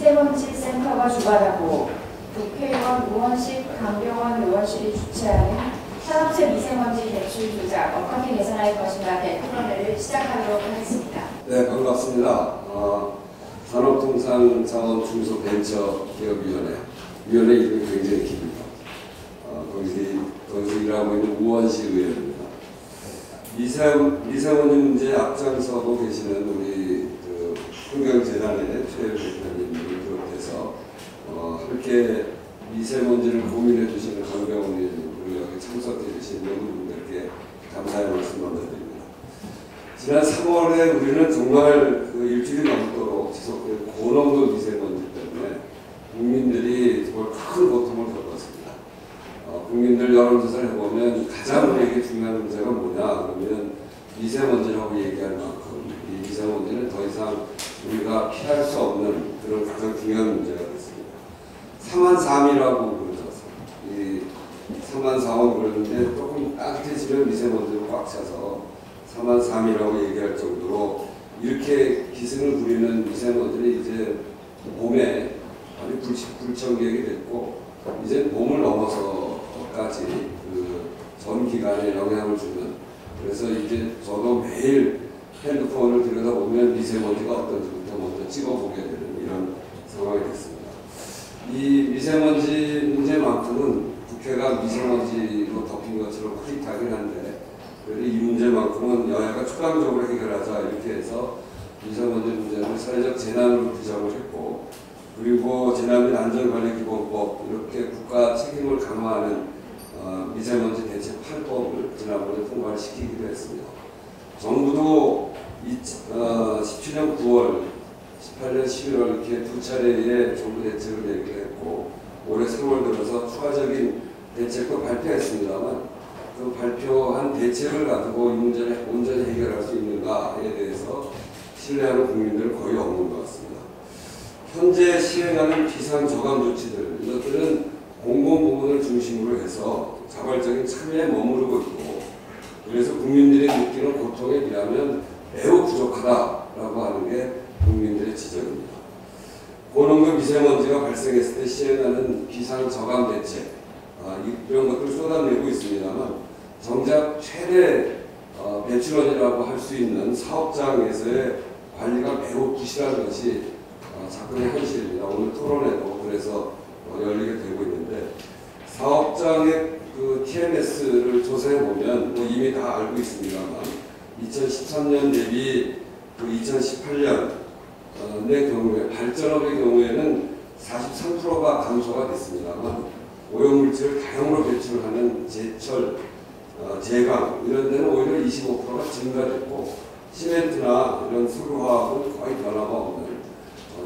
미세먼지 센터가 주관하고 국회의원 우원식, 강병원 의원실이 주최하는 산업체 미세먼지 대출 조작 어떻게 개선할 것인가 토론회를 시작하도록 하겠습니다. 네, 반갑습니다. 산업통상자원중소벤처기업위원회 이름이 굉장히 깁니다. 거기서 일하고 있는 우원식 의원입니다. 미세먼지 문제에 앞장서고 계시는 우리 환경재단의 최 대표님을 비롯해서 함께 미세먼지를 고민해 주시는 강병원 의원님, 여기 참석해 주신 모든 분들께 감사의 말씀 먼저 드립니다. 지난 3월에 우리는 정말 일주일이 넘도록 지속된 고농도 미세먼지 때문에 국민들이 정말 큰 고통을 겪었습니다. 국민들 여론조사를 해보면 가장 우리에게 중요한 문제가 뭐냐 그러면 미세먼지라고 얘기할 만큼 이 미세먼지는 더 이상 우리가 피할 수 없는 그런 가장 중요한 문제가 됐습니다. 3만3이라고 그러죠. 이 3만4원 그러는데 조금 따뜻해지면 미세먼지로 꽉 차서 3만3이라고 얘기할 정도로 이렇게 기승을 부리는 미세먼지는 이제 봄에 아주 불청객이 됐고 이제 봄을 넘어서까지 전 기간에 영향을 주는, 그래서 이제 저도 매일 핸드폰을 들여다보면 미세먼지가 어떤지부터 먼저 찍어보게 되는 이런 상황이 됐습니다. 이 미세먼지 문제만큼은 국회가 미세먼지로 덮인 것처럼 흐릿하긴 한데 그래도 이 문제만큼은 여야가 추가적으로 해결하자 이렇게 해서 미세먼지 문제는 사회적 재난으로 규정을 했고, 그리고 재난 및 안전관리기본법 이렇게 국가 책임을 강화하는 미세먼지 대책 8법을 지난번에 통과를 시키기도 했습니다. 정부도 17년 9월, 18년 11월 이렇게 두 차례의 정부 대책을 내기도 했고 올해 3월 들어서 추가적인 대책도 발표했습니다만 그 발표한 대책을 가지고 이 문제를 온전히 해결할 수 있는가에 대해서 신뢰하는 국민들은 거의 없는 것 같습니다. 현재 시행하는 비상저감 조치들, 이것들은 공공부문을 중심으로 해서 자발적인 참여에 머무르고 있고, 그래서 국민들이 느끼는 고통에 비하면 매우 부족하다라고 하는 게 국민들의 지적입니다. 고농도 미세먼지가 발생했을 때 시행하는 비상저감 대책, 이런 것들을 쏟아내고 있습니다만 정작 최대 배출원이라고 할 수 있는 사업장에서의 관리가 매우 부실한 것이 작품의 현실입니다. 오늘 토론회도 그래서 열리게 되고 있는데, 사업장의 TMS를 조사해 보면 이미 다 알고 있습니다만 2013년 대비 2018년의 경우에 발전업의 경우에는 43%가 감소가 됐습니다만 오염물질을 다용으로 배출하는 제철, 제강 이런 데는 오히려 25%가 증가됐고, 시멘트나 이런 석유화학은 거의 변화가 없는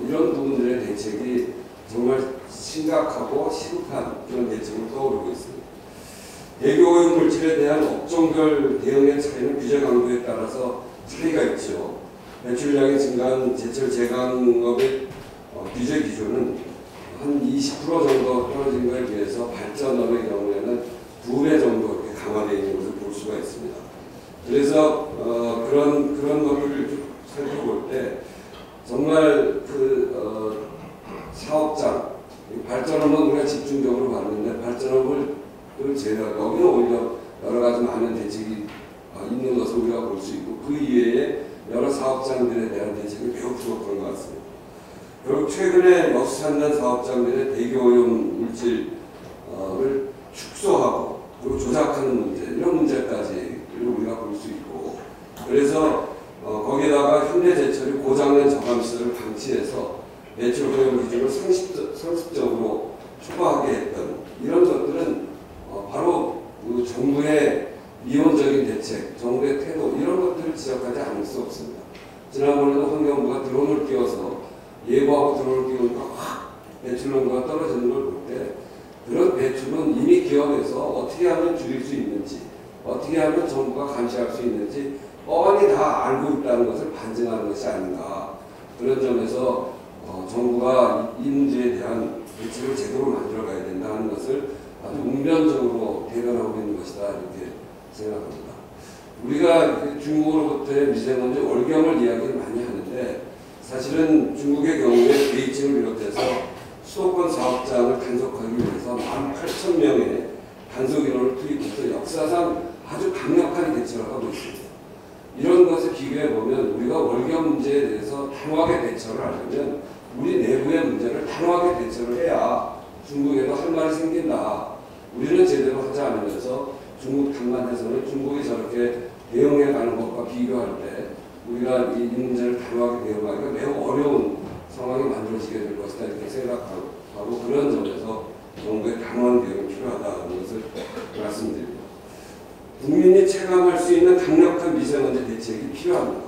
이런 부분들의 대책이 정말 심각하고 시급한 그런 대책으로 떠오르고 있습니다. 대기오염 물질에 대한 업종별 대응의 차이는 규제 강도에 따라서 차이가 있죠. 배출량이 증가한 제철 제강업의 규제 기준은 한 20% 정도 떨어진 것에 비해서 발전업의 경우에는 2배 정도 이렇게 강화되어 있는 것을 볼 수가 있습니다. 그래서 그런 것들을 살펴볼 때 정말 사업장, 발전업은 우리가 집중적으로 봤는데 발전업을 제외하고 여기는 오히려 여러 가지 많은 대책이 있는 것을 우리가 볼 수 있고 그 이외에 여러 사업장들에 대한 대책이 매우 부족한 것 같습니다. 그리고 최근에 역수산단 사업장들의 대기오염 물질을 축소하고 그리고 조작하는 문제, 이런 문제까지 우리가 볼 수 있고, 그래서 거기에다가 현대제철이 고장난 저감시설을 방치해서 배출 오염 기준을 상습적으로 초과하게 했던 이런 것들은 바로 정부의 미온적인 대책, 정부의 태도 이런 것들을 지적하지 않을 수 없습니다. 지난번에도 환경부가 드론을 띄워서 예보하고 드론을 띄우니까 확 배출 농도가 떨어지는 걸 볼 때 그런 배출은 이미 기업에서 어떻게 하면 줄일 수 있는지, 어떻게 하면 정부가 감시할 수 있는지 뻔히 다 알고 있다는 것을 반증하는 것이 아닌가. 그런 점에서 정부가 이 문제에 대한 대책을 제대로 만들어가야 된다는 것을 아주 웅변적으로 대변하고 있는 것이다 이렇게 생각합니다. 우리가 중국으로부터의 미세먼지 월경을 이야기를 많이 하는데 사실은 중국의 경우에 베이징을 비롯해서 수도권 사업장을 단속하기 위해서 18,000명의 단속 인원을 투입해서 역사상 아주 강력한 대처를 하고 있습니다. 이런 것에 비교해 보면 우리가 월경 문제에 대해서 단호하게 대처를 하려면 우리 내부의 문제를 단호하게 대처를 해야 중국에도 할 말이 생긴다. 우리는 제대로 하지 않으면서 중국 탓만해서는 중국이 저렇게 대응해 가는 것과 비교할 때 우리가 이 문제를 단호하게 대응하기가 매우 어려운 상황이 만들어지게 될 것이다 이렇게 생각하고 그런 점에서 정부의 단호한 대응이 필요하다는 것을 말씀드립니다. 국민이 체감할 수 있는 강력한 미세먼지 대책이 필요합니다.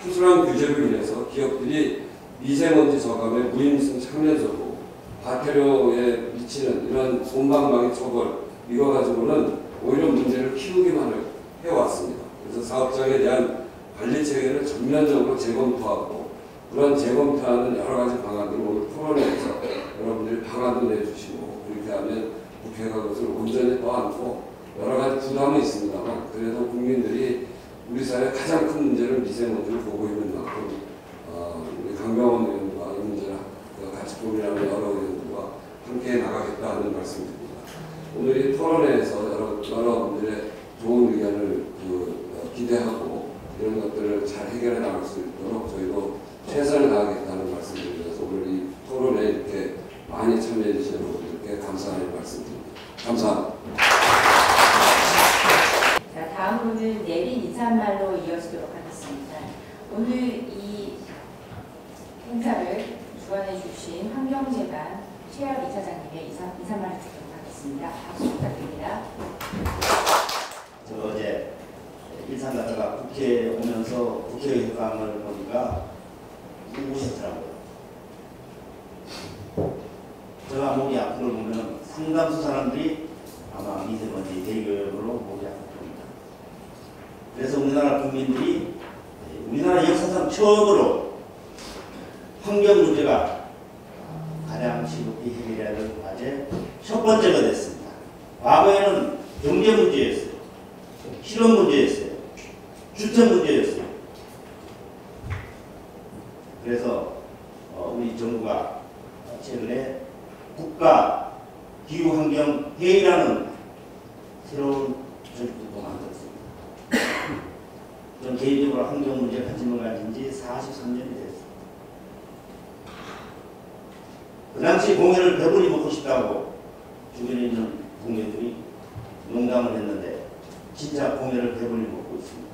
수술한 규제로 인해서 기업들이 미세먼지 저감에 무임승 참여적으로 과태료에 미치는 이런 솜방망이 처벌 이거 가지고는 오히려 문제를 키우기만 해왔습니다. 그래서 사업장에 대한 관리 체계를 전면적으로 재검토하고 그런 재검토하는 여러 가지 방안들을 오늘 토론회에서 여러분들이 방안도 내주시고 그렇게 하면 국회가 그것을 온전히 떠안고 여러 가지 부담은 있습니다만 그래도 국민들이 우리 사회의 가장 큰 문제를 미세먼지를 보고 있는 만큼 우리 강병원 의원과 이 문제를 같이 고민하는 여러 의원들과 함께 나가겠다 하는 말씀드립니다. 오늘 이 토론회에서 여러분들의 좋은 의견을 기대하고 이런 것들을 잘 해결해 나갈 수 있도록 저희도 최선을 다하겠다는 말씀드리면서 오늘 이 토론회에 이렇게 많이 참여해 주시는 분들께 감사하는 말씀드립니다. 감사합니다. 자, 다음으로는 내린 인사말로 이어지도록 하겠습니다. 오늘 이 행사를 주관해 주신 환경재단 최열 이사장님의 인사말을 듣도록 하겠습니다. 박수 부탁드립니다. 저 어제 일산 가다가 국회에 오면서 국회의장을 보니까 우셨더라고요. 제가 목이 아픈 걸 보면 상당수 사람들이 아마 미세먼지 대기오염으로 목이 아플 겁니다. 그래서 우리나라 국민들이 우리나라 역사상 처음으로 환경 문제가 가장 시급히 해결해야 될 과제 첫 번째가 됐습니다. 과거에는 경제 문제였어요. 실업 문제였어요. 주택 문제였어요. 그래서 우리 정부가 최근에 국가 기후환경 회의라는 새로운 조직도 만들었습니다. 저는 개인적으로 환경 문제에 관심을 가진 지 43년이 됐습니다. 그 당시 공해를 배불리 먹고 싶다고 주변에 있는 동료들이 농담을 했는데 진짜 공해를 배불리 먹고 있습니다.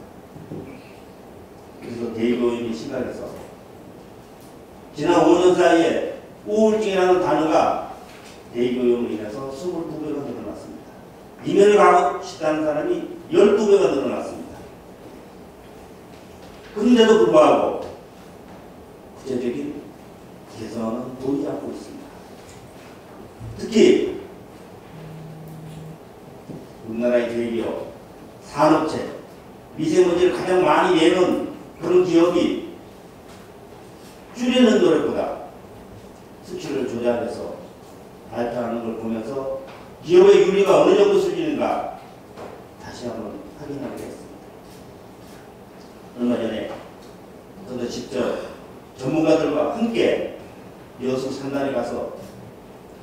그래서 대기오염이 심각해서 지난 5년 사이에 우울증이라는 단어가 대기오염으로 인해서 22배가 늘어났습니다. 이면을 가고 싶다는 사람이 12배가 늘어났습니다. 그런데도 불구하고 구체적인 개선은 보이지 않고 있습니다. 특히 우리나라의 대기업, 산업체, 미세먼지를 가장 많이 내는 그런 기업이 줄이는 노력보다 수치를 조작해서 발표하는 걸 보면서 기업의 윤리가 어느 정도 수준인가 다시 한번 확인하게 됐습니다. 얼마 전에 저도 직접 전문가들과 함께 여수 산단에 가서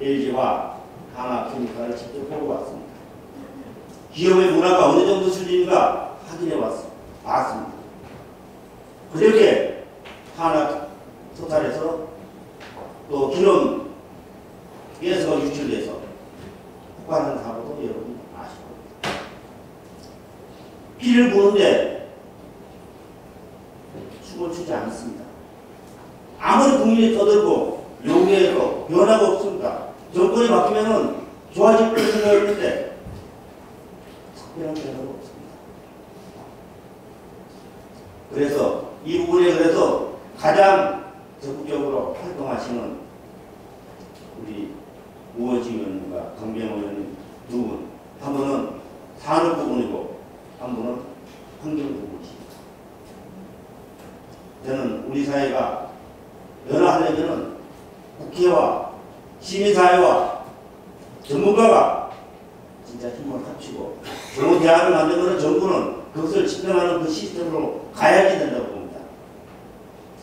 LG와 한화케미칼을 직접 보고 왔습니다. 기업의 문화가 어느 정도 수준인가 확인해 봤습니다. 그렇게 한화토탈에서 또 기름 가스가 유출돼서 폭발하는 사고도 여러분 아실 겁니다. 피를 부는데 춤을 추지 않습니다. 아무리 국민이 떠들고 요구해도 변화가 없습니다. 정권이 바뀌면은 좋아질 거라 생각했는데 특별한 변화가 없습니다. 그래서 이 부분에 그래서 가장 적극적으로 활동하시는 우리 우원식 의원님과 강병호 의원님 두 분, 한 분은 산업 부분이고 한 분은 환경 부분이십니다. 저는 우리 사회가 변화하려면 국회와 시민사회와 전문가가 진짜 힘을 합치고 좋은 대안을 만들면 정부는 그것을 집행하는 그 시스템으로 가야지 된다고 봅니다.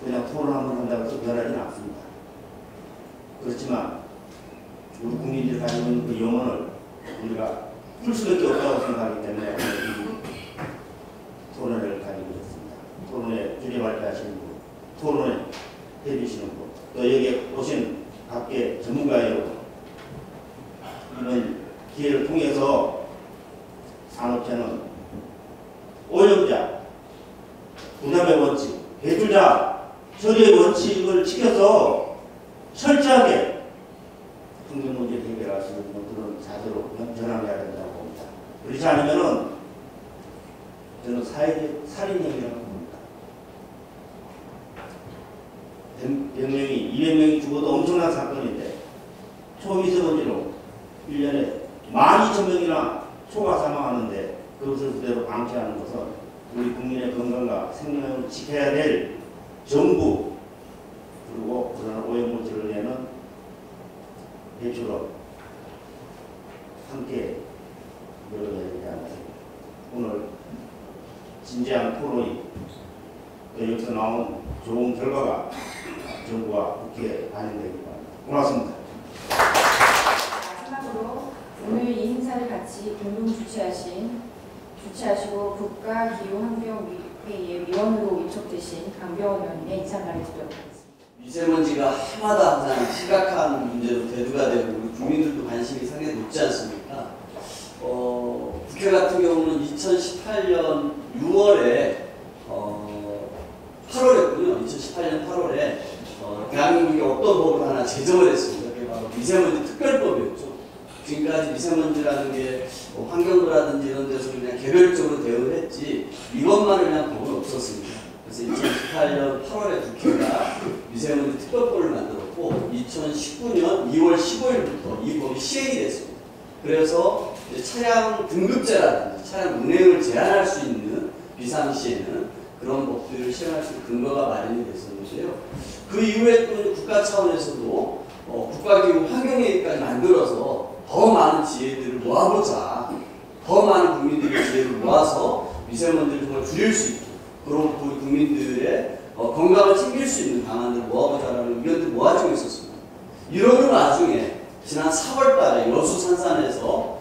그냥 토론 한번 한다고 해서 변하지는 않습니다. 그렇지만 우리 국민들이 가지고 있는 그 영혼을 우리가 풀 수밖에 없다고 생각하기 때문에 오늘 이 토론회를 가지고 있습니다. 토론회 주례 발표하시는 분, 토론회 해주시는 분, 또 여기에 오신 각계 전문가 여러분, 이번 기회를 통해서 산업체는 오염자, 부담의 원칙, 배출자 처리의 원칙을 지켜서 철저하게 환경 문제를 해결할 수 있는 그런 자세로 전환해야 된다고 봅니다. 그렇지 않으면은 저는 사회적 살인행위라고 봅니다. 100명이, 200명이 죽어도 엄청난 사건인데 초미세먼지로 1년에 12,000명이나 초가 사망하는데 그것을 그대로 방치하는 것은 우리 국민의 건강과 생명을 지켜야 될 정부 그리고 그런 오염물질을 내는 배출업 함께 열어야 되지 않습니까? 오늘 진지한 토론이 또 여기서 나온 좋은 결과가 정부와 국회에 반영되기 바랍니다. 고맙습니다. 마지막으로 오늘 이 행사를 같이 공동 주최하시고 국가기후환경회의의 위원으로 위촉되신 강병원 의원님의 인사 말해주도록 하겠습니다. 미세먼지가 해마다 항상 심각한 문제로 대두가 되고 우리 국민들도 관심이 상당히 높지 않습니까? 국회 같은 경우는 2018년 6월에 8월이었군요. 2018년 8월에 대한민국이 어떤 법을 하나 제정을 했습니다. 그게 바로 미세먼지 특별법이었죠. 지금까지 미세먼지라는 게 환경부라든지 이런 데서 그냥 개별적으로 대응을 했지 이것만을 위한 법은 없었습니다. 그래서 2018년 8월에 국회가 미세먼지 특별법을 만들었고 2019년 2월 15일부터 이 법이 시행이 됐습니다. 그래서 이제 차량 등급제라든지 차량 운행을 제한할 수 있는 비상시에는 그런 법들을 시행할 수 있는 근거가 마련이 됐었는데요. 그 이후에 또 국가 차원에서도 국가기후 환경회의까지 만들어서 더 많은 지혜들을 모아보자. 더 많은 국민들의 지혜를 모아서 미세먼지를 정말 줄일 수 있고 그리고 국민들의 건강을 챙길 수 있는 방안들을 모아보자라는 의견들을 모아지고 있었습니다. 이러는 와중에 지난 4월 달에 여수산단에서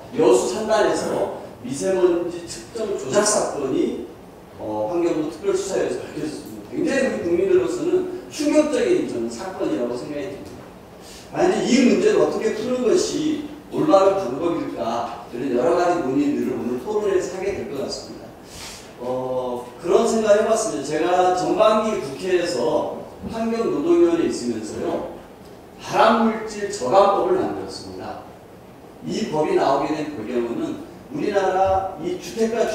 미세먼지 측정 조작 사건이 환경부 특별수사에서 밝혀졌습니다. 굉장히 우리 국민들로서는 충격적인 저는 사건이라고 생각이 듭니다. 만약 이 문제를 어떻게 푸는 것이 올바른 방법일까 이런 여러 가지 논의들을 오늘 토론에서 하게 될 것 같습니다. 그런 생각을 해봤습니다. 제가 전반기 국회에서 환경노동위원회에 있으면서요 발암물질 저감법을 만들었습니다. 이 법이 나오게 된 배경은 우리나라 이 주택가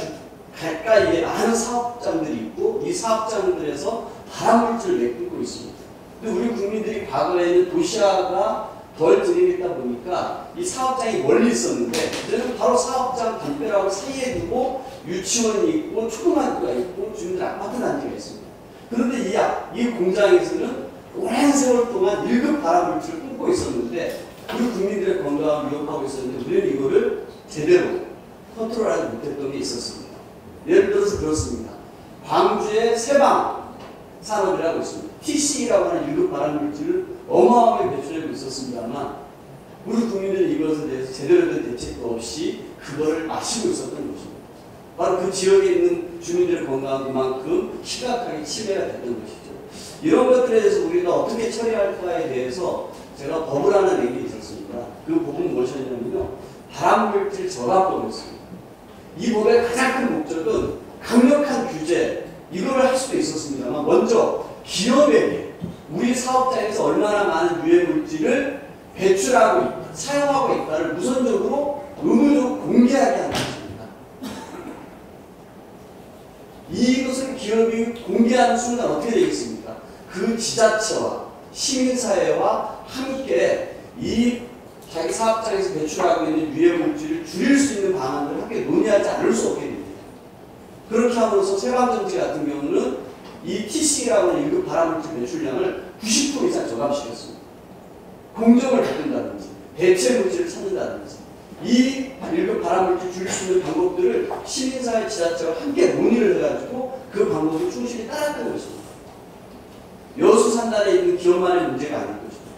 가까이에 많은 사업장들이 있고 이 사업장들에서 발암물질을 내뿜고 있습니다. 근데 우리 국민들이 과거에는 도시화가 덜 진행했다 보니까 이 사업장이 멀리 있었는데 이제는 바로 사업장 담벼락 사이에 두고 유치원이 있고 초등학교가 있고 주민들 아파트 단지가 있습니다. 그런데 이 공장에서는 오랜 세월 동안 1급 발암물질을 뿜고 있었는데 우리 국민들의 건강을 위협하고 있었는데 우리는 이거를 제대로 컨트롤하지 못했던 게 있었습니다. 예를 들어서 그렇습니다. 광주의 세방 산업이라고 있습니다. TC라고 하는 1급 발암물질을 어마어마하게 배출하고 있었습니다만 우리 국민들은 이것에 대해서 제대로 된 대책도 없이 그거를 마시고 있었던 것입니다. 바로 그 지역에 있는 주민들의 건강은 그만큼 심각하게 침해가 됐던 것이죠. 이런 것들에 대해서 우리가 어떻게 처리할까에 대해서 제가 법을 하나 낸 게 있었습니다. 그 법은 무엇이었냐면요. 발암물질 저감법이었습니다. 이 법의 가장 큰 목적은 강력한 규제, 이거를 할 수도 있었습니다만 먼저 기업에게 우리 사업장에서 얼마나 많은 유해물질을 배출하고 있다, 사용하고 있다를 우선적으로 의무적으로 공개하게 하는 것입니다. 이것을 기업이 공개하는 순간 어떻게 되겠습니까? 그 지자체와 시민사회와 함께 이 자기 사업장에서 배출하고 있는 유해물질을 줄일 수 있는 방안들을 함께 논의하지 않을 수 없게 됩니다. 그렇게 함으로써 세방정치 같은 경우는 이 TC라고 하는 1급 발암물질 배출량을 90% 이상 저감시켰습니다. 공정을 바꾼다든지 대체 물질을 찾는다든지 이 1급 발암물질 줄일 수 있는 방법들을 시민사회 지자체와 함께 논의를 해가지고 그 방법을 충실히 따랐던 것입니다. 산단에 있는 기업만의 문제가 아닐 것입니다.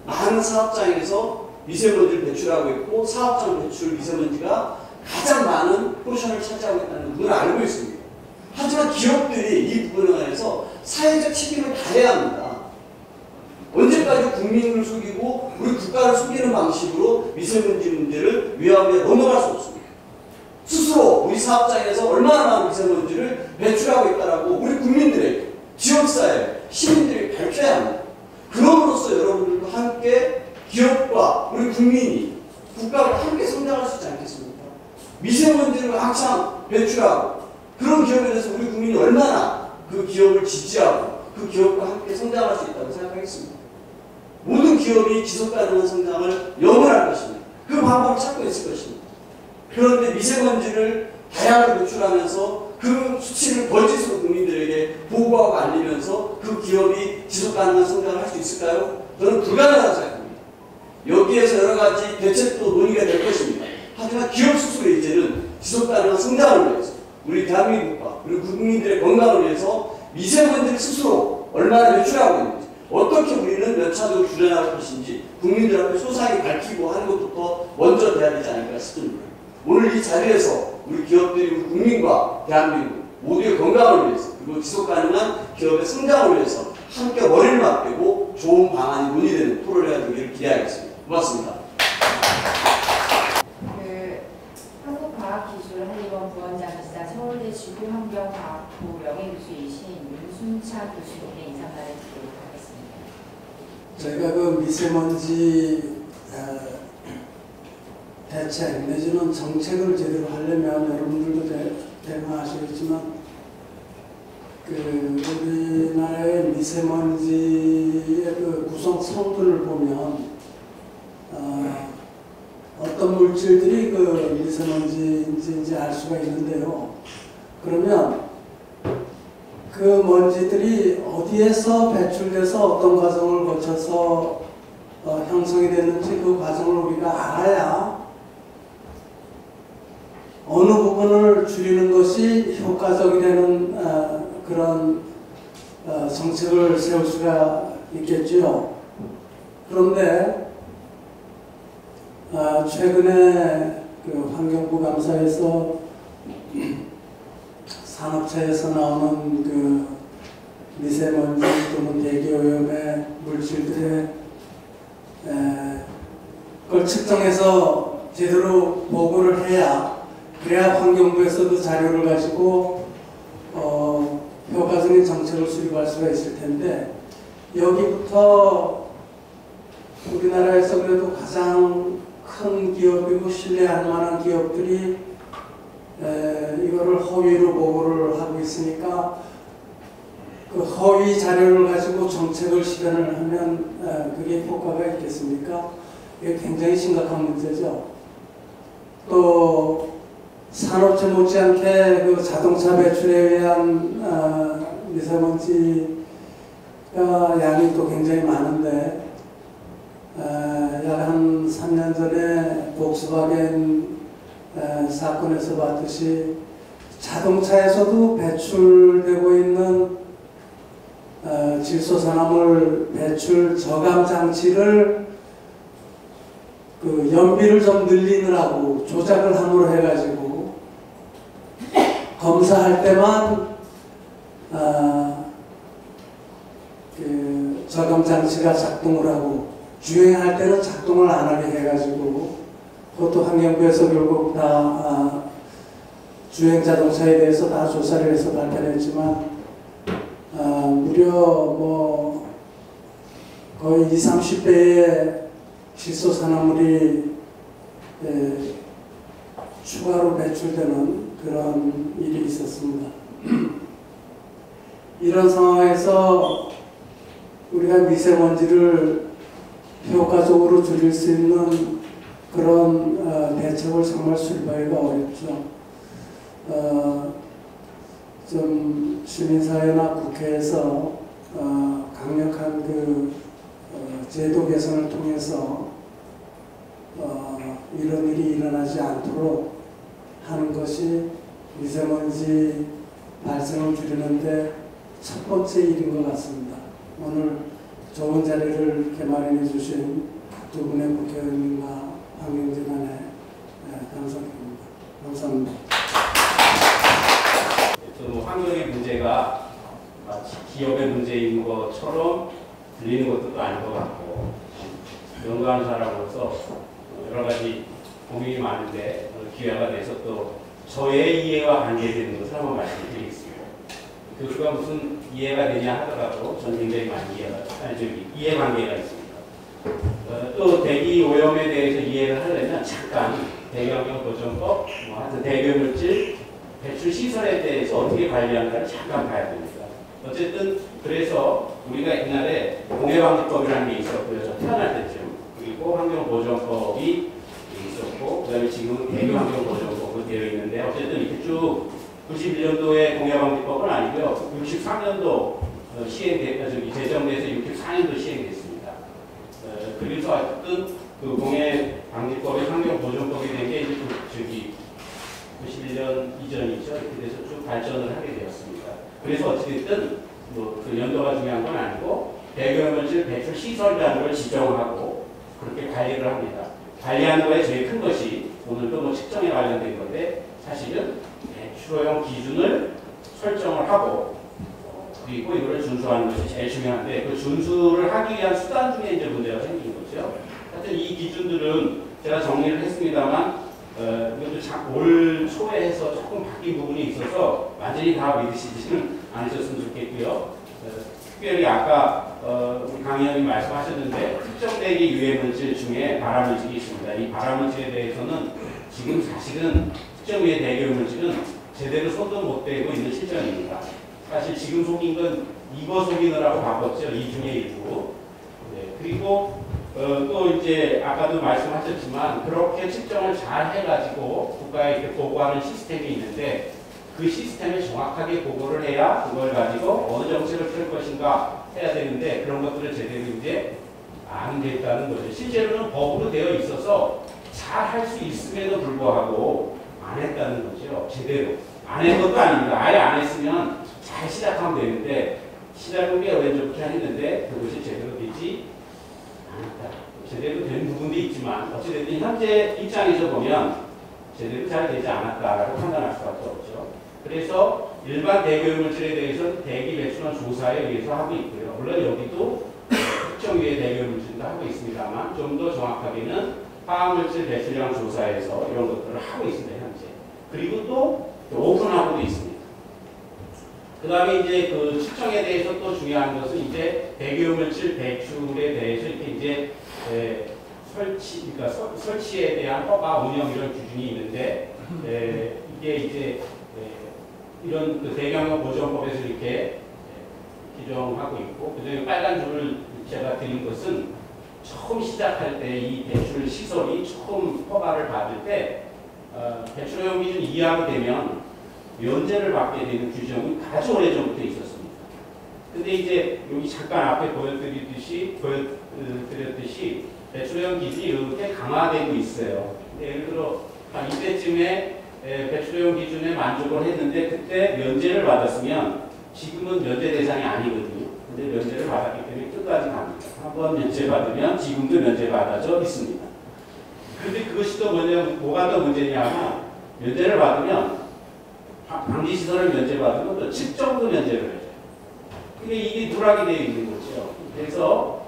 많은 사업장에서 미세먼지를 배출하고 있고 사업장 배출 미세먼지가 가장 많은 포션을 차지하고 있다는 부분을 알고 있습니다. 하지만 기업들이 이 부분에 관해서 사회적 책임을 다해야 합니다. 언제까지 국민을 속이고 우리 국가를 속이는 방식으로 미세먼지 문제를 위하게 넘어갈 수 없습니다. 스스로 우리 사업장에서 얼마나 많은 미세먼지를 배출하고 있다라고 우리 국민들에게, 지역사회, 시민들이 밝혀야 합니다. 그럼으로써 여러분들도 함께 기업과 우리 국민이, 국가가 함께 성장할 수 있지 않겠습니까? 미세먼지를 한창 배출하고 그런 기업에 대해서 우리 국민이 얼마나 그 기업을 지지하고 그 기업과 함께 성장할 수 있다고 생각하겠습니다. 모든 기업이 지속가능한 성장을 영원할 것입니다. 그 방법을 찾고 있을 것입니다. 그런데 미세먼지를 다양하게 배출하면서 그 수치를 거짓으로 국민들에게 보고하고 알리면서 그 기업이 지속가능한 성장을 할 수 있을까요? 저는 불가능하다고 생각합니다. 여기에서 여러 가지 대책도 논의가 될 것입니다. 하지만 기업 스스로 이제는 지속가능한 성장을 위해서, 우리 대한민국과 우리 국민들의 건강을 위해서 미세먼지를 스스로 얼마나 배출하고 있는지, 어떻게 우리는 연차적으로 줄여나갈 것인지 국민들 앞에 소상히 밝히고 하는 것부터 먼저 돼야 되지 않을까 싶습니다. 오늘 이 자리에서 우리 기업들이 우리 국민과 대한민국 모두의 건강을 위해서, 그리고 지속가능한 기업의 성장을 위해서 함께 머리를 맞대고 좋은 방안이 논의되는 토론회가 되기를 기대하겠습니다. 고맙습니다. 한국과학기술한의원 부원장이시자 서울대 지구환경과학부 명예교수이신 윤순창 교수님의 인사말을 듣도록 하겠습니다. 저희가 그 미세먼지 대책 내지는 정책을 제대로 하려면 여러분들도 대강 아시겠지만 그 우리나라의 미세먼지의 그 구성 성분을 보면 어떤 물질들이 그 미세먼지인지 알 수가 있는데요. 그러면 그 먼지들이 어디에서 배출돼서 어떤 과정을 거쳐서 형성이 됐는지 그 과정을 우리가 알아야 어느 부분을 줄이는 것이 효과적이 되는 그런 정책을 세울 수가 있겠죠. 그런데 최근에 그 환경부 감사에서 산업체에서 나오는 그 미세먼지 또는 대기오염의 물질들의 그걸 측정해서 제대로 보고를 해야, 그래야 환경부에서도 자료를 가지고 효과적인 정책을 수립할 수가 있을 텐데, 여기부터 우리나라에서 그래도 가장 큰 기업이고 신뢰할 만한 기업들이 이거를 허위로 보고를 하고 있으니까 그 허위 자료를 가지고 정책을 실현을 하면 그게 효과가 있겠습니까? 이게 굉장히 심각한 문제죠. 또 산업체 못지않게 그 자동차 배출에 의한 미세먼지가 양이 또 굉장히 많은데, 약 한 3년 전에 복스바겐 사건에서 봤듯이 자동차에서도 배출되고 있는 질소산화물 배출 저감 장치를 그 연비를 좀 늘리느라고 조작을 함으로 해가지고 검사할 때만 그 저감 장치가 작동을 하고 주행할 때는 작동을 안 하게 해가지고, 그것도 환경부에서 결국 다 주행 자동차에 대해서 다 조사를 해서 발견했지만 무려 뭐 거의 20-30배의 질소산화물이 추가로 배출되는 그런 일이 있었습니다. 이런 상황에서 우리가 미세먼지를 효과적으로 줄일 수 있는 그런 대책을 정말 수립하기가 어렵죠. 좀 시민사회나 국회에서 강력한 그 제도 개선을 통해서 이런 일이 일어나지 않도록 하는 것이 미세먼지 발생을 줄이는데 첫 번째 일인 것 같습니다. 오늘 좋은 자리를 이렇게 마련해 주신 두 분의 국회의원님과 환경재단에 감사드립니다. 감사합니다. 또 환경의 문제가 마치 기업의 문제인 것처럼 들리는 것도 또 아닌 것 같고, 연구하는 사람으로서 여러 가지 고민이 많은데 기회가 돼서 또 저의 이해와 관계되는 것을 한번 말씀드리겠습니다. 그가 무슨 이해가 되냐 하더라도 전 굉장히 많이 이해관계가 있습니다. 또 대기 오염에 대해서 이해를 하려면 잠깐 대기환경 보존법, 하여튼 대기물질 배출 시설에 대해서 어떻게 관리하는가를 잠깐 봐야 됩니다. 어쨌든 그래서 우리가 옛날에 공해방지법이라는 게 있었고요. 저 태어날 때쯤. 그리고 환경보존법이 있었고, 그 다음에 지금은 대기환경보존법으로 되어 있는데, 어쨌든 이렇게 쭉 91년도에 공해방지법은 아니고요. 63년도 제정돼서 64년도 시행됐습니다. 그래서 어쨌든 그 공해방지법이 환경보존법이 된 게 91년 이전이죠. 이렇게 돼서 쭉 발전을 하게 되었습니다. 그래서 어쨌든 그 연도가 중요한 건 아니고 대기오염물질 배출 시설이라는 걸 지정하고 그렇게 관리를 합니다. 관리하는 거에 제일 큰 것이 오늘도 측정에 관련된 건데 사실은 배출오염 기준을 설정을 하고 그리고 이거를 준수하는 것이 제일 중요한데 그 준수를 하기 위한 수단 중에 이제 문제가 생긴 거죠. 하여튼 이 기준들은 제가 정리를 했습니다만 이것도 올 초에 해서 조금 바뀐 부분이 있어서 완전히 다 믿으시지는 않으셨으면 좋겠고요. 특별히 아까 우리 강 의원님 말씀하셨는데 특정대기 유해물질 중에 발암물질이 있습니다. 이 발암물질에 대해서는 지금 사실은 특정 유해 대기오염물질은 제대로 손도 못 대고 있는 실정입니다. 사실 지금 속인 건 이거 속이느라고 바꿨죠. 이 중에 일부. 네, 그리고 또 이제 아까도 말씀하셨지만 그렇게 측정을 잘 해가지고 국가에 이렇게 보고하는 시스템이 있는데 그 시스템에 정확하게 보고를 해야 그걸 가지고 어느 정책을 펼 것인가 해야 되는데 그런 것들을 제대로 이제 안 됐다는 거죠. 실제로는 법으로 되어 있어서 잘 할 수 있음에도 불구하고 안 했다는 거죠. 제대로. 안 한 것도 아닙니다. 아예 안 했으면 잘 시작하면 되는데 시작은 꽤 오래전부터 했는데 그것이 제대로 되지 않았다. 제대로 된 부분도 있지만 어찌됐든 현재 입장에서 보면 제대로 잘 되지 않았다라고 판단할 수밖에 없죠. 그래서 일반 대기오염물질에 대해서는 대기 배출원 조사에 의해서 하고 있고요. 물론 여기도 특정 유해 대기오염물질도 하고 있습니다만 좀 더 정확하게는 화학물질 배출량 조사에서 이런 것들을 하고 있습니다. 현재. 그리고 또 오픈하고도 있습니다. 그 다음에 이제 그 측정에 대해서 또 중요한 것은 이제 대기오염물질 배출에 대해서 이렇게 이제 그러니까 설치에 대한 허가, 운영 이런 기준이 있는데 이게 이제 이런 그 대기환경 보존법에서 이렇게 규정하고 있고 그중에 빨간 줄을 제가 드린 것은 처음 시작할 때 이 배출 시설이 처음 허가를 받을 때 배출오염 기준 이하로 되면 면제를 받게 되는 규정이 아주 오래전부터 있었습니다. 근데 이제 여기 잠깐 앞에 보여드렸듯이 배출오염 기준이 이렇게 강화되고 있어요. 예를 들어 한 이때쯤에 배출오염 기준에 만족을 했는데 그때 면제를 받았으면 지금은 면제 대상이 아니거든요. 근데 면제를 받았기 때문에 끝까지 갑니다. 한번 면제 받으면 지금도 면제 받아져 있습니다. 그런데 그것이 또 뭐가 더 문제냐면 면제를 받으면 방지시설을 면제받으면 또 측정도 면제를 해줘요. 근데 이게 누락이 되어 있는 거죠. 그래서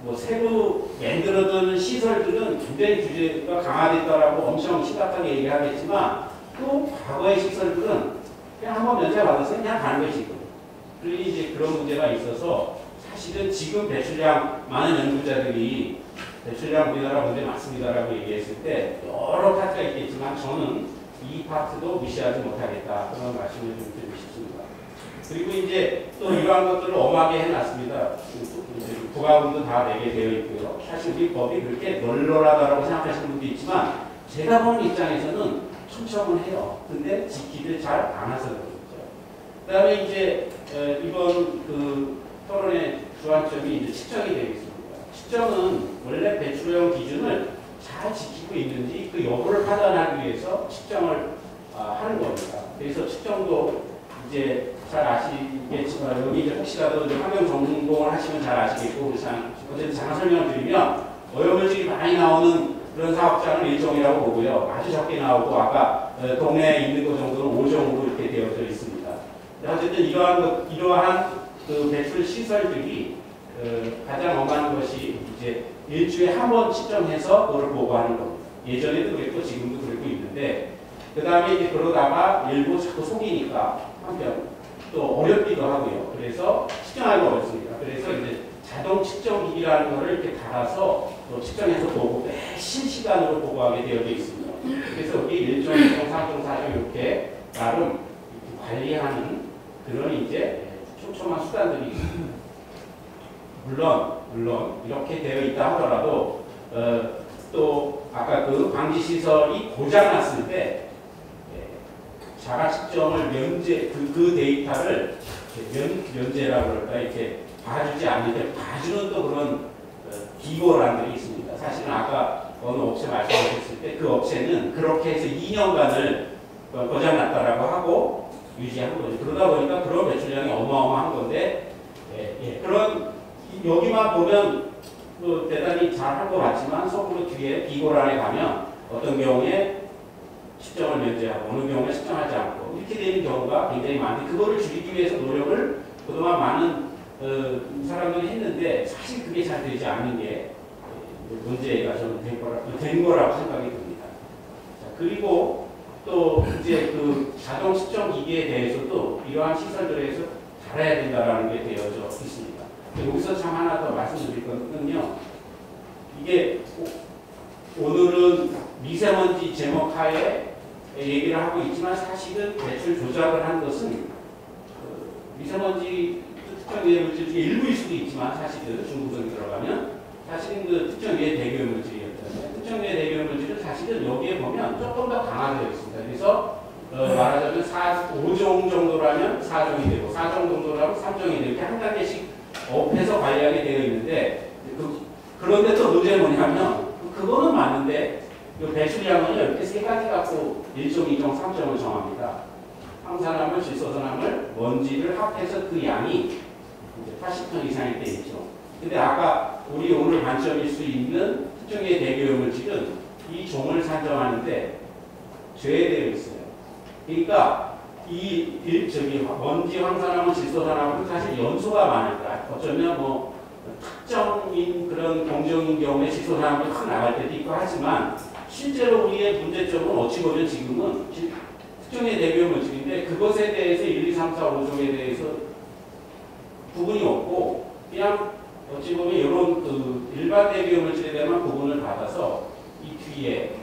뭐 새로 만들어둔 시설들은 굉장히 규제가 강화됐다라고 엄청 심각하게 얘기하겠지만 또 과거의 시설들은 그냥 한번 면제받았으면 그냥 가는 것이거든요. 그리고 이제 그런 문제가 있어서 사실은 지금 배출량 많은 연구자들이 배출량 우리나라 문제 많습니다라고 얘기했을 때 여러 파트가 있겠지만 저는 이 파트도 무시하지 못하겠다 그런 말씀을 좀 드리고 싶습니다. 그리고 이제 또 이러한 것들을 엄하게 해놨습니다. 부가금도 다 내게 되어 있고요. 사실 우리 법이 그렇게 널널하다고 생각하시는 분도 있지만 제가 보는 입장에서는 촘촘은 해요. 근데 지키를 잘 안 해서 그렇죠. 그 다음에 이제 이번 그 토론의 주안점이 이제 측정이 되어 있습니다. 측정은 원래 배출오염 기준을 잘 지키고 있는지 그 여부를 판단하기 위해서 측정을 하는 겁니다. 그래서 측정도 이제 잘 아시겠지만 여기 이제 혹시라도 이제 환경 전공을 하시면 잘 아시겠고 어쨌든 잠깐 설명을 드리면 오염물질이 많이 나오는 그런 사업장은 1종이라고 보고요. 아주 적게 나오고 아까 동네에 있는 것 정도는 5종으로 이렇게 되어져 있습니다. 어쨌든 이러한 그 배출 시설들이 가장 엄한 것이 이제 일주일에 한 번 측정해서 그걸 보고하는 겁니다. 예전에도 그랬고 지금도 그러고 있는데 그 다음에 이제 그러다가 일부 자꾸 속이니까 한편 또 어렵기도 하고요. 그래서 측정하기가 어렵습니다. 그래서 이제 자동 측정기기라는 거를 이렇게 달아서 또 측정해서 보고 매 실시간으로 보고하게 되어 있습니다. 그래서 여기 1종, 2종, 3종, 4종 이렇게 나름 관리하는 그런 이제 촘촘한 수단들이 있습니다. 물론 이렇게 되어 있다 하더라도 또 아까 그 방지 시설이 고장 났을 때 자가 측정을 그 데이터를 면제라고 그럴까 이렇게 봐주지 않는데 봐주는 또 그런 기고란들이 있습니다. 사실은 아까 어느 업체 말씀하셨을 때 그 업체는 그렇게 해서 2년간을 고장 났다라고 하고 유지한 거죠. 그러다 보니까 그런 매출량이 어마어마한 건데 그런 여기만 보면 대단히 잘한 것 같지만 속으로 뒤에 비고란에 가면 어떤 경우에 측정을 면제하고 어느 경우에 측정하지 않고 이렇게 되는 경우가 굉장히 많은데 그거를 줄이기 위해서 노력을 그동안 많은 사람들이 했는데 사실 그게 잘 되지 않는 게 문제가 좀 된 거라고 생각이 듭니다. 자, 그리고 또 이제 그 자동 측정 기기에 대해서도 이러한 시설들에서 달아야 된다라는 게 되어져 있습니다. 여기서 참 하나 더 말씀드릴 거는요. 이게 오늘은 미세먼지 제목하에 얘기를 하고 있지만 사실은 배출 조작을 한 것은 미세먼지 특정 유해 물질 중에 일부일 수도 있지만 사실은 중국성이 들어가면 사실은 그 특정 유해 대기오염 물질이었잖아요. 특정 유해 대기오염 물질은 사실은 여기에 보면 조금 더 강화되어 있습니다. 그래서 말하자면 5종 정도라면 4종이 되고 4종 정도라면 3종이 되고 이렇게 한 단계씩 업해서 관리하게 되어 있는데 그런데 또 문제는 뭐냐면 그거는 맞는데 이 배출량은 이렇게 세 가지 갖고 1종, 2종, 3종을 정합니다. 황산화물, 질소산화물, 먼지를 합해서 그 양이 80톤 이상일 때 있죠. 근데 아까 우리 오늘 관점일 수 있는 특정의 대기오염 물질은 이 종을 산정하는데 제외되어 있어요. 그러니까 먼지, 황산화물, 질소산화물은 사실 연소가 많을까. 어쩌면 뭐 특정인 그런 공정인 경우에 질소산화물이 확 나갈 때도 있고 하지만 실제로 우리의 문제점은 어찌 보면 지금은 특정의 대기오염 물질인데 그것에 대해서 1, 2, 3, 4, 5종에 대해서 구분이 없고 그냥 어찌 보면 이런 그 일반 대기오염 물질에 대한 구분을 받아서 이 뒤에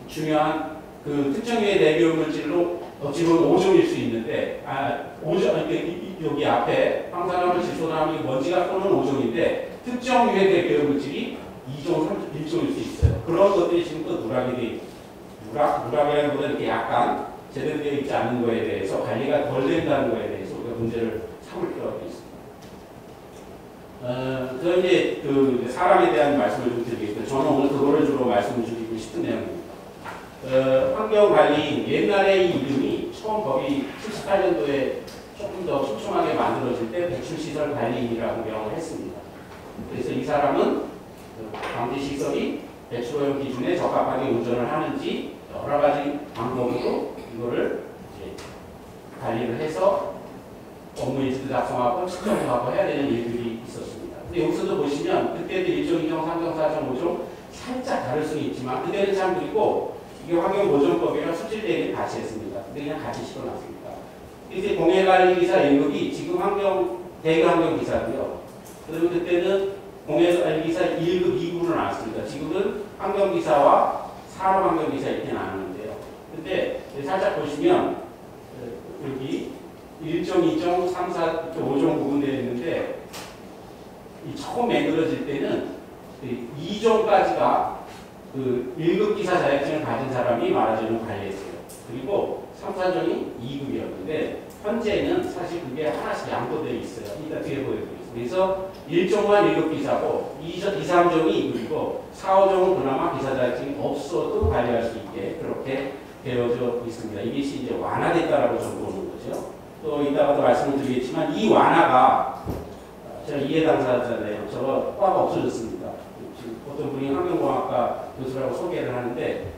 중요한 그 특정의 대기오염 물질로 어찌 보면 5종일 수 있는데 5종 여기 앞에 황산화물, 질소산화물, 먼지가 또는 5종인데 특정 유해 대기오염 물질이 2종, 1종일 수 있어요. 그런 것들이 지금 또 누락이라는 것보다 이렇게 약간 제대로 되어 있지 않는 거에 대해서 관리가 덜 된다는 거에 대해서 우리가 문제를 삼을 필요가 있습니다. 그럼 이제 그 사람에 대한 말씀을 좀 드리겠습니다. 저는 오늘 그거를 주로 말씀을 드리고 싶은 내용입니다. 환경관리인 옛날에 이 이름이 처음 법이 78년도에 조금 더 촘촘하게 만들어질 때 배출시설 관리인이라고 명을 했습니다. 그래서 이 사람은 방지시설이 배출오염 기준에 적합하게 운전을 하는지 여러 가지 방법으로 이거를 이제 관리를 해서 업무일지도 작성하고 측정도 하고 해야 되는 일들이 있었습니다. 근데 여기서도 보시면 그때도 1종, 2종, 3종, 4종, 5종 살짝 다를 수는 있지만 그때는 참 그리고 이게 환경보전법이랑 수질대행을 같이 했습니다. 근데 그냥 같이 실어놨습니다. 이제 공해관리기사 1급이 지금 대기환경기사고요. 그리고 그때는 공해관리기사 1급, 2급으로 나왔습니다. 지금은 환경기사와 산업환경기사 이렇게 나누는데요. 근데 살짝 보시면 여기 1종, 2종, 3, 4, 5종 구분되어 있는데 이 처음 만들어질 때는 2종까지가 그 1급 기사 자격증을 가진 사람이 말하자면 관리했어요. 그리고 3, 4종이 2급이었는데 현재는 사실 그게 하나씩 양보되어 있어요. 이따 뒤에 보여드리겠습니다. 그래서 1종만 1급 기사고 2, 3종이 2급이고 4, 5종은 그나마 기사 자격증이 없어도 관리할 수 있게 그렇게 되어져 있습니다. 이것이 이제 완화됐다라고 좀 보는 거죠. 또 이따가도 말씀을 드리겠지만 이 완화가 제가 이해 당사자잖아요. 저거 과가 없어졌습니다. 지금 어떤 분이 환경공학과 교수라고 소개를 하는데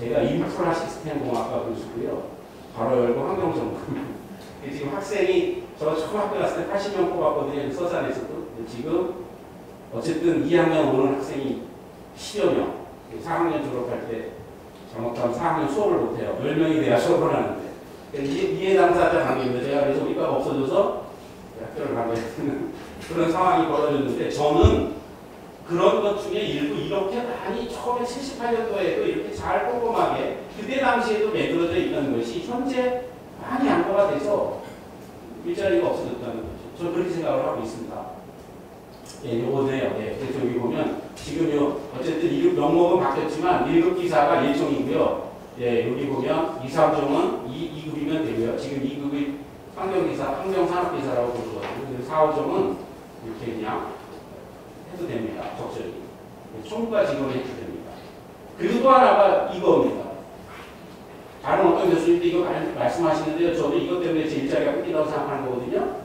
제가 인프라 시스템 공학과 교수고요. 바로 열고 환경전공. 지금 학생이 저 처음 학교 갔을 때 80명 뽑았거든요. 서산에서도. 지금 어쨌든 2학년 오는 학생이 10여 명. 4학년 졸업할 때 잘못하면 4학년 수업을 못해요. 10명이 돼야 수업을 하는데. 이해 당사자 관계입니다. 제가 그래서 우리 과가 없어져서 학교를 가게 되는 그런 상황이 벌어졌는데 저는 그런 것 중에 일부 이렇게 많이 처음에 78년도에도 이렇게 잘 꼼꼼하게 그때 당시에도 매들어져 있던 것이 현재 많이 양보가 돼서 일자리가 없어졌다는 거죠. 저는 그렇게 생각을 하고 있습니다. 예, 요거네요. 예, 그래서 여기 보면 지금 어쨌든 명목은 바뀌었지만 1급 기사가 1종이고요. 예, 여기 보면 2, 3종은 2급이면 되고요. 지금 2급이 환경기사, 환경산업기사라고 부르거든요. 4, 5종은 이렇게 그냥 해도 됩니다. 적절히. 총과 직원을 해도 됩니다. 그리고 또 하나가 이거입니다. 다른 어떤 교수님도 이거 말씀하시는데요. 저도 이것 때문에 제 일자리가 끊긴다고 생각하는 거거든요.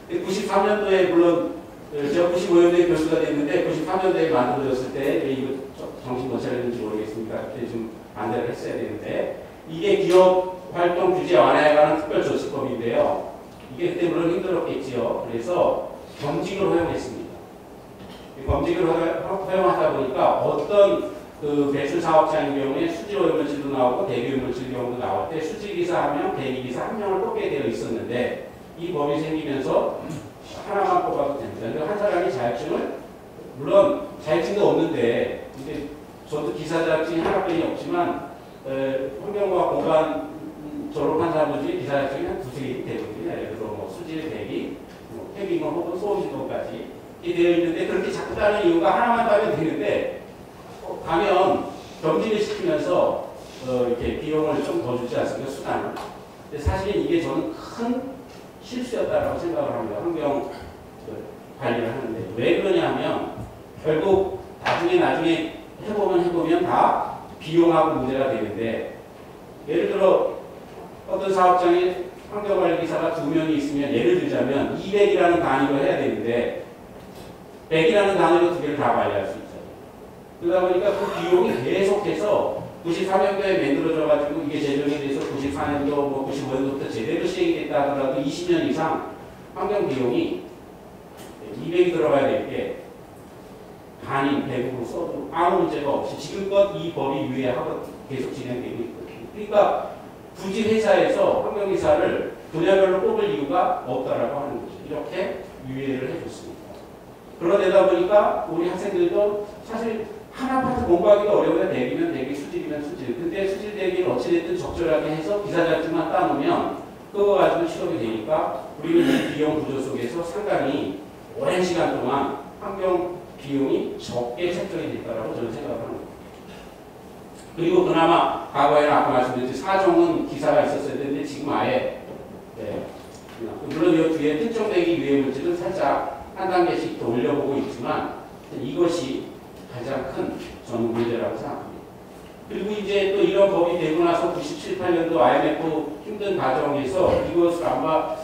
93년도에 물론 제가 95년도에 교수가 됐는데 93년도에 만들어졌을 때 이거 정신 못 차렸는지 모르겠습니다. 그때 좀 반대를 했어야 되는데 이게 기업 활동 규제 완화에 관한 특별조치법인데요. 이게 그때 물론 힘들었겠지요. 그래서 겸직을 허용했습니다. 겸직을 허용하다 보니까 어떤 그 배출 사업장인 경우에 수질 오염물질도 나오고 대기오염물질 경우도 나올 때 수질기사 1명, 대기기사 1명을 뽑게 되어 있었는데 이 법이 생기면서 하나만 뽑아도 됩니다. 그러니까 한 사람이 자격증을 물론 자격증도 없는데 이제 저도 기사 자격증이 하나뿐이 없지만 환경과학 공간 졸업한 사람들 중에 기사 자격증이 한 2-3개 되거든요. 예를 들어 뭐 수질, 대기, 뭐 폐기물 혹은 소음지도까지 되어 있는데 그렇게 자꾸 따는 이유가 하나만 따면 되는데 가면 겸직을 시키면서 이렇게 비용을 좀 더 주지 않습니까? 수단을. 근데 사실은 이게 저는 큰 실수였다라고 생각을 합니다. 환경 관리를 하는데 왜 그러냐면 결국 나중에 해보면 다 비용하고 문제가 되는데 예를 들어 어떤 사업장에 환경관리기사가 2명이 있으면 예를 들자면 200이라는 단위로 해야 되는데 100이라는 단위로 2개를 다 관리할 수 있어요. 그러다 보니까 그 비용이 계속해서 93년도에 만들어져가지고 이게 제정이 돼서 94년도, 뭐 95년도부터 제대로 시행이 됐다 하더라도 20년 이상 환경 비용이 200이 들어가야 될 게 반인, 대부분 써도 아무 문제가 없이 지금껏 이 법이 유예하고 계속 진행되고 있거든요. 그러니까 굳이 회사에서 환경기사를 분야별로 뽑을 이유가 없다라고 하는 거죠. 이렇게 유예를 해줬습니다. 그러다 보니까 우리 학생들도 사실 한 아파트 공부하기가 어려워요. 대기면 대기, 수질이면 수질. 근데 수질 대기를 어찌됐든 적절하게 해서 기사 자격증만 따놓으면 그거 가지고 실업이 되니까 우리는 이 비용 구조 속에서 상당히 오랜 시간 동안 환경 비용이 적게 책정이 됐다라고 저는 생각을 합니다. 그리고 그나마 과거에는 아까 말씀드렸듯이 4종은 기사가 있었어야 되는데 지금 아예 물론 이 뒤에 특정되기 유해물질은 살짝 한 단계씩 더 올려보고 있지만 이것이 가장 큰 저는 문제라고 생각합니다. 그리고 이제 또 이런 법이 되고 나서 97, 8년도 IMF 힘든 과정에서 이것을 아마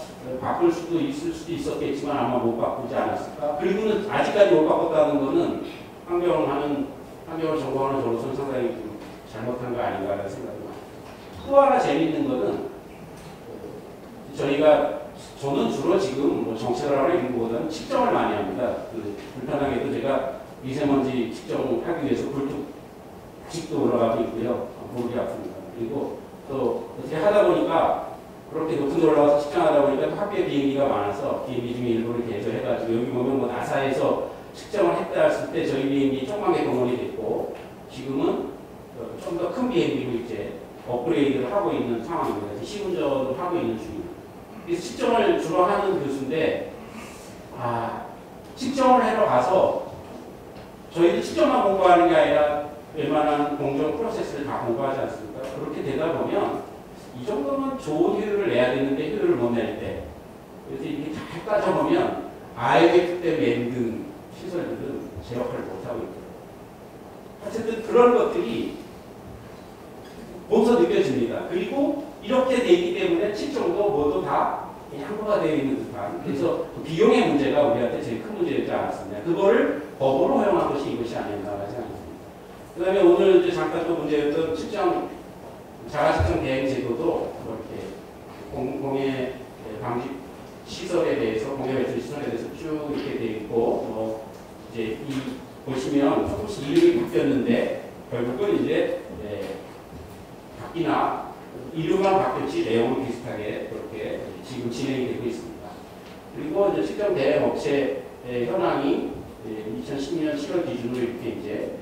바꿀 수도 있을 수도 있었겠지만 아마 못 바꾸지 않았을까. 그리고는 아직까지 못 바꿨다는 거는 환경을 전공하는 저로서는 상당히 좀 잘못한 거 아닌가라는 생각이 납니다. 또 하나 재미있는 거는 저는 주로 지금 뭐 정책을 하는 일보다는 측정을 많이 합니다. 불편하게도 제가 미세먼지 측정하기 위해서 불뚝직도 올라가고 있고요. 목이 아픕니다. 그리고 또 어떻게 하다 보니까 그렇게 높은 데 올라가서 측정하다 보니까 학교에 비행기가 많아서 비행기 중에 일부를 개조해가지고 여기 보면 뭐 나사에서 측정을 했다 했을 때 저희 비행기 조그맣게 동원이 됐고 지금은 좀 더 큰 비행기로 이제 업그레이드를 하고 있는 상황입니다. 시운전을 하고 있는 중입니다. 그래서 측정을 주로 하는 교수인데 측정을 하러 가서 저희도 측정만 공부하는 게 아니라 웬만한 공정 프로세스를 다 공부하지 않습니까? 그렇게 되다 보면 이 정도면 좋은 효율을 내야 되는데 효율을 못 낼 때 그래서 이렇게 잘 따져보면 IMF 때 만든 시설들은 제 역할을 못하고 있더라고요. 어쨌든 그런 것들이 몸소 느껴집니다. 그리고 이렇게 되기 때문에 측정도 뭐도 다 양보가 되어 있는 듯한, 그래서 그 비용의 문제가 우리한테 제일 큰 문제였지 않았습니다. 그거를 법으로 허용한 것이 이것이 아니었나 생각합니다. 그 다음에 오늘 이제 잠깐 또 문제였던 자가측정 대행 제도도 이렇게 공해 방지 시설에 대해서, 공해 배출 시설에 대해서 쭉 이렇게 되어 있고, 이제 보시면 조금씩 이름이 바뀌었는데, 결국은 이제 바뀌나 이름만 바뀌었지 내용은 비슷하게 그렇게 지금 진행이 되고 있습니다. 그리고 이제 측정 대행 업체 현황이 2010년 7월 기준으로 이렇게 이제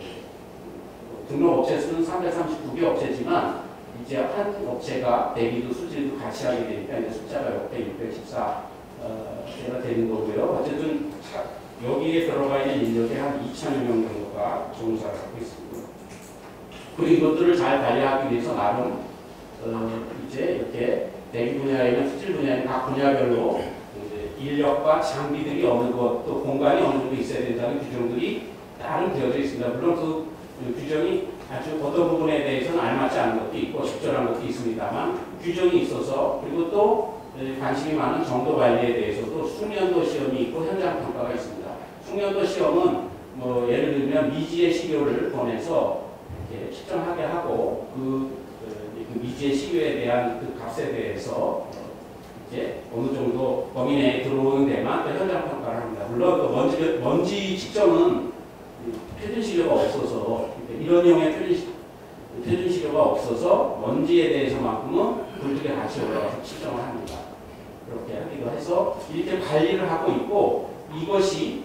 등록 업체 수는 339개 업체지만 이제 한 업체가 대기도 수질도 같이 하게 되니까 이제 숫자가 이렇게 614개가 되는 거고요. 어쨌든 여기에 들어가 있는 인력이 한 2,000여 명 정도가 종사를 하고 있습니다. 그리고 이것들을 잘 관리하기 위해서 나름 이제 이렇게 대기 분야에는 수질 분야에는 각 분야별로 인력과 장비들이 어느 것, 또 공간이 어느 정도 있어야 된다는 규정들이 나름 되어져 있습니다. 물론 그 규정이 아주 어떤 부분에 대해서는 알맞지 않은 것도 있고 적절한 것도 있습니다만 규정이 있어서, 그리고 또 관심이 많은 정도 관리에 대해서도 숙련도 시험이 있고 현장 평가가 있습니다. 숙련도 시험은 뭐 예를 들면 미지의 시료를 보내서 이렇게 측정하게 하고 그 미지의 시료에 대한 그 값에 대해서 이제 어느 정도 범위 내에 들어오는 데만 또 현장 평가를 합니다. 물론 또 먼지 측정은 표준 시료가 없어서, 이런 용의 표준 시료가 없어서 먼지에 대해서만큼은 굴뚝에 같이 올라가서 측정을 합니다. 그렇게 하기도 해서 이렇게 관리를 하고 있고, 이것이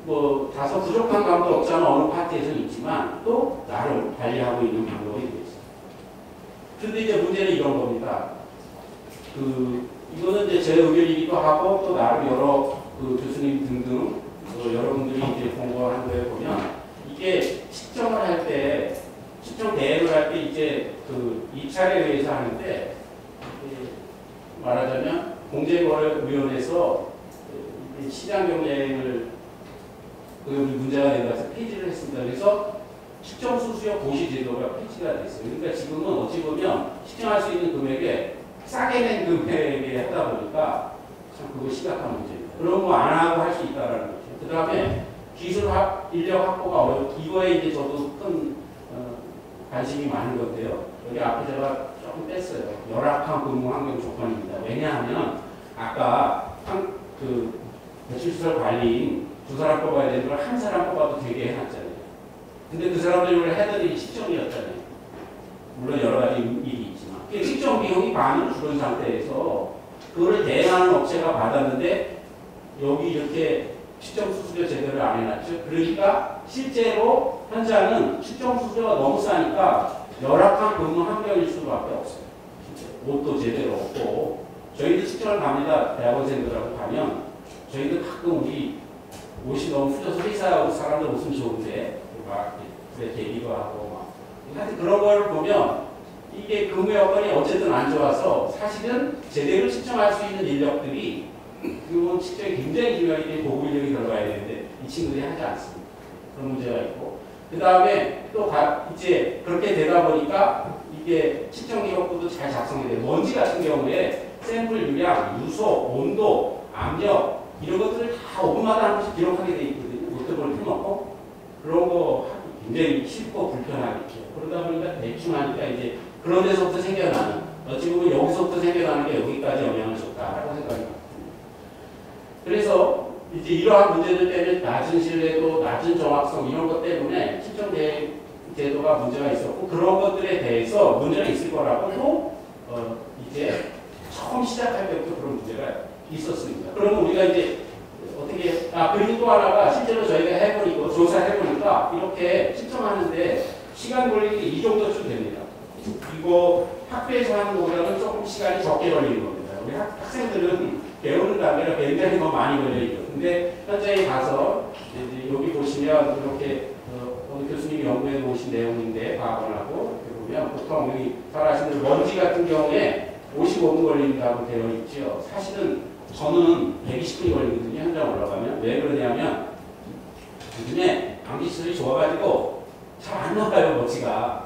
뭐 다소 부족한 감도 없잖아 어느 파트에서는 있지만 또 나름 관리하고 있는 방법이 되어 있습니다. 그런데 이제 문제는 이런 겁니다. 이거는 이제 제 의견이기도 하고 또 나름 여러 교수님 등등 여러분들이 이제 공부하는 거에 보면 이게 측정을 할 때, 측정 대행을 할 때 이제 입찰에 의해서 하는데, 말하자면 공제거래위원회에서 시장 경쟁을 문제가 된다고 폐지를 했습니다. 그래서 측정 수수료 고시 제도가 폐지가 됐어요. 그러니까 지금은 어찌 보면 측정할 수 있는 금액에 싸게 낸 금액에 하다 보니까 참 그거 심각한 문제입니다. 그런 거 안 하고 할 수 있다라는 거죠. 그 다음에 기술 인력 확보가 어렵고, 이거에 이제 저도 큰 관심이 많은 건데요. 여기 앞에 제가 조금 뺐어요. 열악한 근무 환경 조건입니다. 왜냐하면 아까 배출시설 관리인 2사람 뽑아야 되는 걸 1사람 뽑아도 되게 해놨잖아요. 근데 그 사람들을 해드리기 측정이었잖아요. 물론 여러 가지 일이 있지만. 측정 비용이 반으로 줄은 상태에서 그거를 대행하는 업체가 받았는데 여기 이렇게 측정 수수료 제대로 안 해놨죠. 그러니까 실제로 현장은 측정 수수료가 너무 싸니까 열악한 근무 환경일 수밖에 없어요. 옷도 제대로 없고, 저희도 측정을 갑니다. 대학원생들하고 가면 저희도 가끔 우리 옷이 너무 후져서 회사 사람들 옷은 좋은데 막 그래 얘기도 하고 막 하여튼 그런 걸 보면 이게 근무 여건이 어쨌든 안 좋아서 사실은 제대로 측정할 수 있는 인력들이 그건 측정이 굉장히 중요하기 때문에 고급 인력이 들어가야 되는데 이 친구들이 하지 않습니다. 그런 문제가 있고, 그 다음에 또 이제 그렇게 되다 보니까 이게 측정 기록부도 잘 작성이 돼요. 먼지 같은 경우에 샘플 유량, 유소, 온도, 압력 이런 것들을 다 5분마다 한 번씩 기록하게 돼 있거든요. 노트북을 펴놓고 그런 거 굉장히 쉽고 불편하겠죠. 그러다 보니까 대충 하니까 이제 그런 데서부터 생겨나는, 어찌 보면 여기서부터 생겨나는 게 여기까지 영향을 줬다라고 생각이 듭니다. 그래서 이제 이러한 문제들 때문에 낮은 신뢰도, 낮은 정확성 이런 것 때문에 측정 제도가 문제가 있었고, 그런 것들에 대해서 문제가 있을 거라고 또 이제 처음 시작할 때부터 그런 문제가 있었습니다. 그러면 우리가 이제 어떻게, 그리고 또 하나가 실제로 저희가 해보니까, 조사해보니까 이렇게 측정하는데 시간 걸리는 게 이 정도쯤 됩니다. 이거 학교에서 하는 거보다는 조금 시간이 적게 걸리는 겁니다. 우리 학생들은 배우는 단계가 굉장히 더 많이 걸려있죠. 근데 현장에 가서 이제 여기 보시면 이렇게 어느 교수님이 연구해 놓으신 내용인데 과학원하고 이렇게 보면 보통 여기 잘 아시는 먼지 같은 경우에 55분 걸린다고 되어 있죠. 사실은 저는 120분이 걸리거든요. 현장 올라가면. 왜 그러냐면 요즘에 암기시설이 좋아가지고 잘 안 나와요, 먼지가.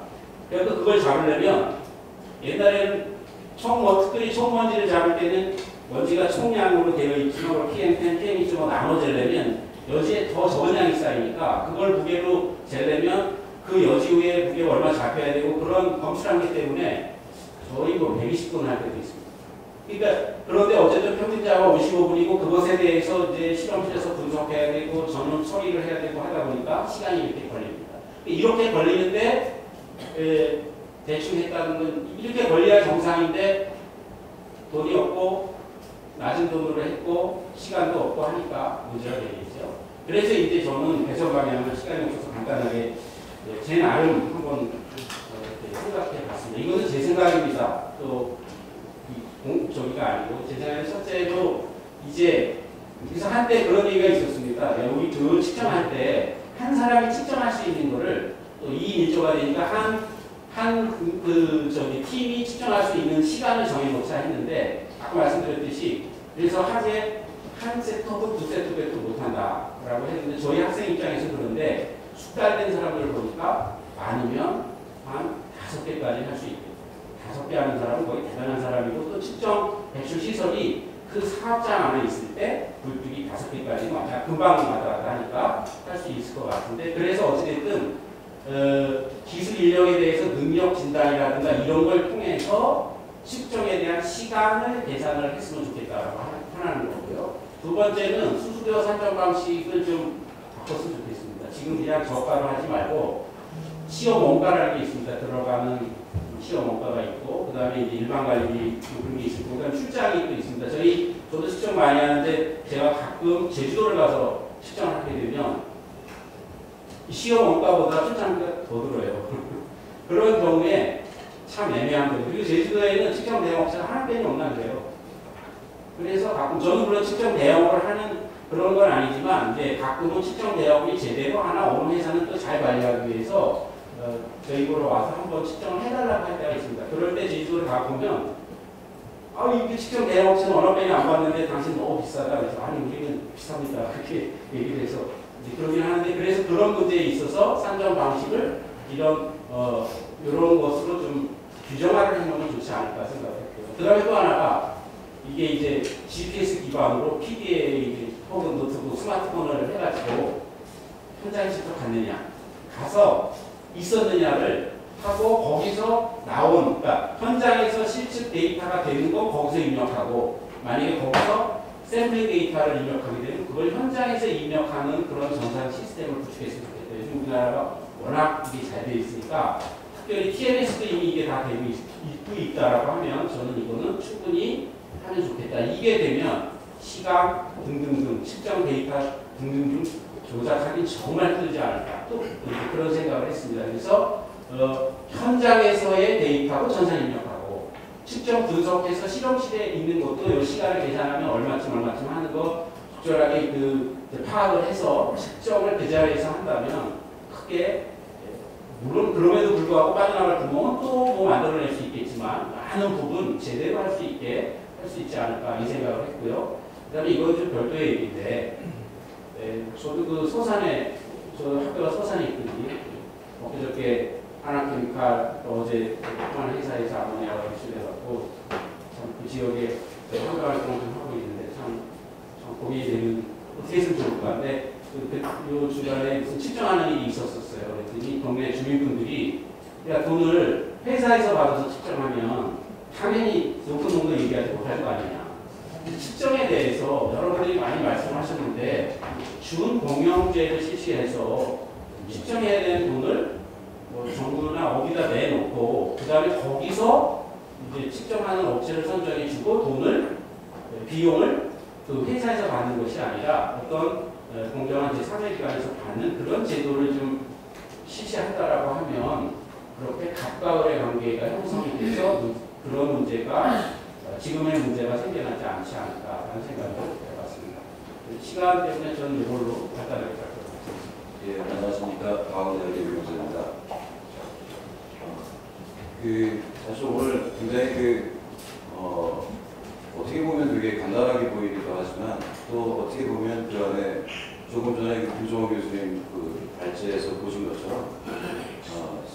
그래서 그걸 잡으려면 옛날에는 특별히 총먼지를 잡을 때는 먼지가 총량으로 되어 있지만 PM10, PM2 나눠 재려면 여지에 더 적은 양이 쌓이니까 그걸 무게로 재려면 그 여지 후에 무게가 얼마 잡혀야 되고 그런 검출하기 때문에 거의 뭐 120분 할 때도 있습니다. 그러니까 그런데 어쨌든 평균자가 55분이고 그것에 대해서 이제 실험실에서 분석해야 되고 전원 처리를 해야 되고 하다 보니까 시간이 이렇게 걸립니다. 이렇게 걸리는데 대충 했다는 건 이렇게 걸려야 정상인데 돈이 없고 낮은 돈으로 했고 시간도 없고 하니까 문제가 되겠죠. 그래서 이제 저는 배선 방향을 시간이 없어서 간단하게 제 나름 한번 생각해 봤습니다. 이것은 제 생각입니다. 또 저기가 아니고 제 생각에 첫째로 이제 그래서 한때 그런 얘기가 있었습니다. 우리 그 측정할 때 한 사람이 측정할 수 있는 거를 또 2인 1조가 되니까 팀이 측정할 수 있는 시간을 정해놓자 했는데 아까 말씀드렸듯이 그래서 하루에 한 세트 혹은 두 세트밖에 못한다라고 했는데 저희 학생 입장에서 그런데 숙달된 사람들을 보니까 많으면 한 5개까지 할 수 있고 5개 하는 사람은 거의 대단한 사람이고 또 측정 배출 시설이 그 사업장 안에 있을 때 굴뚝이 5개까지는 완전 금방 왔다 갔다 하니까 할 수 있을 것 같은데 그래서 어찌됐든 기술 인력에 대해서 능력 진단이라든가 이런 걸 통해서 측정에 대한 시간을 계산을 했으면 좋겠다라고 하는 거고요. 두 번째는 수수료 산정 방식을 좀 바꿨으면 좋겠습니다. 지금 그냥 저가로 하지 말고 시험 원가라는 게 있습니다. 들어가는 시험 원가가 있고 그 다음에 이제 일반 관리 그런 게 있고 그 다음에 출장이 또 있습니다. 저도 측정 많이 하는데 제가 가끔 제주도를 가서 측정을 하게 되면 시험 원가보다 출장비가 더 들어요. 그런 경우에 참 애매한 거예요. 그리고 제주도에는 측정 대행업체가 하나뿐이 없는데요. 그래서 가끔 저는 물론 측정 대행업을 하는 그런 건 아니지만 이제 가끔은 측정 대행업이 제대로 하나 어느 회사는 또 잘 관리하기 위해서 저희 보러 와서 한번 측정을 해달라고 할 때가 있습니다. 그럴 때 제주도를 가보면 이게 측정 대행업체는 어느 번이 안 봤는데 당신 너무 비싸다 그래서 아니 우리는 비쌉니다. 그렇게 얘기를 해서 이제 그러긴 하는데 그래서 그런 문제에 있어서 산정 방식을 이런 것으로 좀 규정화를 해놓으면 좋지 않을까 생각했고요. 그 다음에 또 하나가 이게 이제 GPS 기반으로 PDA 혹은 노트북, 스마트폰을 해가지고 현장에 직접 갔느냐, 가서 있었느냐를 하고 거기서 나온, 그러니까 현장에서 실측 데이터가 되는 거 거기서 입력하고 만약에 거기서 샘플링 데이터를 입력하게 되면 그걸 현장에서 입력하는 그런 전산 시스템을 구축했으면 좋겠어요. 요즘 우리나라가 워낙 이게 잘 되어 있으니까 특별히 TMS도 이미 이게 다 되고 있다라고 하면 저는 이거는 충분히 하면 좋겠다. 이게 되면 시간 등등등 측정 데이터 등등등 조작하기 정말 힘들지 않을까 또 그런 생각을 했습니다. 그래서 현장에서의 데이터로 전산 입력하고 측정 분석해서 실험실에 있는 것도 이 시간을 계산하면 얼마쯤 하는 거 적절하게 파악을 해서 측정을 그 자리에서 한다면 크게 물론 그럼에도 불구하고 빠져나갈 구멍은 또 뭐 만들어낼 수 있겠지만 많은 부분 제대로 할 수 있게 할 수 있지 않을까 이 생각을 했고요. 그 다음에 이건 좀 별도의 얘기인데 저도 그 소산에 저 학교가 소산에 있거든요. 엊그저께 하나케미칼 어제 조그만 회사에서 아모니아가 배출돼갖고 참 그 지역에 환경 활동을 좀 하고 있는데 참 고민이 되는 어떻게 했으면 좋을까. 근데 요 주변에 무슨 측정하는 일이 있었어요. 그랬더니 동네 주민분들이 야 돈을 회사에서 받아서 측정하면 당연히 높은 돈도 얘기하지 못할 거 아니냐. 측정에 대해서 여러분들이 많이 말씀하셨는데 준공영제를 실시해서 측정해야 되는 돈을 뭐 정부나 어디다 내놓고 그 다음에 거기서 이제 측정하는 업체를 선정해주고 돈을 비용을 그 회사에서 받는 것이 아니라 어떤 공정한 제3의 기관에서 받는 그런 제도를 좀 실시한다라고 하면 그렇게 갑과 을의 관계가 형성이 돼서 그런 문제가 지금의 문제가 생겨나지 않지 않을까라는 생각을 해봤습니다. 시간 때문에 저는 이걸로 간단하게 할 것 같습니다. 예, 안녕하십니까. 박원혁 교수입니다. 사실 오늘 굉장히 어떻게 보면 되게 간단하게 보이기도 하지만 또 어떻게 보면 그 안에 조금 전에 김종호 교수님 발제에서 보신 것처럼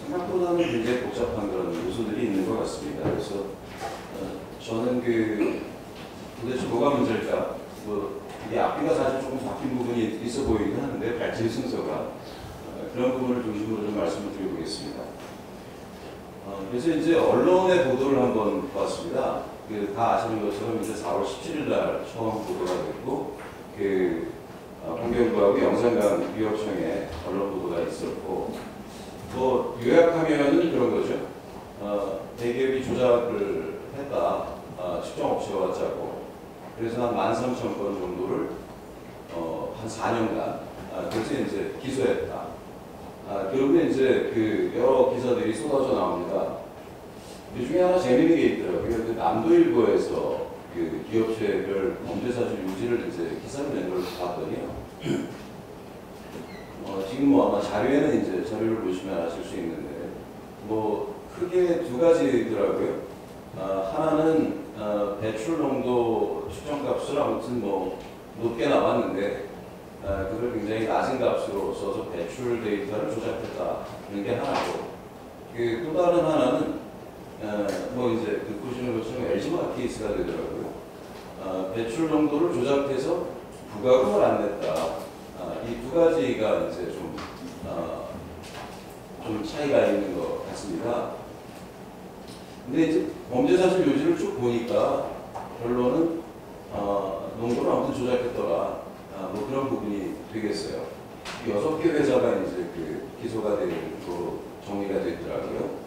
생각보다는 굉장히 복잡한 그런 요소들이 있는 것 같습니다. 그래서 저는 도대체 뭐가 문제일까? 이게 앞뒤가 사실 조금 바뀐 부분이 있어 보이긴 하는데 발제 순서가 그런 부분을 중심으로 좀 말씀을 드려보겠습니다. 그래서 이제 언론의 보도를 한번 보았습니다. 다 아시는 것처럼 이제 4월 17일 날 처음 보도가 됐고, 환경부하고 영산강 위협청에 언론 보도가 있었고, 요약하면은 그런 거죠. 대기업이 조작을 했다. 측정 업체와 짜고, 그래서 한 13,000건 정도를 한 4년간 그래서 이제 기소했다. 그러면 이제 여러 기사들이 쏟아져 나옵니다. 이 중에 하나 재미있는 게 있더라고요. 남도일보에서 기업체별 범죄사실 유지를 이제 기사를 낸 걸 봤더니요. 지금 아마 자료에는 이제 자료를 보시면 아실 수 있는데, 크게 두 가지더라고요. 하나는 배출 농도 측정값을 아무튼 높게 나왔는데, 그걸 굉장히 낮은 값으로 써서 배출 데이터를 조작했다는 게 하나고, 또 다른 하나는 이제 보시는 것처럼 LG화학 케이스가 되더라고요. 배출 농도를 조작해서 부가금을 안 냈다. 이 두 가지가 이제 좀 차이가 있는 것 같습니다. 근데 이제 범죄사실 요지를 쭉 보니까 결론은 농도를 아무튼 조작했더라. 그런 부분이 되겠어요. 6개 회사가 이제 기소가 되고 정리가 됐더라고요.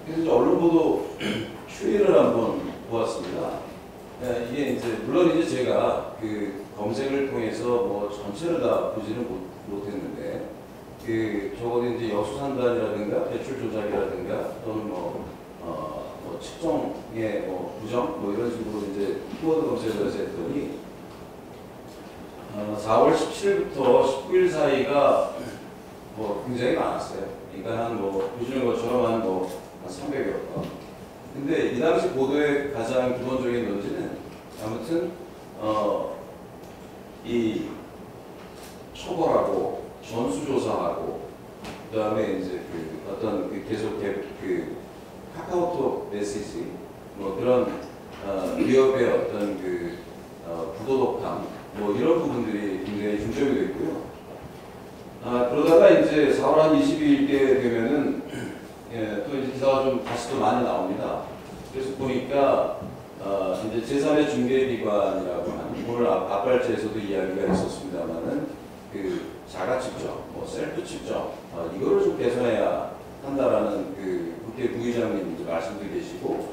그래서 이제 언론 보도 추이를 한번 보았습니다. 이게 이제 물론 이제 제가 검색을 통해서 전체를 다 보지는 못했는데, 적어도 이제 여수산단이라든가 배출 조작이라든가 또는 측정의 부정 이런 식으로 이제 키워드 검색을 해서 했더니 4월 17일부터 19일 사이가 굉장히 많았어요. 그러니까 보시는 것처럼 한 300여 건. 근데 이 당시 보도의 가장 기본적인 논지는 아무튼 이 처벌하고 전수조사하고 그다음에 이제 어떤 계속 카카오톡 메시지 그런 위협의 어떤 부도덕함 이런 부분들이 굉장히 중점이 됐고요. 그러다가 이제 4월 한 22일께 되면은 또 이제 기사가 좀 다시 또 많이 나옵니다. 그래서 보니까 이제 제3의 중개기관이라고 하는 오늘 앞발제에서도 이야기가 있었습니다만은 자가 측정, 셀프 측정 이거를 좀 개선해야 한다라는 국회 부의장님 이제 말씀도 계시고,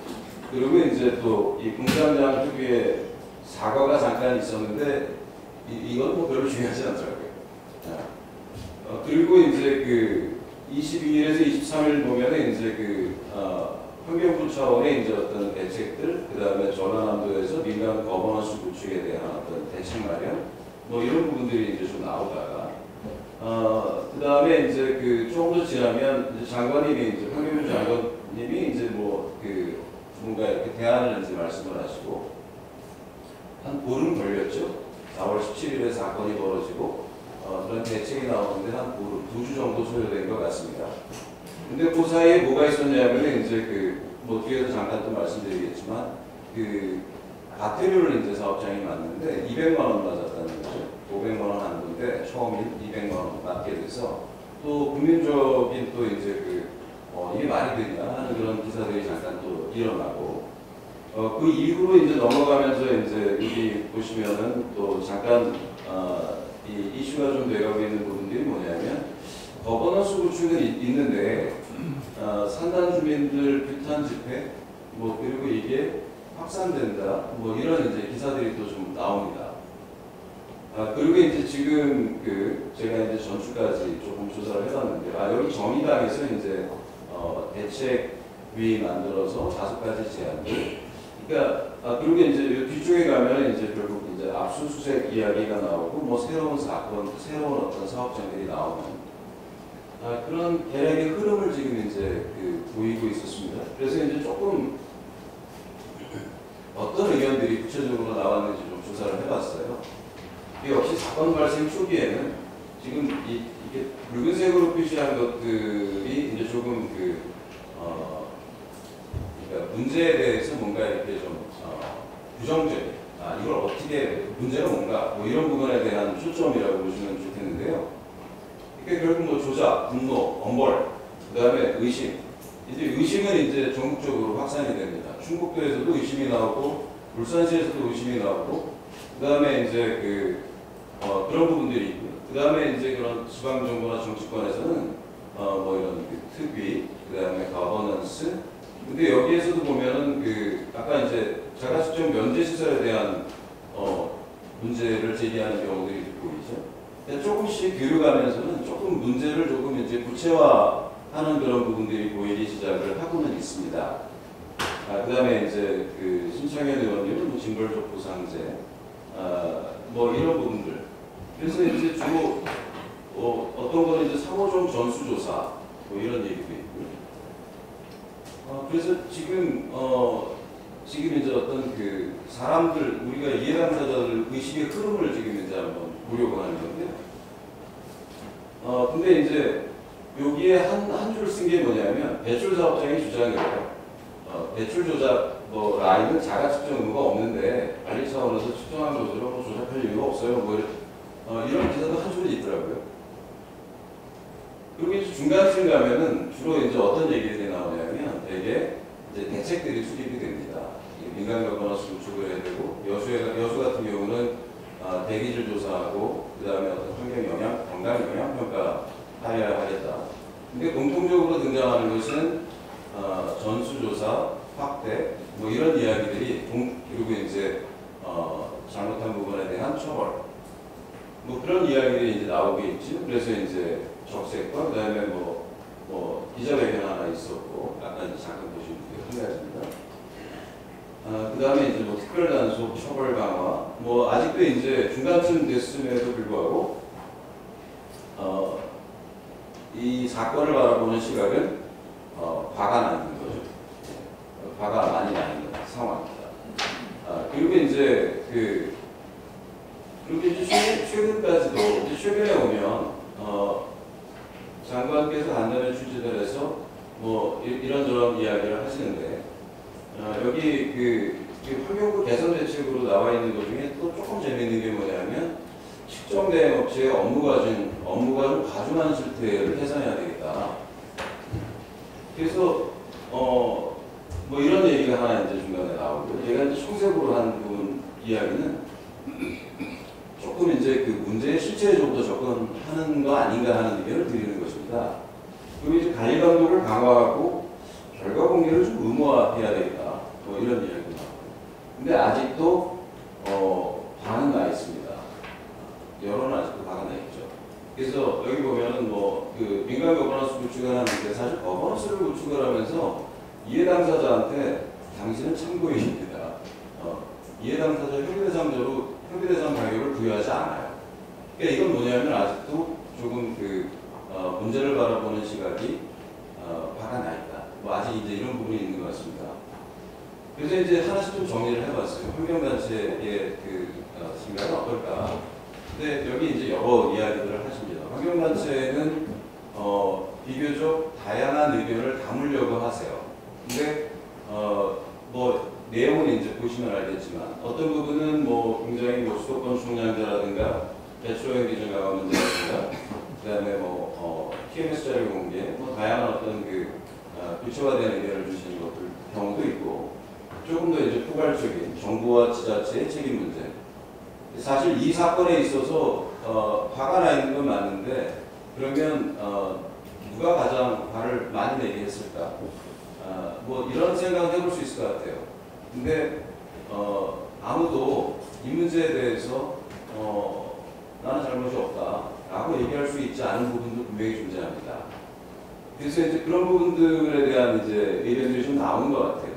그리고 이제 또 이 공장장 특유의 사과가 잠깐 있었는데 이건 별로 중요하지 않더라고요. 그리고 이제 22일에서 23일 보면은 이제 환경부 차원의 이제 어떤 대책들, 그 다음에 전라남도에서 민간 거버넌스 구축에 대한 어떤 대책 마련, 이런 부분들이 이제 좀 나오다가, 그 다음에 이제 조금 더 지나면 이제 장관님이 이제 환경부 장관님이 이제 뭔가 이렇게 대안을 이제 말씀을 하시고, 한 보름 걸렸죠. 4월 17일에 사건이 벌어지고, 그런 대책이 나오는데 한 보름, 2주 정도 소요된 것 같습니다. 근데 그 사이에 뭐가 있었냐면 이제 뒤에서 잠깐 또 말씀드리겠지만 과태료를 이제 사업장이 맞는데 200만 원 맞았다는 거죠. 500만 원 한도인데 처음인 200만 원 맞게 돼서 또 국민적인 또 이제 이게 말이 되냐 하는 그런 기사들이 잠깐 또 일어나고, 그 이후로 이제 넘어가면서 이제 여기 보시면은 또 잠깐 이 이슈가 좀 돼가고 있는 부분들이 뭐냐면, 거버넌스 구축은 있는데 산단 주민들 규탄 집회 그리고 이게 확산된다 이런 이제 기사들이 또 좀 나옵니다. 그리고 이제 지금 제가 이제 전주까지 조금 조사를 해봤는데 여기 정의당에서 이제 대책위 만들어서 5가지 제안들. 그러니까 그리고 이제 뒤쪽에 가면 이제 결국 이제 압수수색 이야기가 나오고 새로운 사건, 새로운 어떤 사업장들이 나오는 그런 대략의 흐름을 지금 이제 보이고 있었습니다. 그래서 이제 조금 어떤 의견들이 구체적으로 나왔는지 좀 조사를 해봤어요. 역시 사건 발생 초기에는 지금 이게 붉은색으로 표시한 것들이 이제 조금 그러니까 문제에 대해서 뭔가 이렇게 좀 부정적인, 이걸 어떻게, 문제가 뭔가, 뭐 이런 부분에 대한 초점이라고 보시면 좋겠는데요. 이게 결국 뭐 조작, 분노, 엄벌, 그 다음에 의심. 이제 의심은 이제 전국적으로 확산이 됩니다. 충북도에서도 의심이 나오고, 울산시에서도 의심이 나오고, 그 다음에 이제 그런 부분들이 있고요. 그 다음에 이제 그런 지방정부나 정치권에서는 뭐 이런 특위, 그 다음에 거버넌스. 근데 여기에서도 보면은 아까 이제 자가식적 면제시설에 대한 문제를 제기하는 경우들이 보이죠. 조금씩 교류하면서는 조금 문제를 조금 이제 구체화하는 그런 부분들이 보이기 시작을 하고는 있습니다. 그 다음에 이제 신창현 의원님은 뭐 징벌적 보상제, 뭐 이런 부분들. 그래서 이제 주로 어떤 거는 이제 상호종 전수조사 뭐 이런 얘기도 있고요. 그래서 지금 이제 어떤 사람들, 우리가 이해당사자들 의식의 흐름을 지금 이제 한번 보려고 하는 건데요. 근데 이제 여기에 한 줄을 쓴 게 뭐냐면 배출사업장의 주장이에요. 배출 조작 라인은 자가 측정 의무가 없는데 관리 차원에서 측정한 것으로 조작할 이유가 없어요. 이런 기사도 한 줄이 있더라고요. 그리고 이제 중간쯤 가면은 주로 이제 어떤 얘기들이 나오냐면 되게 이제 대책들이 수립이 됩니다. 민간거버넌스 구축을 해야 되고 여수 같은 경우는 대기질 조사하고 그 다음에 어떤 환경 영향, 건강 영향 평가 하여야 하겠다. 근데 공통적으로 등장하는 것은 전수조사, 확대 뭐 이런 이야기들이 그리고 이제 잘못한 부분에 대한 처벌 뭐 그런 이야기들이 이제 나오게 있죠. 그래서 이제 적색과 그다음에 뭐 기자회견 하나 있었고 아까 이제 잠깐 보신 게 한 가지입니다. 그다음에 이제 뭐 특별단속 처벌 강화 뭐 아직도 이제 중간쯤 됐음에도 불구하고 이 사건을 바라보는 시각은 화가 나는 거죠. 화가 많이 나는 상황입니다. 그리고 이제 그리고 이제 최근까지도 이제 최근에 오면 장관께서 간담회 출제를 해서 뭐 이런저런 이야기를 하시는데 여기 환경부 개선 대책으로 나와 있는 것 중에 또 조금 재미있는 게 뭐냐면 측정 대행 업체의 업무가 좀 과중한 실태를 개선해야 되겠다. 그래서 뭐 이런 얘기가 하나 이제 중간에 나오고 제가 이제 총색으로 한 부분 이야기는 조금 이제 문제에 실체에 좀 더 접근하는 거 아닌가 하는 의견을 드리는 것입니다. 그리고 이제 관리 감독을 강화하고 결과 공개를 좀 의무화해야 되겠다. 뭐 이런 이야기가 나오고. 근데 아직도 반은 나 있습니다. 여론은 아직도 반은 나 있죠. 그래서 여기 보면은 민간 거버넌스 구축을 하는데 사실 거버넌스를 구축을 하면서 이해 당사자한테 당신은 참고인입니다. 이해 당사자 협의대상 자격을 부여하지 않아요. 그러니까 이건 뭐냐면 아직도 조금 문제를 바라보는 시각이 화가 나 있다. 뭐 아직 이제 이런 부분이 있는 것 같습니다. 그래서 이제 하나씩 좀 정리를 해봤어요. 환경단체의 생각은 어떨까? 근데 여기 이제 여러 이야기들을 하십니다. 환경단체는 비교적 다양한 의견을 담으려고 하세요. 근데 뭐 내용은 이제 보시면 알겠지만 어떤 부분은 뭐 굉장히 수도권 총량제라든가 배출오염 기준 강화 문제라든가 그다음에 TMS 자료 공개 다양한 어떤 구체화된 의견을 주시는 경우도 있고 조금 더 이제 포괄적인 정부와 지자체의 책임 문제. 사실 이 사건에 있어서 화가 나 있는 건 맞는데 그러면 누가 가장 화를 많이 내게 했을까? 뭐 이런 생각을 해볼 수 있을 것 같아요. 근데 아무도 이 문제에 대해서 나는 잘못이 없다라고 얘기할 수 있지 않은 부분도 분명히 존재합니다. 그래서 이제 그런 부분들에 대한 이제 의견들이 좀 나오는 것 같아요.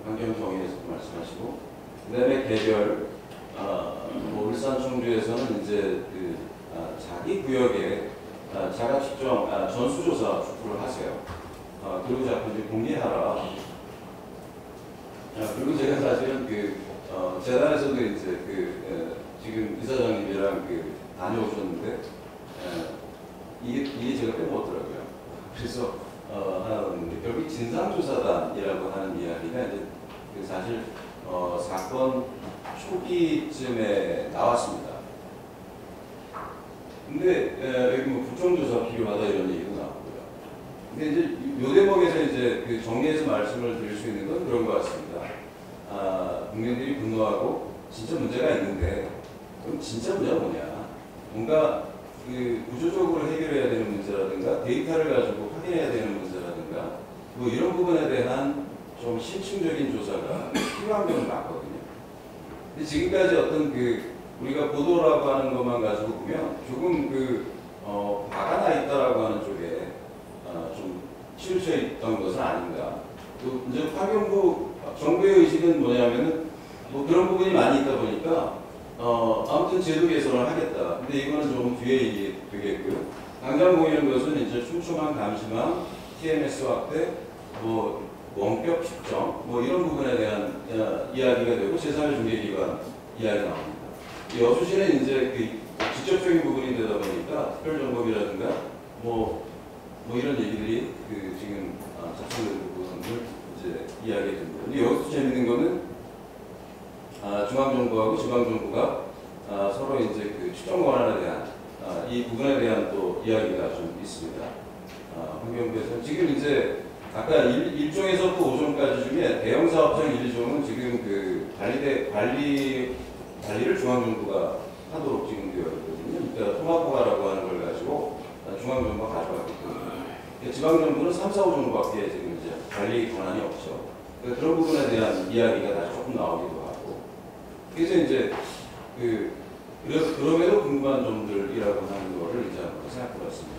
환경정의에서도 말씀하시고, 그다음에 개별 울산 청주에서는 이제 자기 구역에 자가 측정 전수조사 축구를 하세요. 그리고 자꾸 이제 공개하라. 그리고 제가 사실은 재단에서도 이제 지금 이사장님이랑 다녀오셨는데 이게 제가 빼먹었더라고요. 그래서 하는데 결국 진상조사단이라고 하는 이야기가 이제 사실 사건 초기쯤에 나왔습니다. 근데 여기 뭐 국정조사 필요하다 이런 얘기도 나오고요. 근데 이제 요 대목에서 이제 그 정리해서 말씀을 드릴 수 있는 건 그런 것 같습니다. 국민들이 분노하고 진짜 문제가 있는데 그럼 진짜 문제가 뭐냐? 뭔가 그 구조적으로 해결해야 되는 문제라든가 데이터를 가지고 확인해야 되는 문제라든가 뭐 이런 부분에 대한 좀 심층적인 조사가 필요한 경우는 많거든요. 근데 지금까지 어떤 그 우리가 보도라고 하는 것만 가지고 보면 조금 화가 나 있다라고 하는 쪽에 좀 치우쳐 있던 것은 아닌가. 또 이제 파견부 정부의 의식은 뭐냐면은 뭐 그런 부분이 많이 있다 보니까 아무튼 제도 개선을 하겠다. 근데 이거는 좀 뒤에 얘기 되겠고요. 당장 보이는 것은 이제 촘촘한 감시망, TMS 확대, 뭐 원격 측정, 뭐 이런 부분에 대한 이야기가 되고 제3의 중개기관 이야기가 나옵니다. 여수시는 이제 그 직접적인 부분이 되다 보니까 특별정보이라든가 뭐 이런 얘기들이 그 지금 작성된 부분을 이제 이야기해 줍니다. 근데 여기서 재밌는 거는 중앙정부하고 지방정부가 서로 이제 그 추정 권한에 대한 이 부분에 대한 또 이야기가 좀 있습니다. 환경부에서 지금 이제 아까 1종에서 또 5종까지 중에 대형사업장 1종은 지금 그 관리를 중앙정부가 하도록 지금 되어 있거든요. 그러니까 통합허가라고 하는 걸 가지고 중앙정부가 가져왔기 때문에 지방정부는 3, 4, 5종밖에 지금 이제 관리 권한이 없죠. 그러니까 그런 부분에 대한 이야기가 다 조금 나오기도 하고. 그래서 이제 그럼에도 궁금한 점들이라고 하는 거를 이제 한번 생각해봤습니다.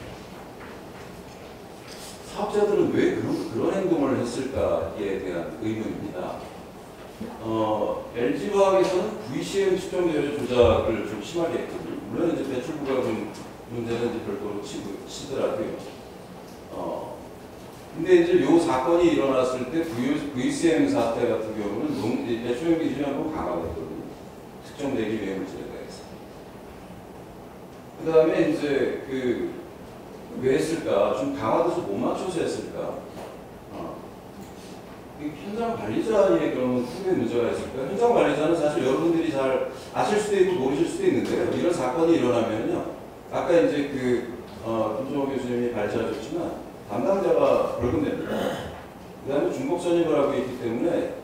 사업자들은 왜 그런 행동을 했을까에 대한 의문입니다. LG화학에서는 VCM 측정제로 조작을 좀 심하게 했거든요. 물론 이제 배출부가 좀 문제는 이제 별도로 치더라고요. 근데 이제 요 사건이 일어났을 때 VCM 사태 같은 경우는 배출용 기준이 한번 강화됐거든요. 특정되기 외물질에 대해서. 그 다음에 이제 왜 했을까? 좀 강화돼서 못 맞춰서 했을까? 현장 관리자의 그런 크게 문제가 있을까? 현장 관리자는 사실 여러분들이 잘 아실 수도 있고 모르실 수도 있는데요. 이런 사건이 일어나면요. 아까 이제 김종호 교수님이 발표하셨지만 담당자가 벌금됩니다. 그 다음에 중복 선임을 하고 있기 때문에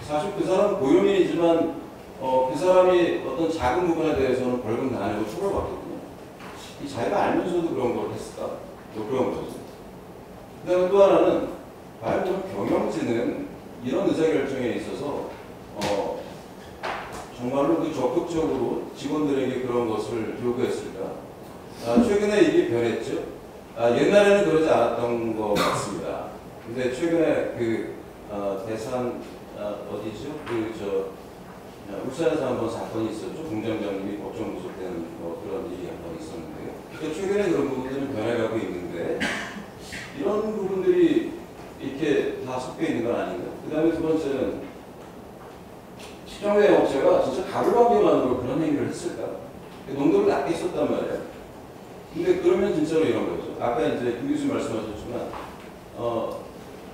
사실 그 사람 고용인이지만 그 사람이 어떤 작은 부분에 대해서는 벌금 다 내고 처벌받거든요. 이 자기가 알면서도 그런 걸 했을까? 뭐 그런 거죠. 그 다음에 또 하나는 과연 경영진은 이런 의사결정에 있어서 정말로 적극적으로 직원들에게 그런 것을 요구했을까? 최근에 이게 변했죠. 옛날에는 그러지 않았던 것 같습니다. 근데 최근에 대산 어디죠? 울산에서 한번 사건이 있었죠. 공장장님이 법정 구속되는 그런 일이 한번 있었는데요. 그러니까 최근에 그런 부분들은 변해가고 있는데 이런 부분들이 이렇게 다 섞여 있는 건 아닌가. 그 다음에 두 번째는 시정회 업체가 진짜 가불관계만으로 그런 행위를 했을까? 농도를 낮게 썼단 말이에요. 근데 그러면 진짜로 이런 거죠. 아까 이제 김 교수님 말씀하셨지만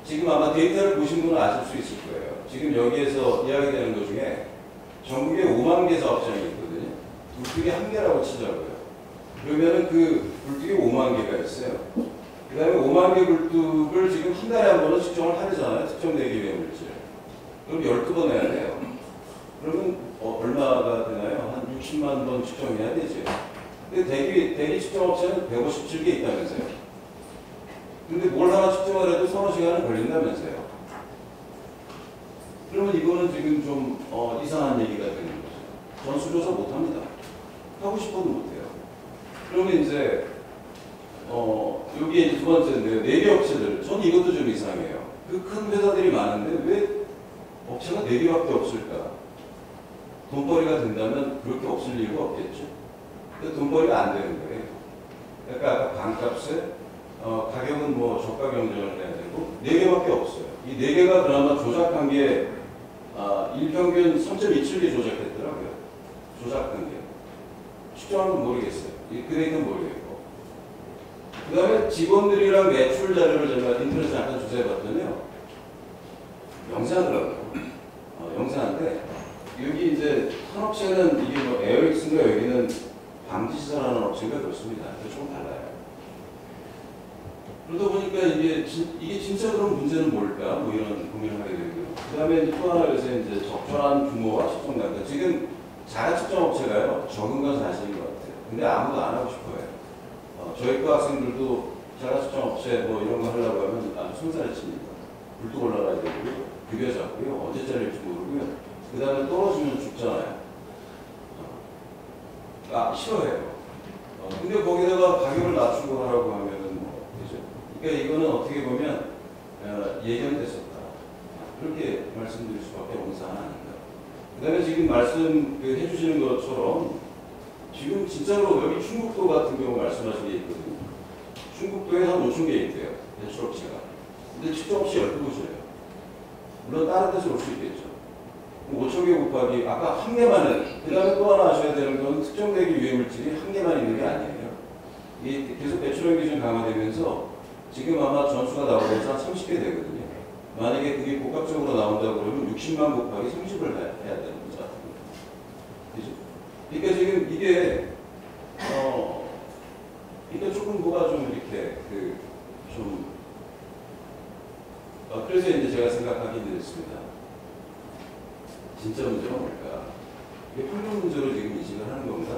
지금 아마 데이터를 보신 분은 아실 수 있을 거예요. 지금 여기에서 이야기되는 것 중에 전국에 5만 개 사업장이 있거든요. 굴뚝이 1개라고 치자고요. 그러면은 그 굴뚝이 5만 개가 있어요. 그 다음에 5만 개 굴뚝을 지금 한 달에 한 번은 측정을 하잖아요. 특정되기 위해 물질. 그럼 12번 해야 돼요. 그러면 얼마가 되나요? 한 60만 번 측정해야 되죠. 근데 대기 측정업체는 157개 있다면서요. 근데 뭘 하나 측정을 해도 서너 시간은 걸린다면서요. 그러면 이거는 지금 좀 이상한 얘기가 되는 거죠. 전수조사 못합니다. 하고 싶어도 못해요. 그러면 이제 여기에 이제 두 번째인데요. 4개 업체들. 저는 이것도 좀 이상해요. 그 큰 회사들이 많은데 왜 업체가 4개밖에 없을까? 돈벌이가 된다면 그렇게 없을 이유가 없겠죠. 근데 돈벌이가 안 되는 거예요. 그러니까 아까 반값에 가격은 뭐 저가 경쟁을 해야 되고 4개밖에 없어요. 이 4개가 그나마 조작한 게 일평균 3.27개 조작했더라고요. 조작한 게. 측정하면 모르겠어요. 그 데이터는 모르겠고. 그 그 다음에 직원들이랑 매출 자료를 제가 인터넷에 잠깐 조사해봤더니요. 영세하더라고요. 영세한데, 여기 이제 한 업체는 이게 뭐 에어익스인가 여기는 방지시설하는 업체가 그렇습니다. 조금 달라요. 그러다 보니까 이게 진짜 그런 문제는 뭘까? 뭐 이런 고민을 하게 되고요. 그 다음에 또 하나 그래서 이제 적절한 규모와 측정 단가. 지금 자가 측정 업체가요, 적은 건 사실인 것 같아요. 근데 아무도 안 하고 싶어요. 저희 과 학생들도 자가 측정 업체 뭐 이런 거 하려고 하면 아주 손살에 칩니다. 불도 올라가야 되고요. 급여 잡고요. 언제 잘릴지 모르고요. 그 다음에 떨어지면 죽잖아요. 싫어해요. 근데 거기다가 가격을 낮추고 하라고 하면은 뭐, 그죠? 그러니까 이거는 어떻게 보면, 예견됐었다. 그렇게 말씀드릴 수밖에 없는 사안 아닌가. 그 다음에 지금 해주시는 것처럼, 지금 진짜로 여기 충북도 같은 경우 말씀하신 게 있거든요. 충북도에 한 5,000개 있대요. 대출업체가. 근데 측정업체 12곳이래요. 물론 다른 데서 올 수 있겠죠. 5,000개 곱하기 아까 한 개만은, 그 다음에 또 하나 아셔야 되는 건 특정되기 유해물질이 한 개만 있는 게 아니에요. 이게 계속 배출형 기준 강화되면서 지금 아마 전수가 나오면서 한 30개 되거든요. 만약에 그게 복합적으로 나온다고 그러면 60만 곱하기 30을 해야 되는 거죠. 그죠? 그러니까 지금 이게, 그러니까 조금 뭐가 좀 이렇게, 그래서 이제 제가 생각하게 됐습니다. 진짜 문제가 뭘까? 이게 환경 문제로 지금 인식을 하는 건가?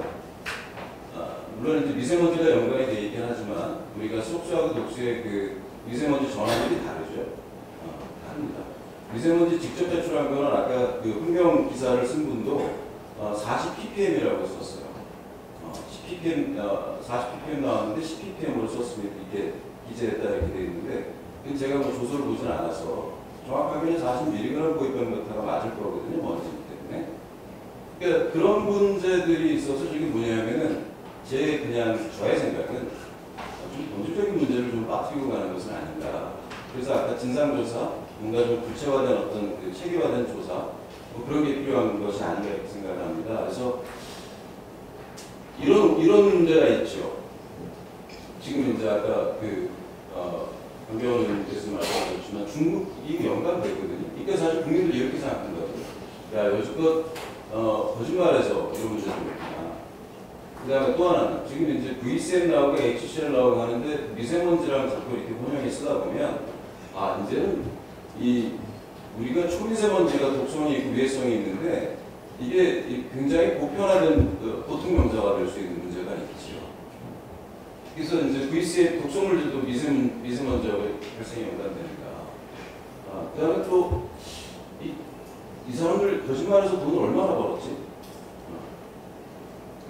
물론 이제 미세먼지가 연관이 되어 있긴 하지만 우리가 속수하고 독수의 미세먼지 전환율이 다르죠. 다릅니다. 미세먼지 직접 배출한 거는 아까 환경 기사를 쓴 분도 40ppm이라고 썼어요. 40ppm 나왔는데 10ppm으로 썼습니다. 이게 기재했다 이렇게 되어 있는데 제가 뭐 조서를 보진 않아서 정확하게는 40mg 보이병 맞을 거거든요. 먼지 때문에. 그러니까 그런 문제들이 있어서 지금 뭐냐면은 저의 생각은 좀 본질적인 문제를 좀 빠뜨리고 가는 것은 아닌가. 그래서 아까 진상조사, 뭔가 좀 구체화된 어떤 체계화된 조사, 뭐 그런 게 필요한 것이 아닌가 이렇게 생각을 합니다. 그래서 이런 문제가 있죠. 지금 이제 아까 강병원 의원님께서 말씀하셨지만 중국이 연관되거든요. 이게 사실 국민들이 이렇게 생각한다고요. 야, 요즘껏 거짓말해서 이런 문제가 있구나. 그 다음에 또 하나는 지금 이제 VCM 나오고 HCL 나오고 하는데 미세먼지랑 자꾸 이렇게 혼용해 쓰다 보면 이제는 우리가 초미세먼지가 독성이 있고 위해성이 있는데 이게 굉장히 보편화된 보통 명사가 될 수 있는 문제가 있죠. 그래서 이제 VCM 독성물질도 미세먼지하고 발생이 연관되니까. 그 다음에 또 이 사람들 거짓말해서 돈을 얼마나 벌었지?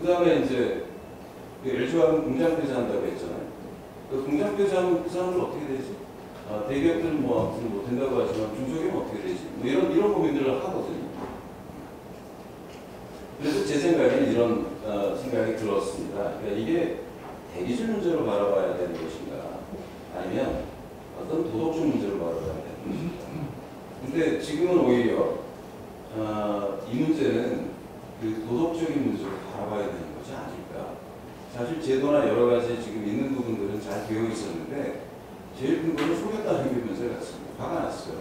그 다음에 이제 LG화학은 공장 폐쇄한다고 했잖아요. 공장 폐쇄하면 그 사람들 어떻게 되지? 대기업들은 뭐 아무튼 뭐 된다고 하지만 중소기업은 어떻게 되지? 뭐 이런 고민들을 하거든요. 그래서 제 생각에는 이런 생각이 들었습니다. 그러니까 이게 대기질 문제로 바라봐야 되는 것인가, 아니면 어떤 도덕적 문제로 바라봐야 되는 것인가. 근데 지금은 오히려 이 문제는 도덕적인 문제로 바라봐야 되는 것이 아닐까. 사실 제도나 여러 가지 지금 있는 부분들은 잘 되어 있었는데 제일 큰 거는 속였다는 게 문제 같습니다. 화가 났어요.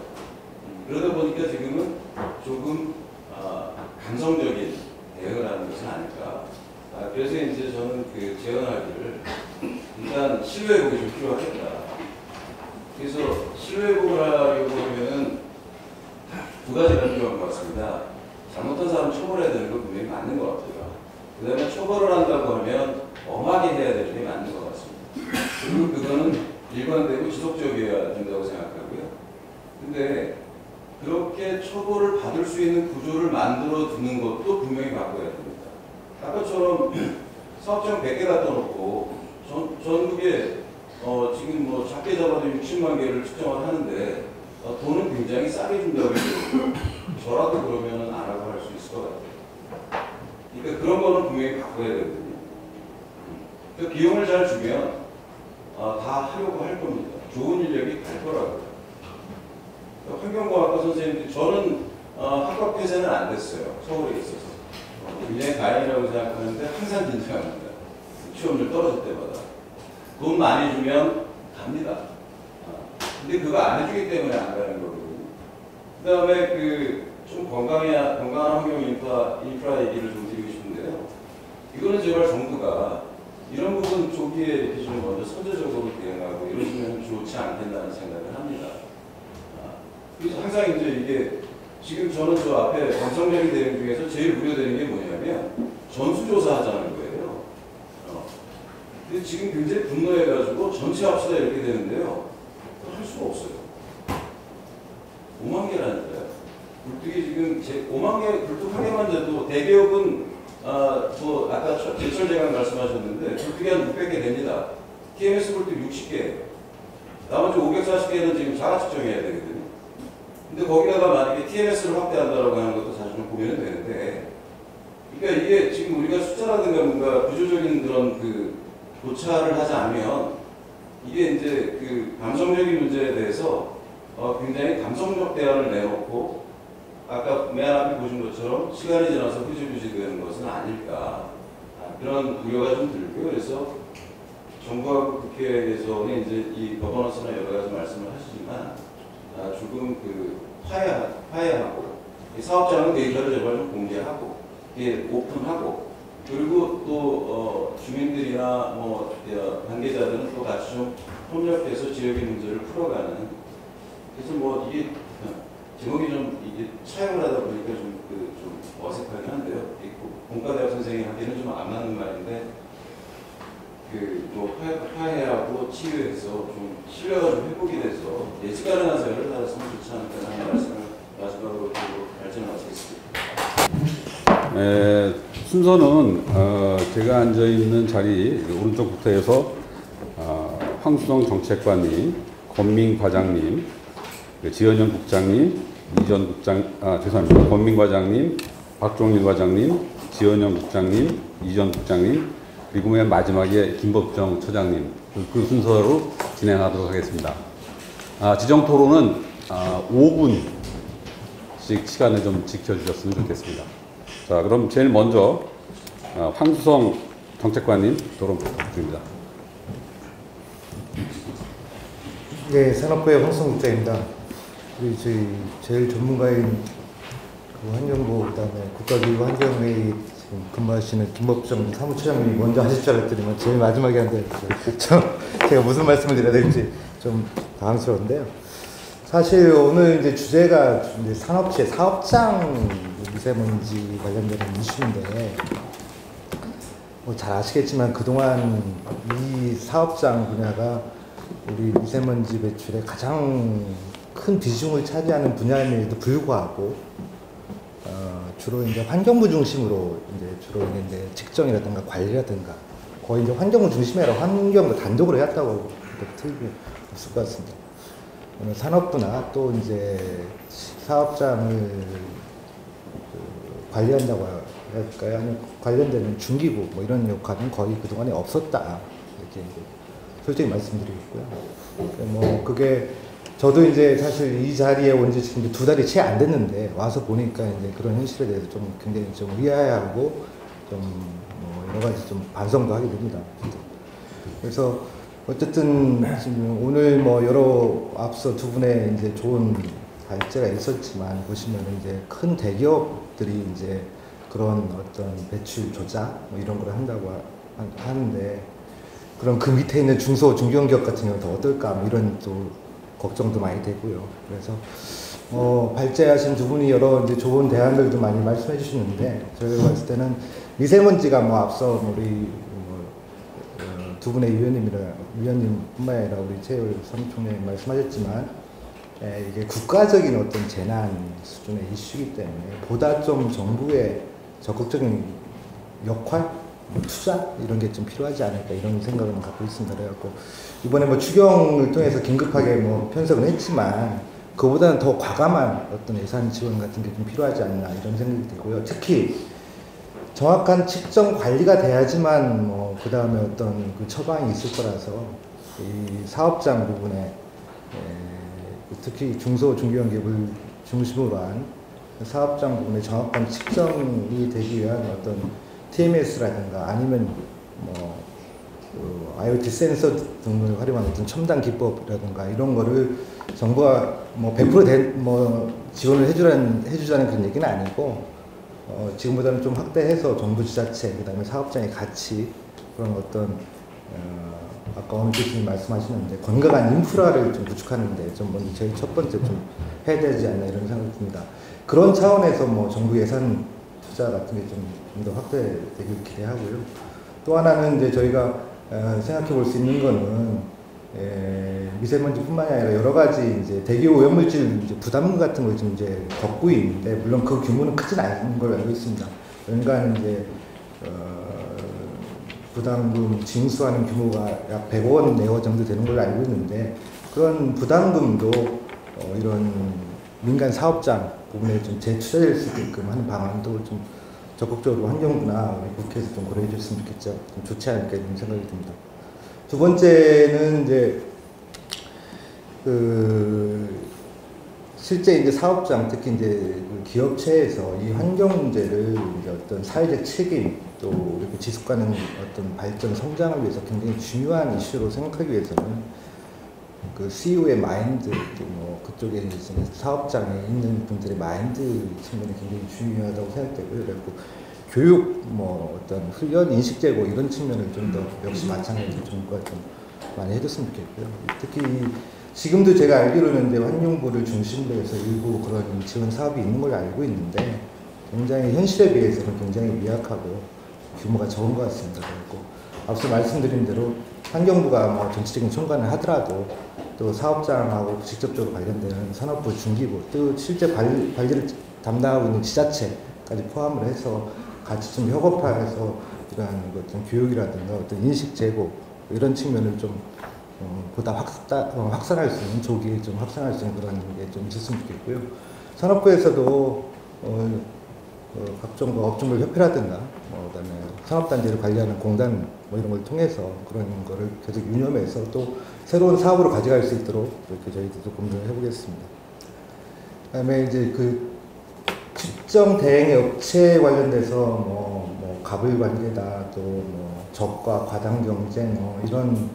그러다 보니까 지금은 조금 감성적인 대응을 하는 것은 아닐까. 그래서 이제 저는 제언하기를 일단 실외회복이 좀 필요하겠다. 그래서 실외회복을 하려고 하면은 두 가지가 필요한 것 같습니다. 잘못한 사람 처벌해야 되는 건 분명히 맞는 것 같고요. 그 다음에 처벌을 한다고 하면 엄하게 해야 되는 게 맞는 것 같습니다. 그리고 그거는 일관되고 지속적이어야 된다고 생각하고요. 근데 그렇게 처벌을 받을 수 있는 구조를 만들어 두는 것도 분명히 바꿔야 됩니다. 아까처럼 사업장 100개 갖다 놓고 전국에 지금 뭐 작게 잡아도 60만 개를 측정을 하는데 돈은 굉장히 싸게 준다고 해요. 저라도 그러면은 안 하고 할 수 있을 것 같아요. 그러니까 그런 거는 분명히 바꿔야 되거든요. 그 비용을 잘 주면 다 하려고 할 겁니다. 좋은 인력이 갈 거라고요. 환경과학과 선생님들, 저는 학과 폐쇄는 안 됐어요. 서울에 있어서. 굉장히 다행이라고 생각하는데 항상 긴장합니다. 취업률 떨어질 때마다. 돈 많이 주면 갑니다. 근데 그거 안 해주기 때문에 안 가는 거거든요. 그 다음에 좀 건강한 환경 인프라 얘기를 좀 드리고 싶은데요. 이거는 제발 정부가 이런 부분 조기에 이렇게 좀 먼저 선제적으로 대응하고 이러시면 좋지 않겠다는 생각을 합니다. 그래서 항상 이제 이게 지금 저는 저 앞에 방청객이 대응 중에서 제일 우려되는 게 뭐냐면 전수조사 하자는 거예요. 근데 지금 굉장히 분노해가지고 전체 합시다 이렇게 되는데요. 할 수가 없어요. 5만 개라니까요. 굴뚝이 지금 5만 개 굴뚝 한 개만 돼도 대기업은 뭐 아까 제철제강 말씀하셨는데 굴뚝이 한 600개 됩니다. TMS 굴뚝 60개. 나머지 540개는 지금 자가 측정해야 되거든요. 근데 거기다가 만약에 TMS를 확대한다라고 하는 것도 사실 좀 보면 되는데, 그러니까 이게 지금 우리가 숫자라든가 뭔가 구조적인 그런 고찰을 하지 않으면 이게 이제 감성적인 문제에 대해서 굉장히 감성적 대안을 내놓고 아까 맨 앞에 보신 것처럼 시간이 지나서 흐지부지 되는 것은 아닐까 그런 우려가 좀 들고요. 그래서 정부하고 국회에서는 이제 이 거버넌스나 여러 가지 말씀을 하시지만 조금 화해하고 사업자는 데이터를 제발 좀 공개하고 오픈하고 그리고 또 주민들이나 뭐 관계자들은 또 같이 좀 협력해서 지역의 문제를 풀어가는. 그래서 뭐 이게 제목이 좀 이게 차용을 하다 보니까 좀 어색하긴 한데요. 공과대학 선생이 하기에는 좀 안 맞는 말인데 뭐 화해하고 치유해서 좀 신뢰가 좀 회복이 돼서 예측 가능한 사회를 살았으면 좋지 않을까 하는 말씀을 마지막으로 드리고 발전을 마치겠습니다. 순서는 제가 앉아있는 자리 오른쪽부터 해서 황수성 정책관님, 권민 과장님, 지연영 국장님, 죄송합니다. 권민 과장님, 박종일 과장님, 지연영 국장님, 이전 국장님, 그리고 맨 마지막에 김법정 처장님 그 순서로 진행하도록 하겠습니다. 지정 토론은 5분씩 시간을 좀 지켜주셨으면 좋겠습니다. 자, 그럼 제일 먼저 황수성 정책관님 토론 부탁드립니다. 네, 산업부의 황수성 국장입니다. 우리 저희 제일 전문가인 환경부 그다음에 국가기후 환경회의 지금 근무하시는 김법정 사무처장님이 먼저 하실 줄 알았더니만 제일 마지막에 한데 제가 무슨 말씀을 드려야 될지 좀 당황스러운데요. 사실 오늘 이제 주제가 이제 산업체 사업장 미세먼지 관련된 이슈인데 뭐 잘 아시겠지만 그동안 이 사업장 분야가 우리 미세먼지 배출에 가장 큰 비중을 차지하는 분야임에도 불구하고 주로 이제 환경부 중심으로 이제 주로 이제 측정이라든가 관리라든가 거의 이제 환경부 중심이라 환경부 단독으로 해왔다고 틀이 없을 것 같습니다. 산업부나 또 이제 사업장을 관리한다고 할까요? 아니면 관련되는 중기부 뭐 이런 역할은 거의 그동안에 없었다 이렇게 이제 솔직히 말씀드리겠고요. 뭐 그게 저도 이제 사실 이 자리에 온 지 지금 2달이 채 안 됐는데 와서 보니까 이제 그런 현실에 대해서 좀 굉장히 좀 의아해하고 좀 뭐 여러 가지 좀 반성도 하게 됩니다. 그래서 어쨌든 지금 오늘 뭐 여러 앞서 두 분의 이제 좋은 발제가 있었지만 보시면 이제 큰 대기업들이 이제 그런 어떤 배출 조작 뭐 이런 걸 한다고 하는데 그럼 그 밑에 있는 중소 중견기업 같은 경우는 더 어떨까 뭐 이런 또 걱정도 많이 되고요. 그래서 발제하신 두 분이 여러 이제 좋은 대안들도 많이 말씀해 주시는데 저희가 봤을 때는 미세먼지가 뭐 앞서 우리 두 분의 위원님뿐만 아니라 우리 최율 사무총장님 말씀하셨지만 이게 국가적인 어떤 재난 수준의 이슈이기 때문에 보다 좀 정부의 적극적인 역할, 투자 이런 게 좀 필요하지 않을까 이런 생각은 갖고 있습니다. 그래갖고 이번에 뭐 추경을 통해서 긴급하게 뭐 편성을 했지만 그보다는 더 과감한 어떤 예산 지원 같은 게 좀 필요하지 않나 이런 생각이 들고요. 특히 정확한 측정 관리가 돼야지만 뭐 그 다음에 어떤 그 처방이 있을 거라서 이 사업장 부분에 특히 중소 중견기업을 중심으로 한 사업장 부분에 정확한 측정이 되기 위한 어떤 TMS라든가 아니면 뭐 IoT 센서 등을 활용한 어떤 첨단 기법이라든가 이런 거를 정부가 뭐 100% 지원을 해주자는 그런 얘기는 아니고 지금보다는 좀 확대해서 정부 지자체 그다음에 사업장이 같이 그런 어떤 아까 오늘 교수님 말씀하시는데 건강한 인프라를 좀 구축하는데 좀 먼저 제일 첫 번째 좀 해야 되지 않나 이런 생각이 듭니다. 그런 차원에서 뭐 정부 예산 투자 같은 게 좀 더 확대되길 기대하고요. 또 하나는 이제 저희가 생각해 볼 수 있는 거는 미세먼지뿐만이 아니라 여러 가지 이제 대기 오염물질 이제 부담금 같은 걸 좀 이제 겪고 있는데 물론 그 규모는 크진 않은 걸로 알고 있습니다. 연간 이제 부담금 징수하는 규모가 약 100억 원 내외 정도 되는 걸로 알고 있는데 그런 부담금도 이런 민간 사업장 부분에 좀 재투자될 수 있게끔 하는 방안도 좀 적극적으로 환경부나 국회에서 좀 고려해 줬으면 좋겠죠. 좀 좋지 않을까 이런 생각이 듭니다. 두 번째는 이제 실제 이제 사업장 특히 이제 기업체에서 이 환경 문제를 이제 어떤 사회적 책임 또 이렇게 지속가능 어떤 발전 성장을 위해서 굉장히 중요한 이슈로 생각하기 위해서는 그 CEO의 마인드 또 뭐 그쪽에 이제 사업장에 있는 분들의 마인드 측면이 굉장히 중요하다고 생각되고요. 그리고 교육 뭐 어떤 훈련 인식 제고 이런 측면을 좀 더 역시 마찬가지로 정부가 좀 많이 해줬으면 좋겠고요. 특히 지금도 제가 알기로는 이제 환경부를 중심으로 해서 일부 그런 지원 사업이 있는 걸 알고 있는데 굉장히 현실에 비해서는 굉장히 미약하고 규모가 적은 것 같습니다. 그리고 앞서 말씀드린 대로 환경부가 뭐 전체적인 총괄을 하더라도 또 사업장하고 직접적으로 관련되는 산업부, 중기부, 또 실제 관리를 담당하고 있는 지자체까지 포함을 해서 같이 좀 협업해서 이러한 어떤 교육이라든가 어떤 인식 제고 이런 측면을 좀 보다 확산할 수 있는 조기에 좀 확산할 수 있는 그런 게 좀 있었으면 좋겠고요. 산업부에서도 각종 업종별 협회라든가 그다음에 산업단지를 관리하는 공단 뭐 이런 걸 통해서 그런 거를 계속 유념해서 또 새로운 사업으로 가져갈 수 있도록 이렇게 저희들도 고민을 해보겠습니다. 그다음에 이제 그 특정 대행 업체 관련돼서 뭐 갑을 관계다 또 뭐 적과 과당 경쟁 이런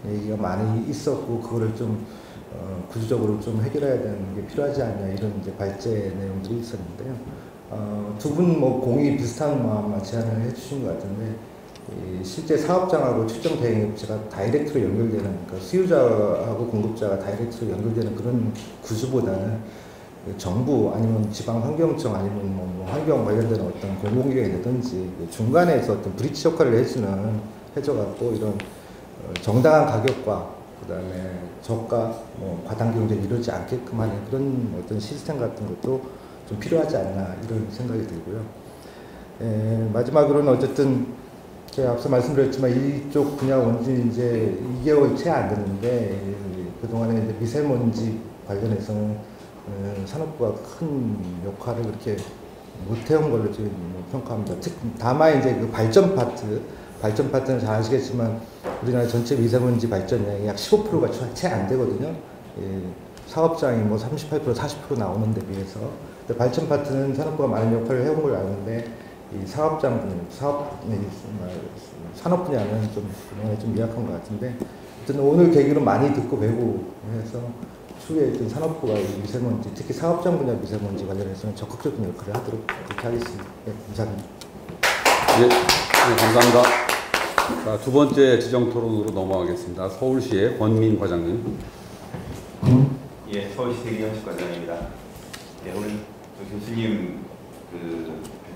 얘기가 많이 있었고 그거를 좀 구조적으로 좀 해결해야 되는 게 필요하지 않냐 이런 이제 발제 내용들이 있었는데요. 두 분 뭐 공이 비슷한 제안을 해주신 것 같은데 실제 사업장하고 특정 대행 업체가 다이렉트로 연결되는 그러니까 수요자하고 공급자가 다이렉트로 연결되는 그런 구조보다는 정부 아니면 지방환경청 아니면 뭐 환경 관련된 어떤 공공기관이라든지 중간에서 어떤 브릿지 역할을 해줘갖고 이런 정당한 가격과 그다음에 저가 과당 경쟁이 이루어지지 않게끔 하는 그런 어떤 시스템 같은 것도 좀 필요하지 않나 이런 생각이 들고요. 마지막으로는 어쨌든 제가 앞서 말씀드렸지만 이쪽 분야 온지 이제 2개월 채 안 됐는데 그동안에 이제 미세먼지 관련해서는 산업부가 큰 역할을 그렇게 못해온 걸로 지금 평가합니다. 다만 이제 그 발전 파트는 잘 아시겠지만 우리나라 전체 미세먼지 발전량이 약 15%가 채 안 되거든요. 사업장이 뭐 38%, 40% 나오는 데 비해서. 근데 발전 파트는 산업부가 많은 역할을 해온 걸 아는데 이 산업 분야는 좀 미약한 것 같은데 어쨌든 오늘 계기로 많이 듣고 배우고 해서 추후에 산업부가 미세먼지, 특히 사업장 분야 미세먼지 관련해서는 적극적인 역할을 하도록 그렇게 하겠습니다. 네, 감사합니다. 네, 감사합니다. 자, 두 번째 지정 토론으로 넘어가겠습니다. 서울시의 권민 과장님. 예, 서울시 대기현실과장입니다. 네, 오늘 교수님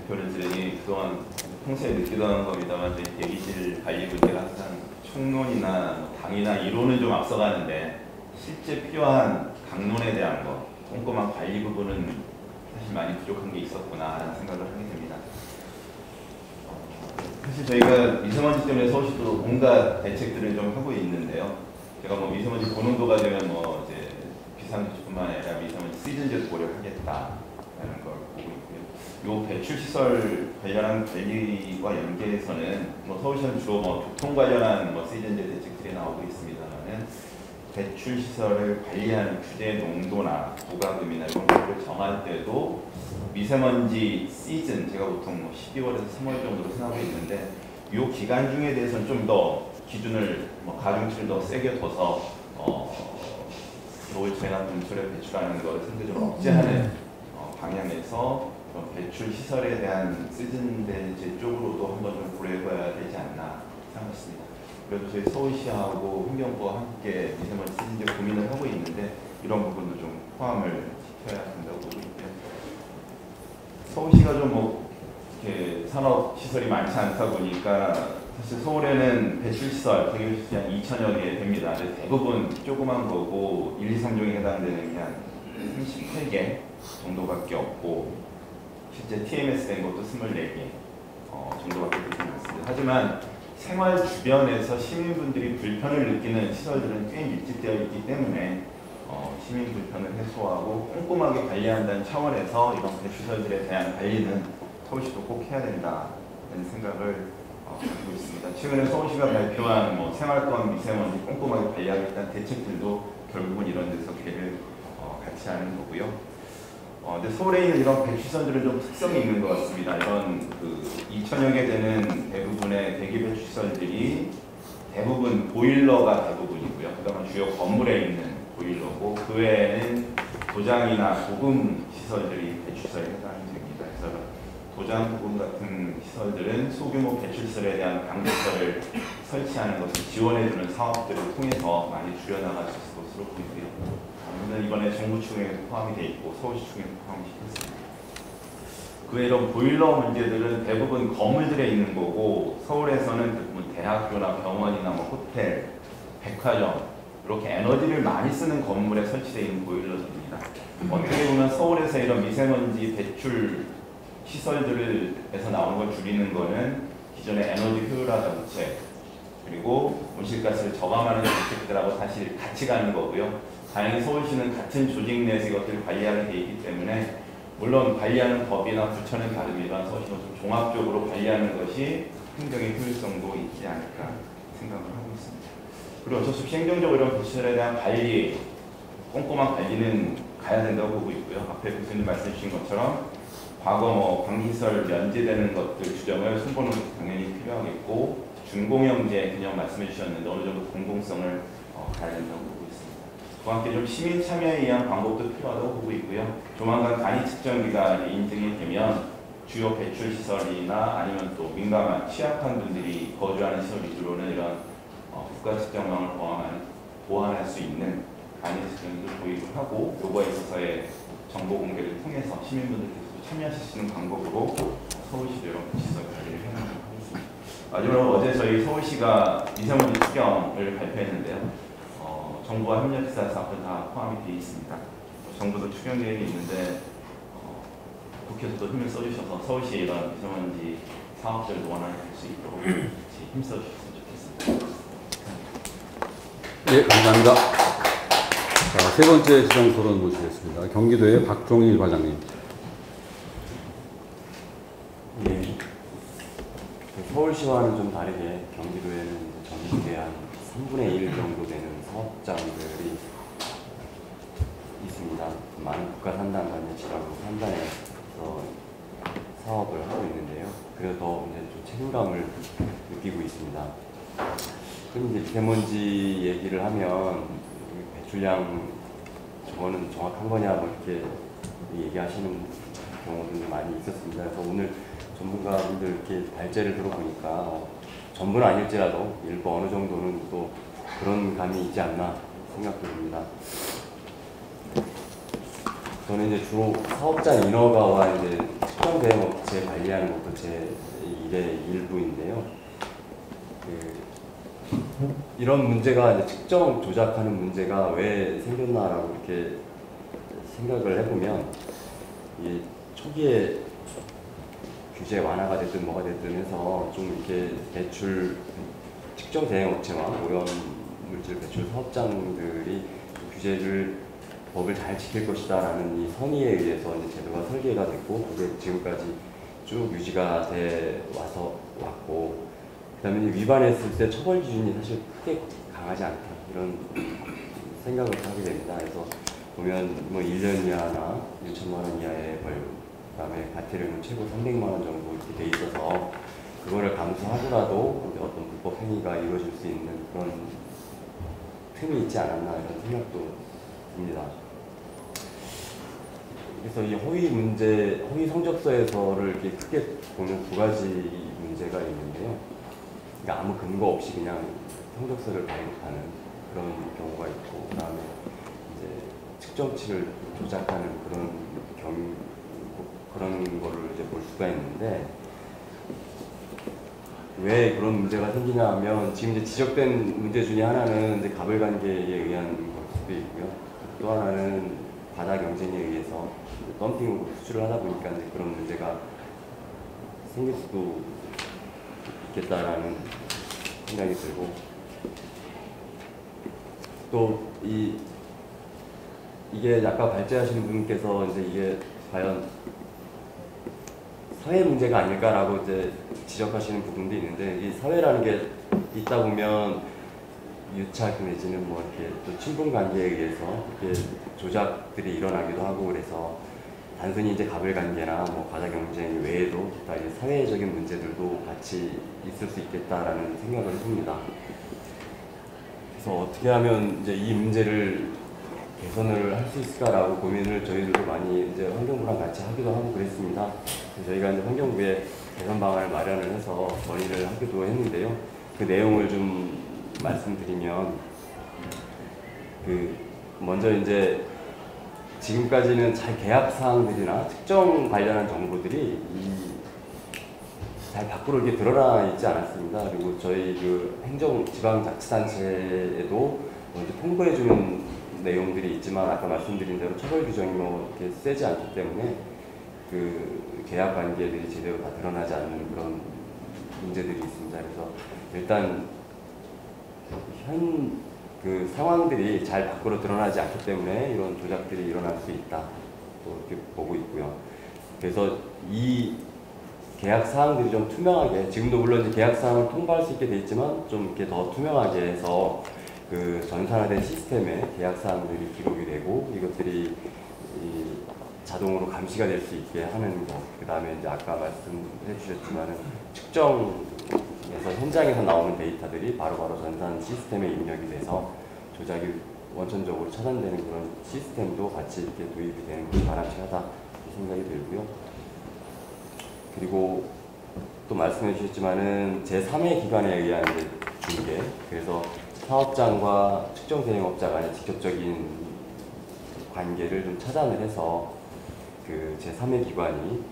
발표를 들으니 그동안 평소에 느끼던 겁니다만 저희 대기실 관리 문제가 항상 총론이나 당이나 이론은 좀 앞서가는데 실제 필요한 강론에 대한 거, 꼼꼼한 관리 부분은 사실 많이 부족한 게 있었구나 하는 생각을 하게 됩니다. 사실 저희가 미세먼지 때문에 서울시도 뭔가 대책들을 좀 하고 있는데요. 제가 뭐 미세먼지 고농도가 되면 뭐 이제 비상조치뿐만 아니라 미세먼지 시즌제도 고려하겠다라는 걸 보고 있고요. 요 배출시설 관련한 관리와 연계해서는 뭐 서울시는 주로 뭐 교통 관련한 뭐 시즌제 대책들이 나오고 있습니다만은 배출시설을 관리하는 규제 농도나 부가금이나 이런 것들을 정할 때도 미세먼지 시즌, 제가 보통 뭐 12월에서 3월 정도로 생각하고 있는데 이 기간 중에 대해서는 좀 더 기준을 뭐 가중치를 더 세게 둬서 겨울 재난 분출에 배출하는 것을 상대적으로 억제하는 방향에서 배출 시설에 대한 시즌 대제 쪽으로도 한번 좀 고려해봐야 되지 않나 생각했습니다. 그래도 저희 서울시하고 환경부와 함께 미세먼지 시즌제 고민을 하고 있는데 이런 부분도 좀 포함을 시켜야 된다고 보고 있고요. 서울시가 좀 이렇게 산업 시설이 많지 않다 보니까 사실 서울에는 배출시설, 대기배출시설이 한 2,000여 개 됩니다. 대부분 조그만 거고 1, 2, 3종에 해당되는 게 한 38개 정도밖에 없고 실제 TMS 된 것도 24개 정도밖에 되지 않습니다. 하지만 생활 주변에서 시민분들이 불편을 느끼는 시설들은 꽤 밀집되어 있기 때문에 시민 불편을 해소하고 꼼꼼하게 관리한다는 차원에서 이런 배출시설들에 대한 관리는 서울시도 꼭 해야 된다는 생각을 가지고 있습니다. 최근에 서울시가 발표한 생활권 미세먼지 꼼꼼하게 관리하겠다는 대책들도 결국은 이런 데서 개를 같이 하는 거고요. 근데 서울에 있는 이런 배출시설들은 좀 특성이 있는 것 같습니다. 이런 2,000여 개 되는 대부분의 대기 배출시설들이 대부분 보일러가 대부분이고요. 그다음에 주요 건물에 있는 보일러고 그 외에는 도장이나 도금 시설들이 배출시설에 해당됩니다. 그래서 도장, 도금 같은 시설들은 소규모 배출시설에 대한 방제설을 설치하는 것을 지원해주는 사업들을 통해서 많이 줄여나갈 수 있을 것으로 보이고요. 이번에 정부 측에도 포함이 되어 있고 서울시 측에도 포함이 되어 있습니다. 그 외에 이런 보일러 문제들은 대부분 건물들에 있는 거고 서울에서는 대부분 대학교나 병원이나 호텔, 백화점 이렇게 에너지를 많이 쓰는 건물에 설치되어 있는 보일러들입니다. 어떻게 보면 서울에서 이런 미세먼지 배출 시설들에서 나오는 걸 줄이는 거는 기존의 에너지 효율화 정책 그리고 온실가스를 저감하는 정책들하고 사실 같이 가는 거고요. 다행히 서울시는 같은 조직 내에서 이것들을 관리하게 돼 있기 때문에 물론 관리하는 법이나 부처는 다르지만 서울시는 좀 종합적으로 관리하는 것이 행정의 효율성도 있지 않을까 생각을 하고 있습니다. 그리고 어쩔 수 없이 행정적으로 이런 배출에 대한 관리, 꼼꼼한 관리는 가야 된다고 보고 있고요. 앞에 교수님 말씀 주신 것처럼 과거 방기시설 면제되는 것들 규정을 손보는 것도 당연히 필요하겠고 준공영제 개념 말씀해 주셨는데 어느 정도 공공성을 가야 된다고 보고 있습니다. 그와 함께 좀 시민 참여에 의한 방법도 필요하다고 보고 있고요. 조만간 간이 측정기가 인증이 되면 주요 배출 시설이나 아니면 또 민감한 취약한 분들이 거주하는 시설 위주로는 이런 국가 측정망을 보완할 수 있는 간이 측정기도 도입을 하고 요거에 있어서의 정보 공개를 통해서 시민분들께서 참여하실 수 있는 방법으로 서울시도 이런 시설 관리를 해나가고 있습니다. 마지막으로 어제 저희 서울시가 미세먼지 추경을 발표했는데요. 정부와 협력해서 앞으로 다 포함이 되어 있습니다. 정부도 추경 계획이 있는데 국회에서도 힘을 써주셔서 서울시의 이런 미세먼지 사업들을 원활하게 할 수 있도록 힘써주셨으면 좋겠습니다. 예, 감사합니다. 자, 세 번째 지정 토론 모시겠습니다. 경기도의 박종일 과장님. 네. 서울시와는 좀 다르게 경기도에는 전국에 한 3분의 1 정도 되는 사업장들이 있습니다. 많은 국가 산단단체라고 산단에서 사업을 하고 있는데요. 그래서 더 이제 좀 책임감을 느끼고 있습니다. 그럼 이제 미세먼지 얘기를 하면 배출량 저거는 정확한 거냐 뭐 이렇게 얘기하시는 경우도 많이 있었습니다. 그래서 오늘 전문가분들 이렇게 발제를 들어보니까 전부는 아닐지라도 일부 어느 정도는 또 그런 감이 있지 않나 생각도 듭니다. 저는 이제 주로 사업장 인허가와 이제 특정 대응 업체 관리하는 것도 제 일의 일부인데요. 이런 문제가 이제 측정 조작하는 문제가 왜 생겼나라고 이렇게 생각을 해보면 이 초기에 규제 완화가 됐든 뭐가 됐든 해서 좀 이렇게 배출 특정 대응 업체와 오염 물질 배출 사업장들이 규제를 법을 잘 지킬 것이다라는 이 선의에 의해서 이제 제도가 설계가 됐고 그게 지금까지 쭉 유지가 돼 왔고 그다음에 위반했을 때 처벌 기준이 사실 크게 강하지 않다 이런 생각을 하게 됩니다. 그래서 보면 뭐 1년 이하나 6천만 원 이하의 벌금, 그다음에 과태료는 최고 300만 원 정도 이렇게 돼 있어서 그거를 감수하고라도 이제 어떤 불법 행위가 이루어질 수 있는 그런 틈이 있지 않았나 이런 생각도 듭니다. 그래서 이 허위 성적서에서를 이렇게 크게 보면 두 가지 문제가 있는데요. 그러니까 아무 근거 없이 그냥 성적서를 발급하는 그런 경우가 있고, 그다음에 이제 측정치를 조작하는 그런 거를 이제 볼 수가 있는데, 왜 그런 문제가 생기냐 하면 지금 이제 지적된 문제 중에 하나는 이제 가불관계에 의한 걸 수도 있고요. 또 하나는 바다 경쟁에 의해서 덤핑으로 수출을 하다 보니까 이제 그런 문제가 생길 수도 있겠다라는 생각이 들고, 또 이게 아까 발제하시는 분께서 이제 이게 과연 사회 문제가 아닐까라고 이제 지적하시는 부분도 있는데, 이 사회라는 게 있다 보면 유착 내지는 뭐 이렇게 또 친분 관계에 의해서 이렇게 조작들이 일어나기도 하고, 그래서 단순히 이제 가불 관계나 뭐 과다 경쟁 외에도 다 이제 사회적인 문제들도 같이 있을 수 있겠다라는 생각을 해봅니다. 그래서 어떻게 하면 이제 이 문제를 개선을 할 수 있을까라고 고민을 저희들도 많이 이제 환경부랑 같이 하기도 하고 그랬습니다. 저희가 이제 환경부에 개선 방안을 마련을 해서 건의를 하기도 했는데요. 그 내용을 좀 말씀드리면, 먼저 이제 지금까지는 잘 계약 사항들이나 특정 관련한 정보들이 잘 밖으로 이렇게 드러나 있지 않았습니다. 그리고 저희 지방자치단체에도 먼저 통보해주는 내용들이 있지만, 아까 말씀드린 대로 처벌 규정이 뭐 이렇게 세지 않기 때문에 그 계약 관계들이 제대로 다 드러나지 않는 그런 문제들이 있습니다. 그래서 일단 그 상황들이 잘 밖으로 드러나지 않기 때문에 이런 조작들이 일어날 수 있다, 또 이렇게 보고 있고요. 그래서 이 계약 사항들이 좀 투명하게, 지금도 물론 이제 계약 사항을 통보할 수 있게 돼 있지만 좀 이렇게 더 투명하게 해서 그 전산화된 시스템에 계약 사항들이 기록이 되고 이것들이 자동으로 감시가 될 수 있게 하는 것. 그 다음에 이제 아까 말씀해 주셨지만은 측정에서 현장에서 나오는 데이터들이 바로바로 전산 시스템에 입력이 돼서 조작이 원천적으로 차단되는 그런 시스템도 같이 이렇게 도입이 되는 것이 바람직하다 생각이 들고요. 그리고 또 말씀해 주셨지만은 제3의 기관에 의한 중개, 그래서 사업장과 특정 대행업자 간의 직접적인 관계를 좀 차단을 해서 그 제3의 기관이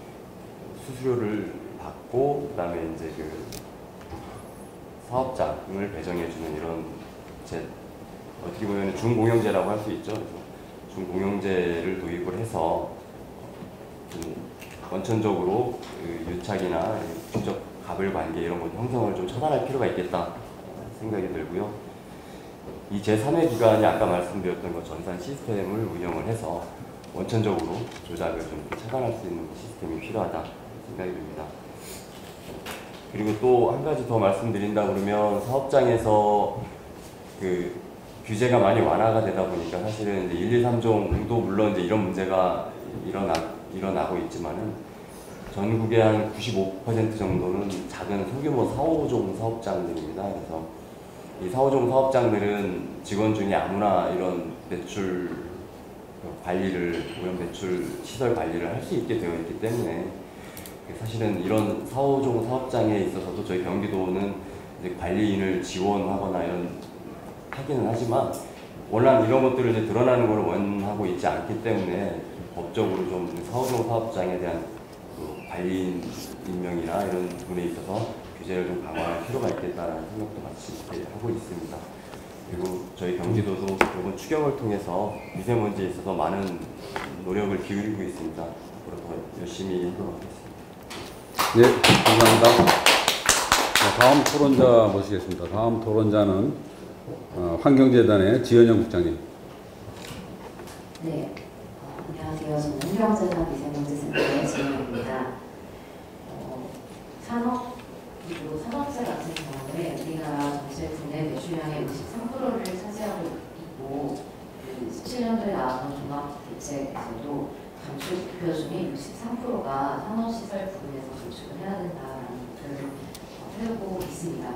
수수료를 받고, 그다음에 이제 그 사업장을 배정해주는 이런 어떻게 보면 준공영제라고 할 수 있죠. 그래서 준공영제를 도입을 해서 원천적으로 그 유착이나 직접 가불 관계 이런 것 형성을 좀 차단할 필요가 있겠다 생각이 들고요. 이 제3의 기관이 아까 말씀드렸던 것 전산 시스템을 운영을 해서 원천적으로 조작을 좀 차단할 수 있는 시스템이 필요하다 생각이 듭니다. 그리고 또 한 가지 더 말씀드린다 그러면, 사업장에서 그 규제가 많이 완화가 되다 보니까 사실은 이제 1, 2, 3종도 물론 이제 이런 문제가 일어나고 있지만은 전국의 한 95% 정도는 작은 소규모 4, 5종 사업장들입니다. 그래서 이 4, 5종 사업장들은 직원 중에 아무나 이런 매출 관리를, 이런 매출 시설 관리를 할 수 있게 되어 있기 때문에 사실은 이런 4, 5종 사업장에 있어서도 저희 경기도는 이제 관리인을 지원하거나 이런 하기는 하지만, 원래 이런 것들을 이제 드러나는 걸 원하고 있지 않기 때문에 법적으로 좀 4, 5종 사업장에 대한 그 관리인 임명이나 이런 부분에 있어서 규제를 좀 강화할 필요가 있겠다는 생각도 같이 이렇게 하고 있습니다. 그리고 저희 경기도도 이번 추경을 통해서 미세먼지에 있어서 많은 노력을 기울이고 있습니다. 앞으로 더 열심히 하도록 하겠습니다. 네, 감사합니다. 다음 토론자 모시겠습니다. 다음 토론자는 환경재단의 지연영 국장님. 네, 안녕하세요. 저는 환경재단 미세먼지센터의 지연영입니다. 산업재 같은 경우에 우리나라 전체 국내 배출량의 53%를 차지하고 있고, 17년도에 나온 종합대책에서도 감축 목표 중에 63%가 산업시설 부분에서 감축을 해야 된다는 목표를 하려고 있습니다.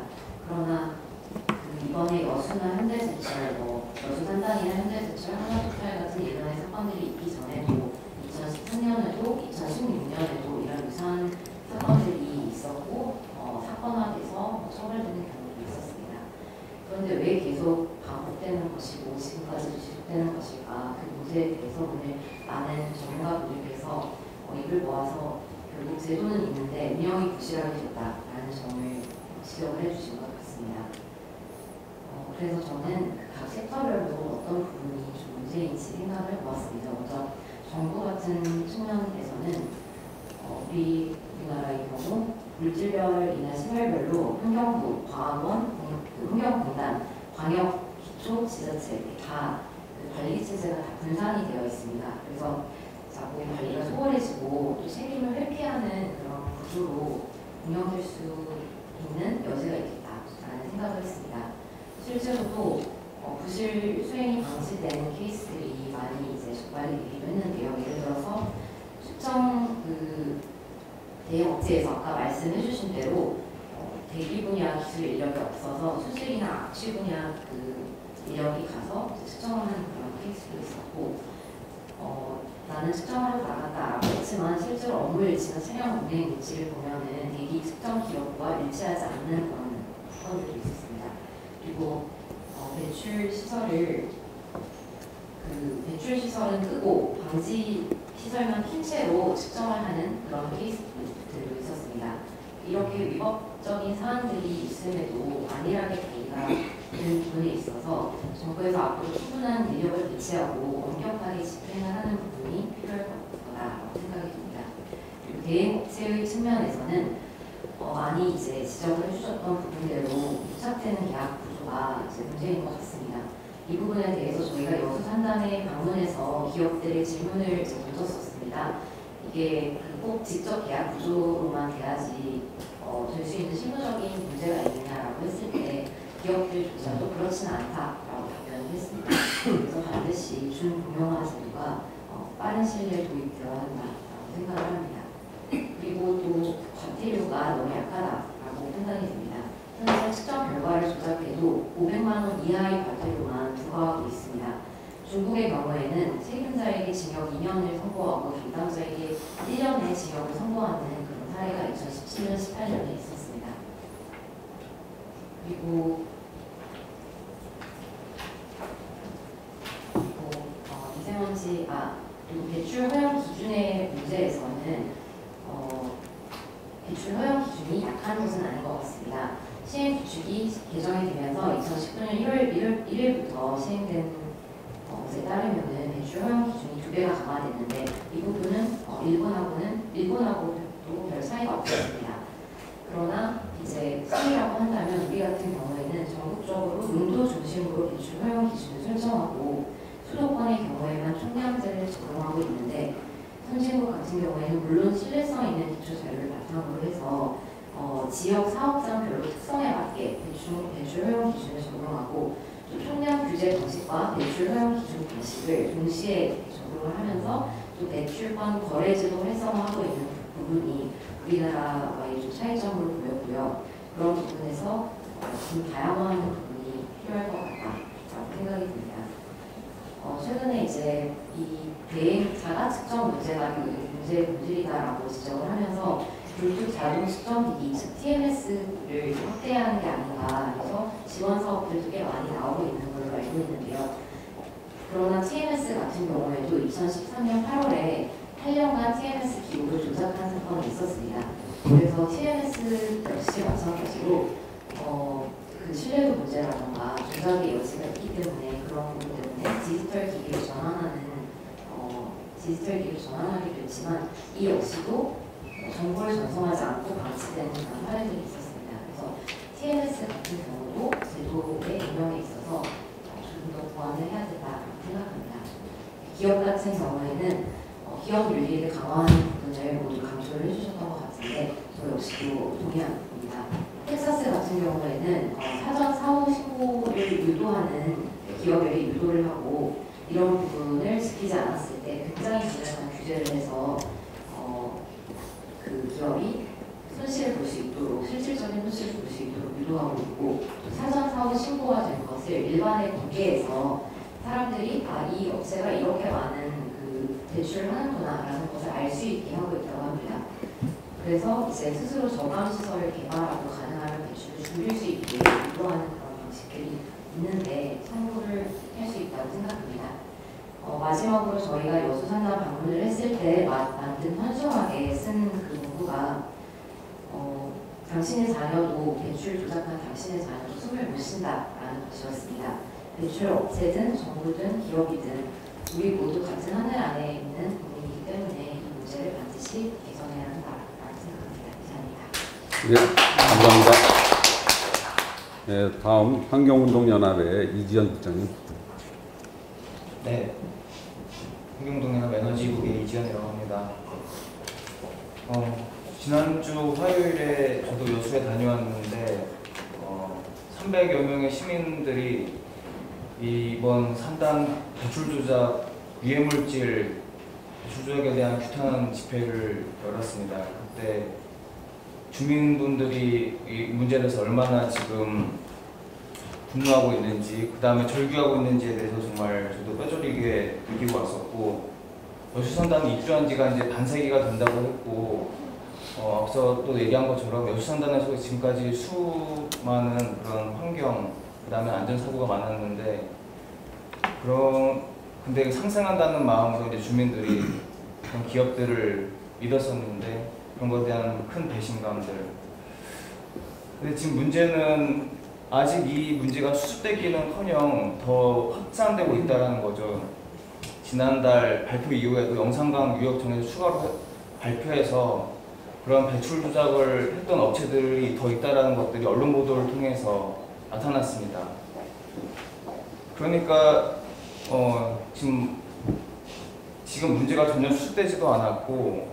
그러나 이번에 여수나 현대제철, 여수 산단이나 현대제철, 하나토탈 같은 예전의 사건들이 있기 전에도 2013년에도 2016년에도 이런 유사한 사건들이 있었고 사건화돼서 처벌되는 경우도 있었습니다. 그런데 왜 계속 반복되는 것이고 지금까지도 지속되는 것일까? 그 문제에 대해서 오늘 많은 전문가분들께서 입을 모아서 결국 제도는 있는데 운영이 부실하게 됐다라는 점을 지적을 해주신 것 같습니다. 그래서 저는 각 섹터별로 어떤 부분이 좀 문제인지 생각을 해보았습니다. 먼저 정부 같은 측면에서는 우리나라의 경우 물질별이나 시설별로 환경부, 과학원, 환경공단, 광역기초지자체 다 관리 체제가 다 분산이 되어 있습니다. 그래서 자꾸 관리가 소홀해지고 또 책임을 회피하는 그런 구조로 운영될 수 있는 여지가 있겠다라는 생각을 했습니다. 실제로도 부실 수행이 방치되는 케이스들이 많이 이제 적발이 되기도 했는데요. 예를 들어서 특정 대형 업체에서 아까 말씀해주신 대로 대기 분야 기술 인력이 없어서 수질이나 악취 분야 인력이 가서 측정을 하는 그런 케이스도 있었고, 나는 측정하러 나갔다라고 했지만 실제로 업무 일치나 차량 운행 일치를 보면은 대기 측정 기록과 일치하지 않는 그런 사건들도 있었습니다. 그리고 배출 시설은 끄고 방지 시설만 킨 채로 측정을 하는 그런 케이스들도 있었습니다. 이렇게 위법적인 사안들이 있음에도 안일하게 관리가 되는 부분에 있어서 정부에서 앞으로 충분한 인력을 배치하고 엄격하게 집행을 하는 부분이 필요할 거다라고 생각이 듭니다. 그리고 대행업체의 측면에서는 많이 이제 지적을 해주셨던 부분대로 부착되는 계약 구조가 이제 문제인 것 같습니다. 이 부분에 대해서 저희가 여수 산단에 방문해서 기업들의 질문을 던졌었습니다. 이게 꼭 직접 계약 구조로만 돼야지 될 수 있는 실무적인 문제가 있느냐라고 했을 때 기업들조차도 그렇지는 않다라고 답변을 했습니다. 그래서 반드시 준공영화 제도가 빠른 시일에 도입되어야 한다라고 생각을 합니다. 그리고 또 과태료가 너무 약하다라고 생각이 듭니다. 현재 측정 결과를 조작해도 500만 원 이하의 과태료만 부과하고 있습니다. 중국의 경우에는 책임자에게 징역 2년을 선고하고 담당자에게 1년의 징역을 선고하는 그런 사례가 2017년, 18년에 있었습니다. 그리고 미세먼지, 그리고 배출 허용 기준의 문제에서는 배출 허용 기준이 약한 것은 아닌 것 같습니다. 시행 규칙이 개정이 되면서 2019년 1일부터 시행된 것에 따르면은 배출 허용 기준이 2배가 강화됐는데 이 부분은 일본하고도 별 차이가 없었습니다. 그러나 이제 시행이라고 한다면 우리 같은 경우에는 전국적으로 용도 중심으로 배출 허용 기준을 설정하고 수도권의 경우에만 총량제를 적용하고 있는데 선진국 같은 경우에는 물론 신뢰성 있는 기초 자료를 바탕으로 해서 지역 사업장별로 특성에 맞게 배출 허용 기준을 적용하고 또 총량 규제 방식과 배출 허용 기준 방식을 동시에 적용을 하면서 또 배출권 거래제도 활성화하고 있는 부분이 우리나라와의 좀 차이점으로 보였고요. 그런 부분에서 좀 다양화하는 부분이 필요할 것 같다라고 생각이 듭니다. 최근에 이제 이 대행 자가 측정 문제가 문제의 본질이다라고 지적을 하면서 불투 자동 측정기기 즉 TMS를 확대하는 게 아닌가 해서 지원 사업들도 꽤 많이 나오고 있는 걸로 알고 있는데요. 그러나 TMS 같은 경우에도 2013년 8월에 8년간 TMS 기록을 조작한 사건이 있었습니다. 그래서 TMS 역시 마찬가지로 그 신뢰도 문제라던가 조작의 여지가 있기 때문에 그런 부분 때문에 디지털 기기를 전환하기도 했지만 이 역시도 정보를 전송하지 않고 방치되는 그런 사례들이 있었습니다. 그래서 TMS 같은 경우도 제도의 운영에 있어서 조금 더 보완을 해야 된다고 생각합니다. 기업 같은 경우에는 기업 윤리를 강화하는 부분을 모두 강조를 해주셨던 것 같은데 저 역시도 동의합니다. 텍사스 같은 경우에는 사전 사후 신고를 유도하는 기업에게 유도를 하고 이런 부분을 지키지 않았을 때 굉장히 강력한 규제를 해서 그 기업이 손실을 볼 수 있도록 있도록 실질적인 효시를 볼 수 있도록 유도하고 있고, 또 사전 사후 신고가 된 것을 일반에 공개해서 사람들이 이 업체가 이렇게 많은 그 대출을 하는구나라는 것을 알 수 있게 하고 있다고 합니다. 그래서 이제 스스로 저감 시설을 개발하고 가능하면 대출을 줄일 수 있게 유도하는 그런 방식들이 있는데 참고를 할 수 있다고 생각합니다. 마지막으로 저희가 여수상담 방문을 했을 때 만든 현수막에 쓴 그 문구가 당신의 자녀도 대출 조작한 당신의 자녀도 숨을 못 쉰다라는 것이었습니다. 대출 업체든 정부든 기업이든 우리 모두 같은 하늘 안에 있는 국민이기 때문에 이 문제를 반드시 개선해야 한다라고 생각합니다. 이상입니다. 네, 감사합니다. 네, 다음 환경운동연합의 이지연 부장님. 네, 환경운동연합 에너지국의 이지연이라고 합니다. 지난주 화요일에 저도 여수에 다녀왔는데 300여 명의 시민들이 이번 3단 배출 조작, 유해물질 배출 조작에 대한 규탄 집회를 열었습니다. 그때 주민분들이 이 문제에 대해서 얼마나 지금 분노하고 있는지, 그 다음에 절규하고 있는지에 대해서 정말 저도 뼈저리게 느끼고 왔었고, 여수상단이 입주한 지가 이제 반세기가 된다고 했고, 앞서 또 얘기한 것처럼 여수상단에서 지금까지 수많은 그런 환경, 그 다음에 안전사고가 많았는데, 근데 상생한다는 마음으로 이제 주민들이 그런 기업들을 믿었었는데, 그런 것에 대한 큰 배신감들. 근데 지금 문제는 아직 이 문제가 수습되기는커녕 더 확산되고 있다는 거죠. 지난달 발표 이후에도 영산강 유역청에서 추가로 발표해서 그런 배출 조작을 했던 업체들이 더 있다는 것들이 언론 보도를 통해서 나타났습니다. 그러니까 지금 문제가 전혀 수습되지도 않았고,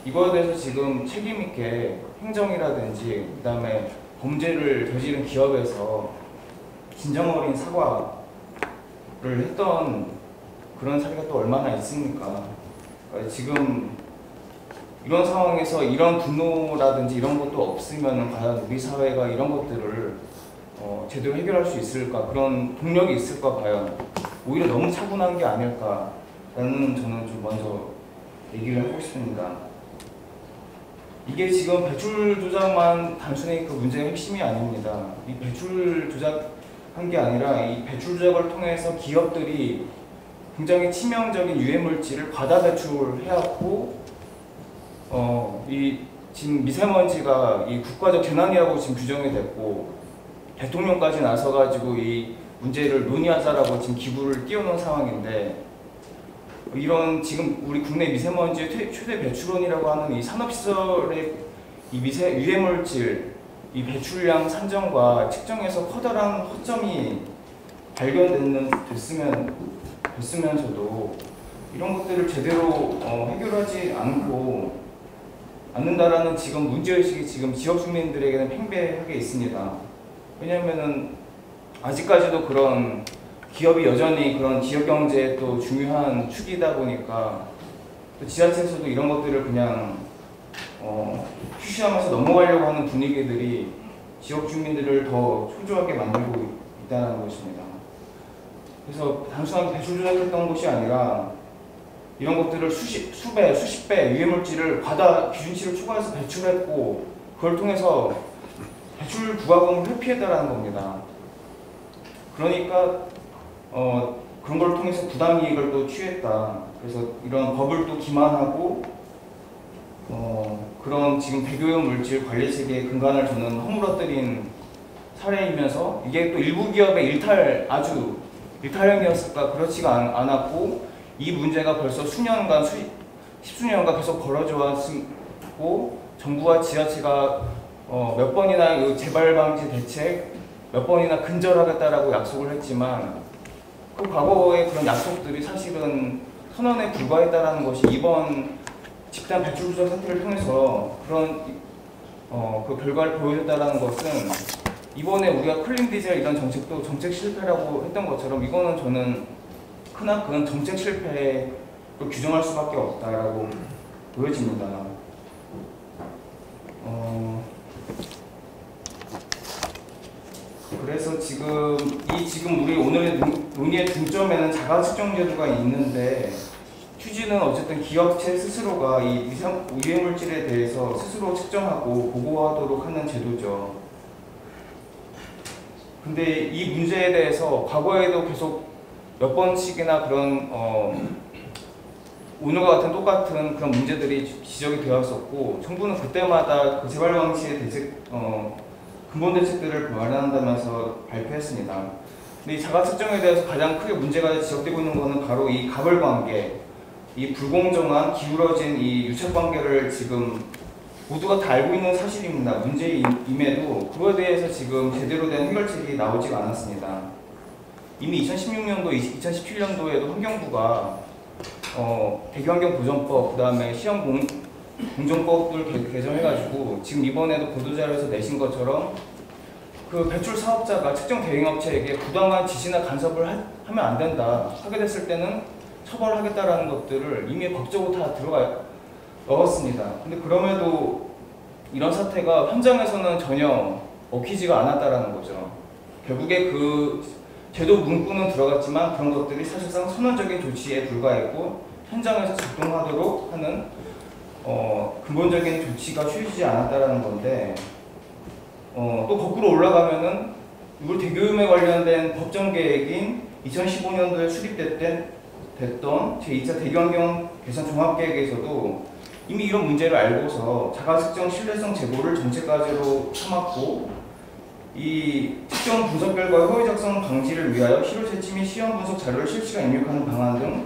이거에 대해서 지금 책임있게 행정이라든지 그 다음에 범죄를 저지른 기업에서 진정 어린 사과를 했던 그런 사례가 또 얼마나 있습니까? 그러니까 지금 이런 상황에서 이런 분노라든지 이런 것도 없으면 과연 우리 사회가 이런 것들을 제대로 해결할 수 있을까? 그런 동력이 있을까? 과연 오히려 너무 차분한 게 아닐까라는 저는 좀 먼저 얘기를 하고 싶습니다. 이게 지금 배출 조작만 단순히 그 문제의 핵심이 아닙니다. 이 배출 조작한 게 아니라 이 배출 조작을 통해서 기업들이 굉장히 치명적인 유해물질을 과다 배출해왔고, 이 지금 미세먼지가 이 국가적 재난이라고 지금 규정이 됐고, 대통령까지 나서가지고 이 문제를 논의하자라고 지금 기구를 띄워놓은 상황인데, 이런 지금 우리 국내 미세먼지의 최대 배출원이라고 하는 이 산업시설의 이 유해물질, 이 배출량 산정과 측정에서 커다란 허점이 됐으면서도 이런 것들을 제대로 해결하지 않는다라는 지금 문제의식이 지금 지역 주민들에게는 팽배하게 있습니다. 왜냐하면은 아직까지도 그런 기업이 여전히 그런 지역 경제에 또 중요한 축이다 보니까 또 지자체에서도 이런 것들을 그냥 푸시하면서 넘어가려고 하는 분위기들이 지역 주민들을 더 초조하게 만들고 있다는 것입니다. 그래서 단순하게 배출 조작했던 것이 아니라 이런 것들을 수십 배 유해물질을 과다 기준치를 초과해서 배출했고, 그걸 통해서 배출 부과금을 회피했다라는 겁니다. 그러니까 그런 걸 통해서 부당이익을 또 취했다. 그래서 이런 법을 또 기만하고 그런 지금 대기오염 물질 관리 체계의 근간을 저는 허물어뜨린 사례이면서, 이게 또 일부 기업의 아주 일탈행위였을까? 그렇지가 않았고, 이 문제가 벌써 수년간, 십수년간 계속 벌어져 왔고, 정부와 지자체가 몇 번이나 이 재발 방지 대책 몇 번이나 근절하겠다라고 약속을 했지만, 그 과거의 그런 약속들이 사실은 선언에 불과했다라는 것이 이번 집단 배출 조작 사태를 통해서 그런 그 결과를 보여줬다라는 것은, 이번에 우리가 클린 디젤 이런 정책도 정책 실패라고 했던 것처럼 이거는 저는 크나큰 정책 실패로 규정할 수밖에 없다라고 보여집니다. 그래서 지금 우리 오늘의 논의의 중점에는 자가 측정 제도가 있는데 취지는 어쨌든 기업체 스스로가 이 유해물질에 대해서 스스로 측정하고 보고하도록 하는 제도죠. 근데 이 문제에 대해서 과거에도 계속 몇 번씩이나 그런 오늘과 같은 똑같은 그런 문제들이 지적이 되었었고, 정부는 그때마다 그 재발 방지의 근본 대책들을 마련한다면서 발표했습니다. 근데 이 자가 측정에 대해서 가장 크게 문제가 지적되고 있는 것은 바로 이 가벌 관계, 이 불공정한 기울어진 이 유착 관계를 지금 모두가 다 알고 있는 사실입니다. 문제임에도 그거에 대해서 지금 제대로 된 해결책이 나오지가 않았습니다. 이미 2016년도, 2017년도에도 환경부가 대기환경보전법, 그 다음에 시험공정법을 개정해가지고 지금 이번에도 보도자료에서 내신 것처럼 그 배출 사업자가 특정 대행업체에게 부당한 지시나 간섭을 하면 안 된다. 하게 됐을 때는 처벌하겠다라는 것들을 이미 법적으로 다 넣었습니다. 근데 그럼에도 이런 사태가 현장에서는 전혀 먹히지가 않았다라는 거죠. 결국에 그 제도 문구는 들어갔지만 그런 것들이 사실상 선언적인 조치에 불과했고 현장에서 작동하도록 하는 근본적인 조치가 취해지지 않았다라는 건데, 또 거꾸로 올라가면은 이걸 대교육에 관련된 법정 계획인 2015년도에 수립됐던 제2차 대기환경 개선 종합계획에서도 이미 이런 문제를 알고서 자가측정 신뢰성 제고를 정책과제로 삼았고, 이 특정 분석 결과 허위 작성 방지를 위하여 실효 채취 및 시험 분석 자료를 실시간 입력하는 방안 등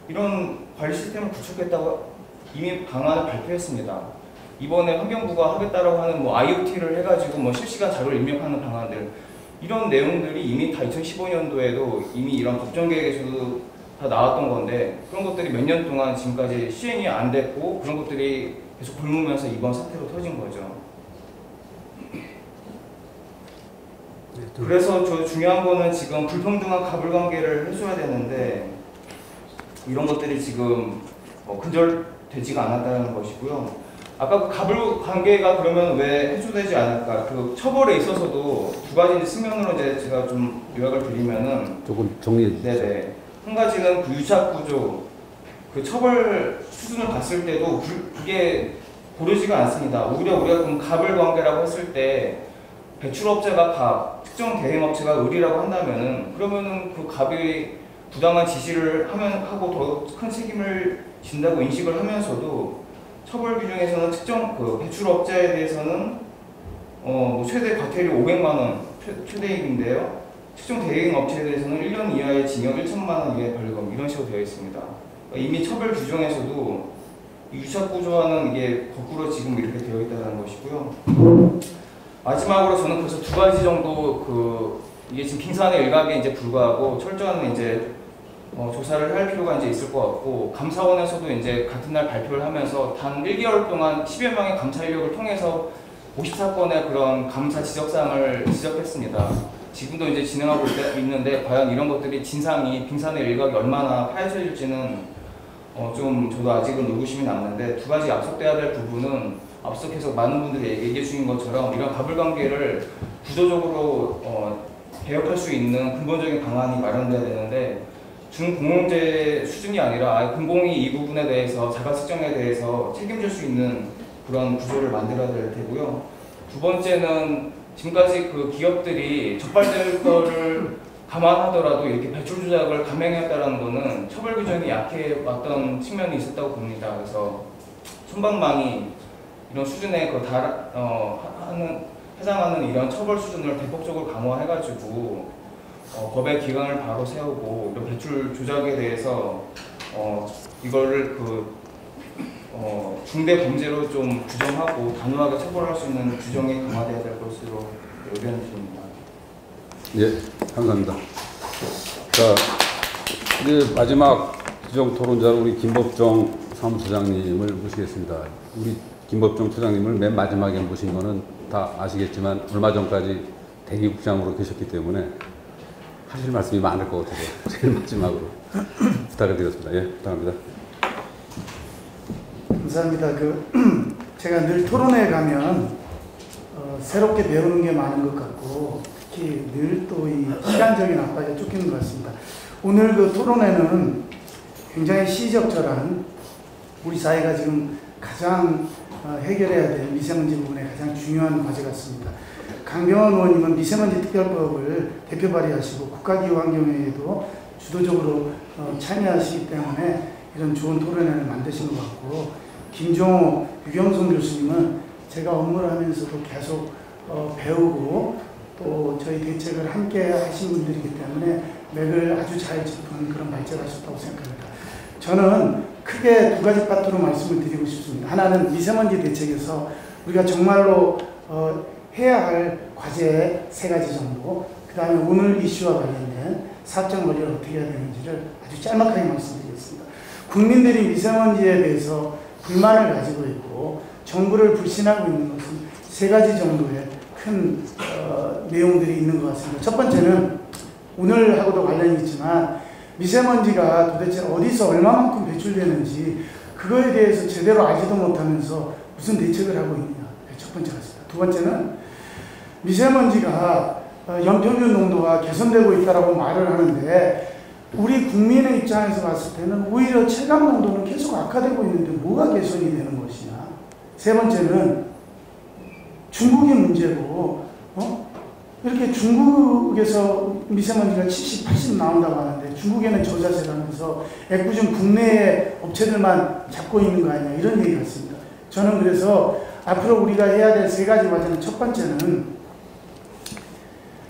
이런 관리 시스템을 구축했다고 이미 방안을 발표했습니다. 이번에 환경부가 하겠다라고 하는 IoT를 해가지고 실시간 자료를 입력하는 방안들, 이런 내용들이 이미 다 2015년도에도 이미 이런 법정 계획에서도 다 나왔던 건데, 그런 것들이 몇 년 동안 지금까지 시행이 안 됐고 그런 것들이 계속 굶으면서 이번 사태로 터진 거죠. 그래서 저 중요한 거는 지금 불평등한 가불관계를 해줘야 되는데 이런 것들이 지금 근절되지가 않았다는 것이고요. 아까 그 가불관계가 그러면 왜 해소되지 않을까? 그 처벌에 있어서도 두 가지 측면으로 제가 좀 요약을 드리면은 조금 정리해 주세요. 네네. 한 가지는 그 유착 구조, 그 처벌 수준을 봤을 때도 그게 고르지가 않습니다. 오히려 우리가 그럼 가불관계라고 했을 때 배출업체가 갑, 특정 대행업체가 을이라고 한다면은 그러면은 그 갑이 부당한 지시를 하고 더 큰 책임을 진다고 인식을 하면서도 처벌 규정에서는 특정 그 배출업자에 대해서는 최대 과태료 500만 원 최대액인데요. 특정 대행업체에 대해서는 1년 이하의 징역 1천만 원 이하의 벌금 이런 식으로 되어 있습니다. 이미 처벌 규정에서도 유착 구조와는 이게 거꾸로 지금 이렇게 되어 있다는 것이고요. 마지막으로 저는 그래서 두 가지 정도 이게 지금 빙산의 일각에 이제 불과하고 철저한 이제 조사를 할 필요가 이제 있을 것 같고, 감사원에서도 이제 같은 날 발표를 하면서 단 1개월 동안 10여 명의 감사 인력을 통해서 54건의 그런 감사 지적사항을 지적했습니다. 지금도 이제 진행하고 있는데 과연 이런 것들이 진상이 빙산의 일각이 얼마나 파헤쳐질지는 좀 저도 아직은 의구심이 남는데, 두 가지 약속돼야 될 부분은 앞서 계속 많은 분들이 얘기해 주신 것처럼 이런 가불관계를 구조적으로 개혁할 수 있는 근본적인 방안이 마련돼야 되는데, 준공공재 수준이 아니라 공공이 이 부분에 대해서 자가측정에 대해서 책임질 수 있는 그런 구조를 만들어야 될 테고요. 두 번째는 지금까지 그 기업들이 적발될 거를 감안하더라도 이렇게 배출 조작을 감행했다는 것은 처벌 규정이 약해 왔던 측면이 있었다고 봅니다. 그래서 손방망이 이런 수준에 해당하는 이런 처벌 수준을 대폭적으로 강화해가지고 법의 기관을 바로 세우고 이런 배출 조작에 대해서 이거를 중대 범죄로 좀 규정하고 단호하게 처벌할 수 있는 규정이 강화되어야 될 것으로 의견을 드립니다. 예, 감사합니다. 자, 이제 마지막 규정 토론자로 우리 김법정 사무처장님을 모시겠습니다. 우리 김법정 처장님을 맨 마지막에 모신 거는 다 아시겠지만 얼마 전까지 대기국장으로 계셨기 때문에 하실 말씀이 많을 것 같아서 제일 마지막으로 부탁을 드렸습니다. 예, 부탁합니다. 감사합니다. 제가 늘 토론회 가면 새롭게 배우는 게 많은 것 같고 특히 늘 또 이 시간적인 압박에 쫓기는 것 같습니다. 오늘 그 토론회는 굉장히 시적절한 우리 사회가 지금 가장 해결해야 될 미세먼지 부분에 가장 중요한 과제 같습니다. 강병원 의원님은 미세먼지 특별법을 대표 발의하시고 국가기후환경회의에도 주도적으로 참여하시기 때문에 이런 좋은 토론회를 만드신 것 같고, 김종호, 유경송 교수님은 제가 업무를 하면서도 계속 배우고 또 저희 대책을 함께 하신 분들이기 때문에 맥을 아주 잘 짚은 그런 발제를 하셨다고 생각합니다. 저는 크게 두 가지 파트로 말씀을 드리고 싶습니다. 하나는 미세먼지 대책에서 우리가 정말로 해야 할 과제 3가지 정도, 그 다음에 오늘 이슈와 관련된 사업장 관리를 어떻게 해야 되는지를 아주 짤막하게 말씀드리겠습니다. 국민들이 미세먼지에 대해서 불만을 가지고 있고 정부를 불신하고 있는 것은 3가지 정도의 큰 내용들이 있는 것 같습니다. 첫 번째는 오늘하고도 관련이 있지만 미세먼지가 도대체 어디서 얼마만큼 배출되는지 그거에 대해서 제대로 알지도 못하면서 무슨 대책을 하고 있느냐. 첫 번째 같습니다. 두 번째는 미세먼지가 연평균 농도가 개선되고 있다고 말을 하는데 우리 국민의 입장에서 봤을 때는 오히려 체감 농도는 계속 악화되고 있는데 뭐가 개선이 되는 것이냐. 세 번째는 중국이 문제고 이렇게 중국에서 미세먼지가 70, 80 나온다고 하는데 중국에는 저자세라면서 애꿎은 국내의 업체들만 잡고 있는 거 아니냐 이런 얘기 같습니다. 저는 그래서 앞으로 우리가 해야 될 3가지 과제는 첫 번째는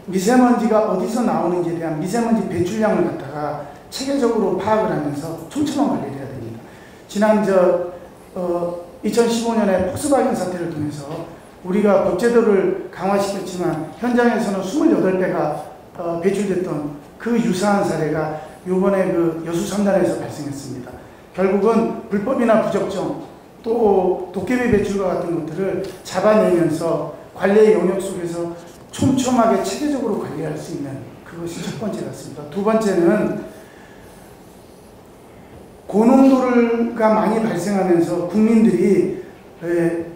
미세먼지가 어디서 나오는지에 대한 미세먼지 배출량을 갖다가 체계적으로 파악을 하면서 촘촘한 관리를 해야 됩니다. 지난 2015년에 폭스바겐 사태를 통해서 우리가 법제도를 강화시켰지만 현장에서는 28배가 배출됐던 그 유사한 사례가 이번에 그 여수 3단에서 발생했습니다. 결국은 불법이나 부적정 또 도깨비 배출과 같은 것들을 잡아내면서 관리의 영역 속에서 촘촘하게 체계적으로 관리할 수 있는 그것이 첫 번째 같습니다. 두 번째는 고농도가 많이 발생하면서 국민들이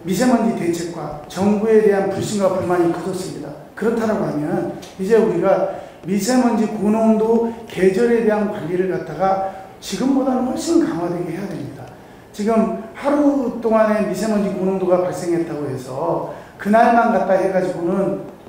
미세먼지 대책과 정부에 대한 불신과 불만이 커졌습니다. 그렇다고 하면 이제 우리가 미세먼지 고농도 계절에 대한 관리를 갖다가 지금보다는 훨씬 강화되게 해야 됩니다. 지금 하루 동안에 미세먼지 고농도가 발생했다고 해서 그날만 갖다 해가지고는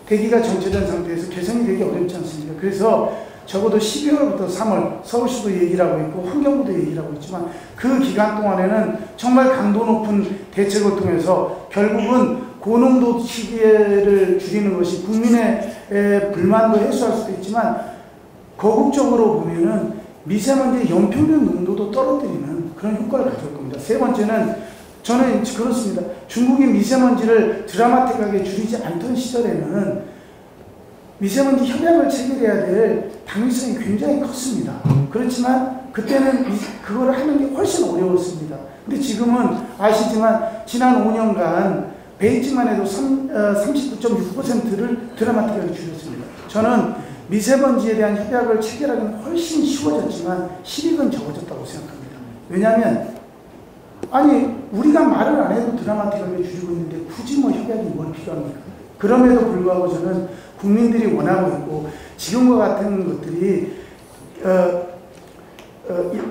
대기가 정체된 상태에서 개선이 되기 어렵지 않습니까? 그래서 적어도 12월부터 3월 서울시도 얘기를 하고 있고 환경부도 얘기를 하고 있지만 그 기간 동안에는 정말 강도 높은 대책을 통해서 결국은 고농도 시기를 줄이는 것이 국민의 불만도 해소할 수도 있지만 거국적으로 보면은 미세먼지 연평균 농도도 떨어뜨리는 그런 효과를 가져올 겁니다. 세 번째는 저는 그렇습니다. 중국이 미세먼지를 드라마틱하게 줄이지 않던 시절에는 미세먼지 협약을 체결해야 될 당위성이 굉장히 컸습니다. 그렇지만 그때는 그거를 하는 게 훨씬 어려웠습니다. 근데 지금은 아시지만 지난 5년간 베이징만 해도 39.6%를 드라마틱하게 줄였습니다. 저는 미세먼지에 대한 협약을 체결하기는 훨씬 쉬워졌지만 실익은 적어졌다고 생각합니다. 왜냐하면 아니 우리가 말을 안 해도 드라마틱하게 줄이고 있는데 굳이 뭐 협약이 뭘 필요합니까? 그럼에도 불구하고 저는 국민들이 원하고 있고 지금과 같은 것들이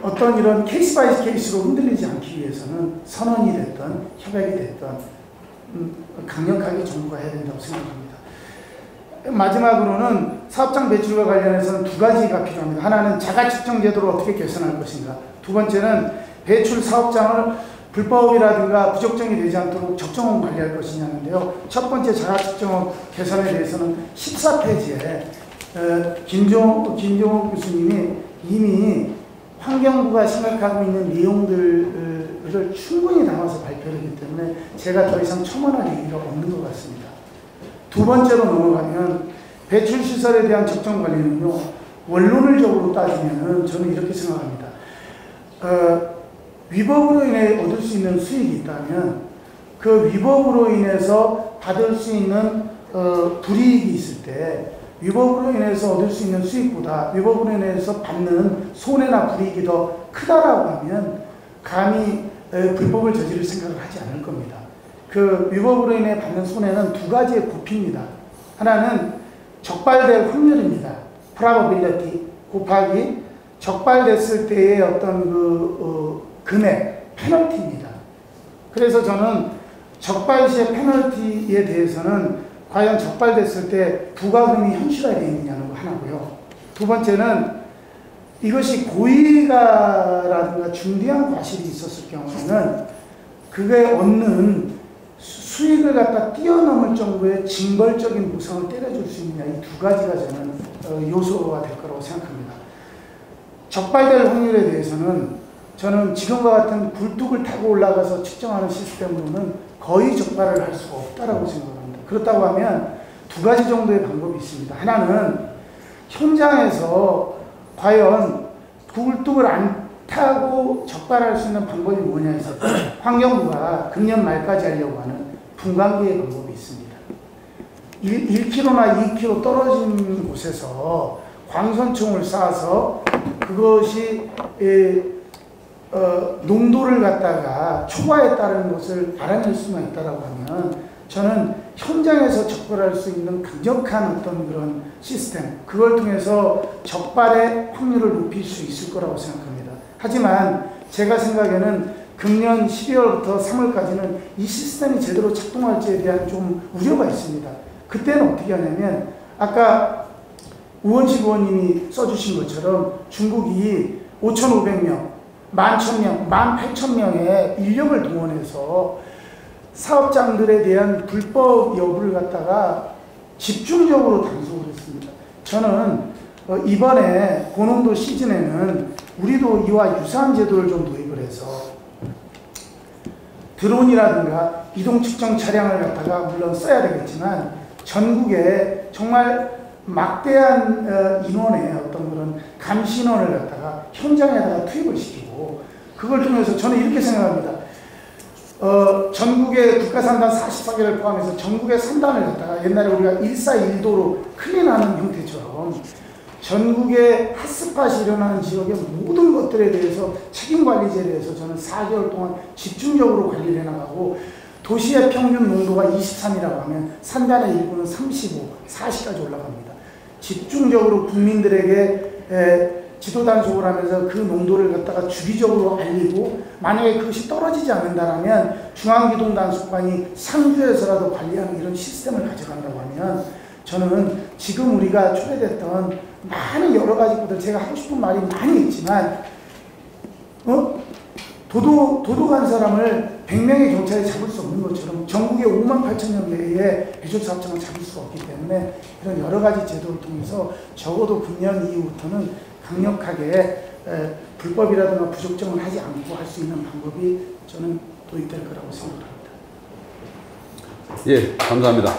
어떤 이런 케이스 바이 케이스로 흔들리지 않기 위해서는 선언이 됐던 협약이 됐던 강력하게 정부가 해야 된다고 생각합니다. 마지막으로는 사업장 배출과 관련해서는 2가지가 필요합니다. 하나는 자가측정 제도를 어떻게 개선할 것인가. 두 번째는 배출 사업장을 불법이라든가 부적정이 되지 않도록 적정원 관리할 것이냐는데요. 첫 번째 자가측정 개선에 대해서는 14페이지에 김종호 교수님이 이미 환경부가 생각하고 있는 내용들을 충분히 담아서 발표를 했기 때문에 제가 더 이상 첨언할 얘기가 없는 것 같습니다. 두 번째로 넘어가면 배출시설에 대한 적정 관리는요. 원론을적으로 따지면 저는 이렇게 생각합니다. 위법으로 인해 얻을 수 있는 수익이 있다면 그 위법으로 인해서 받을 수 있는 불이익이 있을 때 위법으로 인해서 얻을 수 있는 수익보다 위법으로 인해서 받는 손해나 불이익이 더 크다라고 하면 감히 불법을 저지를 생각을 하지 않을 겁니다. 그 위법으로 인해 받는 손해는 두 가지의 부피입니다. 하나는 적발될 확률입니다. probability 곱하기 적발됐을 때의 어떤 금액, 페널티입니다. 그래서 저는 적발 시의 페널티에 대해서는 과연 적발됐을 때 부과금이 현실화되어 있느냐는 거 하나고요. 두 번째는 이것이 고의가라든가 중대한 과실이 있었을 경우에는 그게 얻는 수익을 갖다 뛰어넘을 정도의 징벌적인 보상을 때려줄 수 있느냐, 이 두 가지가 저는 요소가 될 거라고 생각합니다. 적발될 확률에 대해서는 저는 지금과 같은 굴뚝을 타고 올라가서 측정하는 시스템으로는 거의 적발을 할 수가 없다라고 생각합니다. 그렇다고 하면 두 가지 정도의 방법이 있습니다. 하나는 현장에서 과연 굴뚝을 안 타고 적발할 수 있는 방법이 뭐냐 해서 환경부가 금년 말까지 하려고 하는 분광기의 방법이 있습니다. 1km나 2km 떨어진 곳에서 광선총을 쏴서 그것이 농도를 갖다가 초과에 따른 것을 알아낼 수만 있다라고 하면 저는 현장에서 적발할 수 있는 강력한 어떤 그런 시스템, 그걸 통해서 적발의 확률을 높일 수 있을 거라고 생각합니다. 하지만 제가 생각에는 금년 12월부터 3월까지는 이 시스템이 제대로 작동할지에 대한 좀 우려가 있습니다. 그때는 어떻게 하냐면 아까 우원식 의원님이 써주신 것처럼 중국이 5,500명, 11,000명, 18,000명의 인력을 동원해서 사업장들에 대한 불법 여부를 갖다가 집중적으로 단속을 했습니다. 저는 이번에 고농도 시즌에는 우리도 이와 유사한 제도를 좀 도입을 해서 드론이라든가 이동 측정 차량을 갖다가 물론 써야 되겠지만 전국에 정말 막대한 인원의 어떤 그런 감시 인원을 갖다가 현장에다가 투입을 시키고 그걸 통해서 저는 이렇게 생각합니다. 전국의 국가산단 44개를 포함해서 전국의 산단을 갖다가 옛날에 우리가 141도로 클린하는 형태처럼 전국의 핫스팟이 일어나는 지역의 모든 것들에 대해서 책임관리제를 해서 저는 4개월 동안 집중적으로 관리를 해나가고 도시의 평균 농도가 23이라고 하면 산단의 일부는 35, 40까지 올라갑니다. 집중적으로 국민들에게 지도 단속을 하면서 그 농도를 갖다가 주기적으로 알리고 만약에 그것이 떨어지지 않는다면 중앙기동 단속반이 상주에서라도 관리하는 이런 시스템을 가져간다고 하면 저는 지금 우리가 초래됐던 많은 여러 가지 것들 제가 하고 싶은 말이 많이 있지만 도둑한 사람을 100명의 경찰이 잡을 수 없는 것처럼 전국에 58,000여 개의 배조사업장을 잡을 수가 없기 때문에 이런 여러 가지 제도를 통해서 적어도 금년 이후부터는 강력하게 불법이라든가 부적정을 하지 않고 할 수 있는 방법이 저는 도입될 거라고 생각합니다. 예, 감사합니다.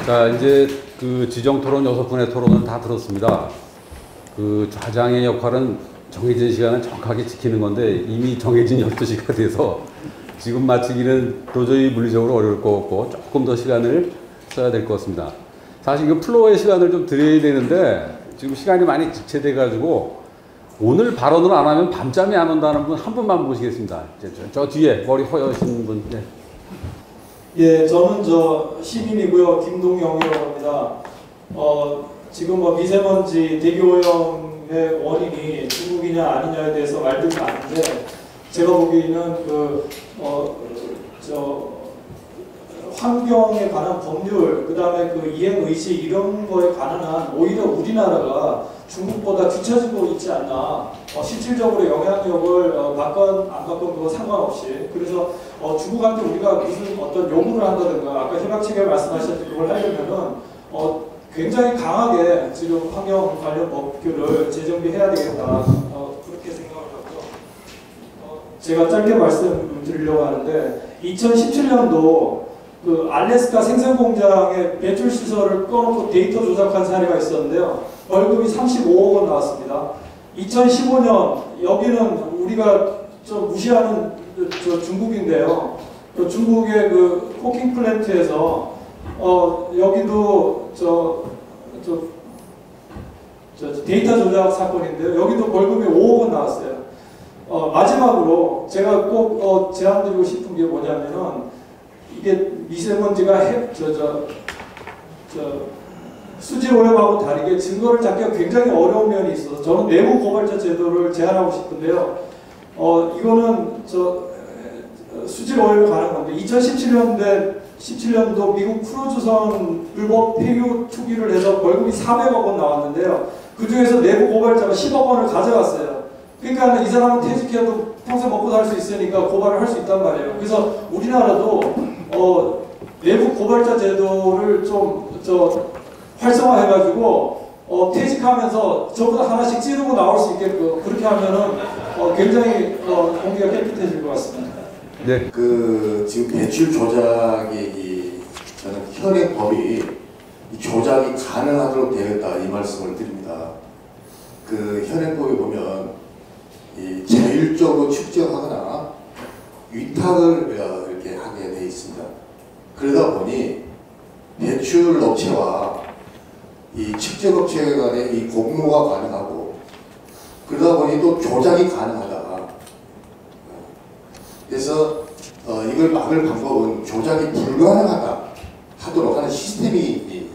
자, 이제 그 지정 토론 6분의 토론은 다 들었습니다. 그 좌장의 역할은 정해진 시간을 정확하게 지키는 건데 이미 정해진 12시가 돼서 지금 마치기는 도저히 물리적으로 어려울 것 같고 조금 더 시간을 써야 될 것 같습니다. 사실 이거 플로어의 시간을 좀 드려야 되는데 지금 시간이 많이 지체돼 가지고 오늘 발언을 안 하면 밤잠이 안 온다는 분 한 분만 모시겠습니다. 저 뒤에 머리 허여신 분. 네. 예, 저는 시민이고요. 김동영이라고 합니다. 지금 미세먼지 대기오염의 원인이 중국이냐 아니냐에 대해서 말들이 많은데 제가 보기에는 환경에 관한 법률, 그 다음에 그 이행의식 이런 거에 관한 한 오히려 우리나라가 중국보다 뒤처지고 있지 않나. 실질적으로 영향력을 받건 안 받건 그거 상관없이. 그래서 중국한테 우리가 무슨 어떤 요구를 한다든가 아까 희망체계 말씀하셨듯이 그걸 하려면은 굉장히 강하게 지금 환경 관련 법규를 재정비해야 되겠다. 그렇게 생각을 하고요. 제가 짧게 말씀드리려고 하는데 2017년도 그 알래스카 생산공장의 배출 시설을 꺼놓고 데이터 조작한 사례가 있었는데요. 벌금이 35억 원 나왔습니다. 2015년 여기는 우리가 무시하는 중국인데요. 중국의 그 코킹 플랜트에서 여기도 데이터 조작 사건인데요. 여기도 벌금이 5억 원 나왔어요. 마지막으로 제가 꼭 제안드리고 싶은 게 뭐냐면은 이게 미세먼지가 수질 오염하고 다르게 증거를 잡기가 굉장히 어려운 면이 있어서 저는 내부 고발자 제도를 제안하고 싶은데요. 이거는 수질 오염에 관한 건데 2017년도 미국 크루즈선 불법 폐유 투기를 해서 벌금이 400억 원 나왔는데요. 그 중에서 내부 고발자가 10억 원을 가져갔어요. 그러니까 이 사람은 퇴직해도 평생 먹고 살 수 있으니까 고발을 할 수 있단 말이에요. 그래서 우리나라도 내부 고발자 제도를 좀 활성화해가지고 퇴직하면서 저보다 하나씩 찌르고 나올 수 있게끔 그렇게 하면은 굉장히 공기가 깨끗해질 것 같습니다. 네. 지금 배출 조작이 저는 현행 법이 조작이 가능하도록 되었다 이 말씀을 드립니다. 현행 법에 보면 이 자율적으로 측정하거나 위탁을 이렇게 하게 돼 있습니다. 그러다 보니 배출 업체와 이 측정 업체 간의 이 공모가 가능하고 그러다 보니 또 조작이 가능하다. 그래서 이걸 막을 방법은 조작이 불가능하다 하도록 하는 시스템이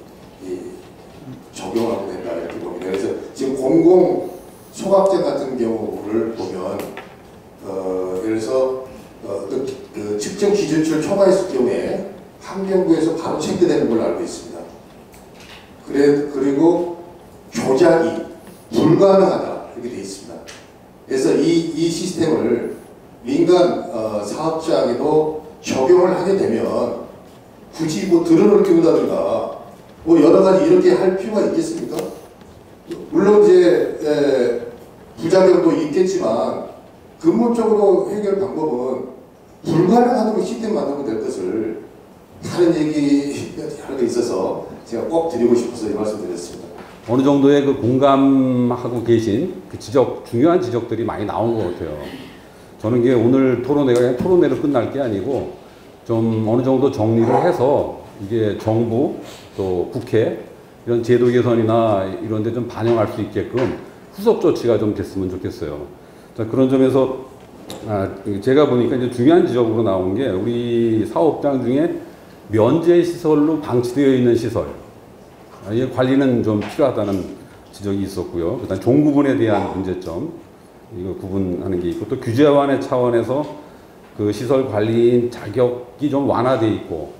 적용하게 된다 이렇게 봅니다. 그래서 지금 공공 소각제 같은 경우를 보면 예를 들어서 그 측정 기준치를 초과했을 경우에 환경부에서 바로 체크되는 걸로 알고 있습니다. 그리고 조작이 불가능하다 이렇게 되어 있습니다. 그래서 이 시스템을 민간 사업장에도 적용을 하게 되면 굳이 드론을 키운다든가 여러 가지 이렇게 할 필요가 있겠습니까? 물론 이제 부작용도 있겠지만 근본적으로 해결 방법은 불가능하도록 시스템 만들면 될 것을 다른 얘기 하는 게 있어서 제가 꼭 드리고 싶어서 이 말씀 드렸습니다. 어느 정도의 공감하고 계신 중요한 지적들이 많이 나온 것 같아요. 저는 이게 오늘 토론회가 그냥 토론회로 끝날 게 아니고 좀 어느 정도 정리를 해서 이게 정부 또 국회 이런 제도 개선이나 이런 데 좀 반영할 수 있게끔 후속 조치가 좀 됐으면 좋겠어요. 자, 그런 점에서 제가 보니까 이제 중요한 지적으로 나온 게 우리 사업장 중에 면제 시설로 방치되어 있는 시설 이 관리는 좀 필요하다는 지적이 있었고요. 그다음 종구분에 대한 문제점 이거 구분하는 게 있고 또 규제 완화 차원에서 그 시설 관리인 자격이 좀 완화돼 있고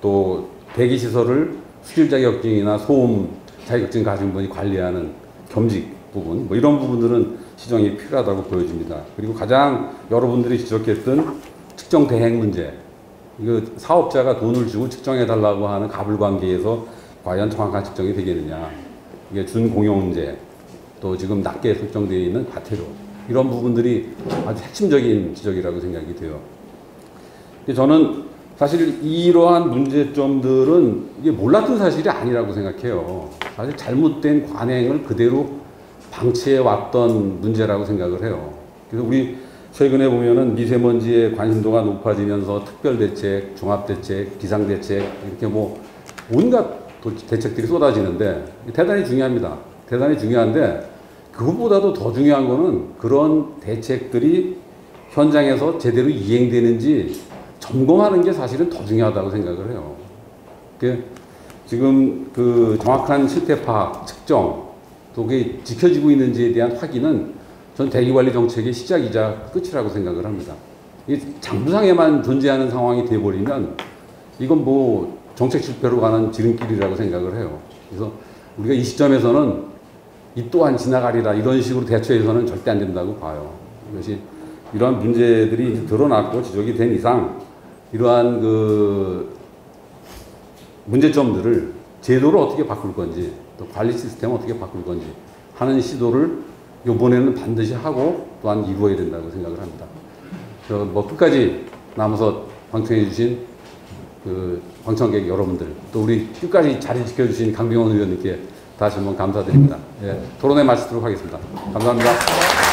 또 대기 시설을 수질 자격증이나 소음 자격증 가진 분이 관리하는 겸직 부분 이런 부분들은 시정이 필요하다고 보여집니다. 그리고 가장 여러분들이 지적했던 측정 대행 문제 이거 사업자가 돈을 주고 측정해 달라고 하는 가불관계에서 과연 정확한 측정이 되겠느냐 이게 준공용문제 또 지금 낮게 설정되어 있는 과태료 이런 부분들이 아주 핵심적인 지적이라고 생각이 돼요. 저는 사실 이러한 문제점들은 이게 몰랐던 사실이 아니라고 생각해요. 사실 잘못된 관행을 그대로 방치해 왔던 문제라고 생각을 해요. 그래서 우리 최근에 보면은 미세먼지의 관심도가 높아지면서 특별대책, 종합대책, 비상대책 이렇게 온갖 대책들이 쏟아지는데 대단히 중요합니다. 대단히 중요한데 그것보다도 더 중요한 거는 그런 대책들이 현장에서 제대로 이행되는지 점검하는 게 사실은 더 중요하다고 생각을 해요. 지금 그 정확한 실태 파악, 측정, 또 그게 지켜지고 있는지에 대한 확인은 전 대기관리 정책의 시작이자 끝이라고 생각을 합니다. 이게 장부상에만 존재하는 상황이 돼버리면 이건 정책 실패로 가는 지름길이라고 생각을 해요. 그래서 우리가 이 시점에서는 이 또한 지나가리라 이런 식으로 대처해서는 절대 안 된다고 봐요. 이것이 이러한 문제들이 드러났고 지적이 된 이상 이러한 문제점들을 제도를 어떻게 바꿀 건지 또 관리 시스템을 어떻게 바꿀 건지 하는 시도를 이번에는 반드시 하고 또한 이루어야 된다고 생각을 합니다. 끝까지 남아서 방청해 주신 방청객 여러분들 또 우리 끝까지 자리 지켜주신 강병원 의원님께 다시 한번 감사드립니다. 토론회 마치도록 하겠습니다. 감사합니다.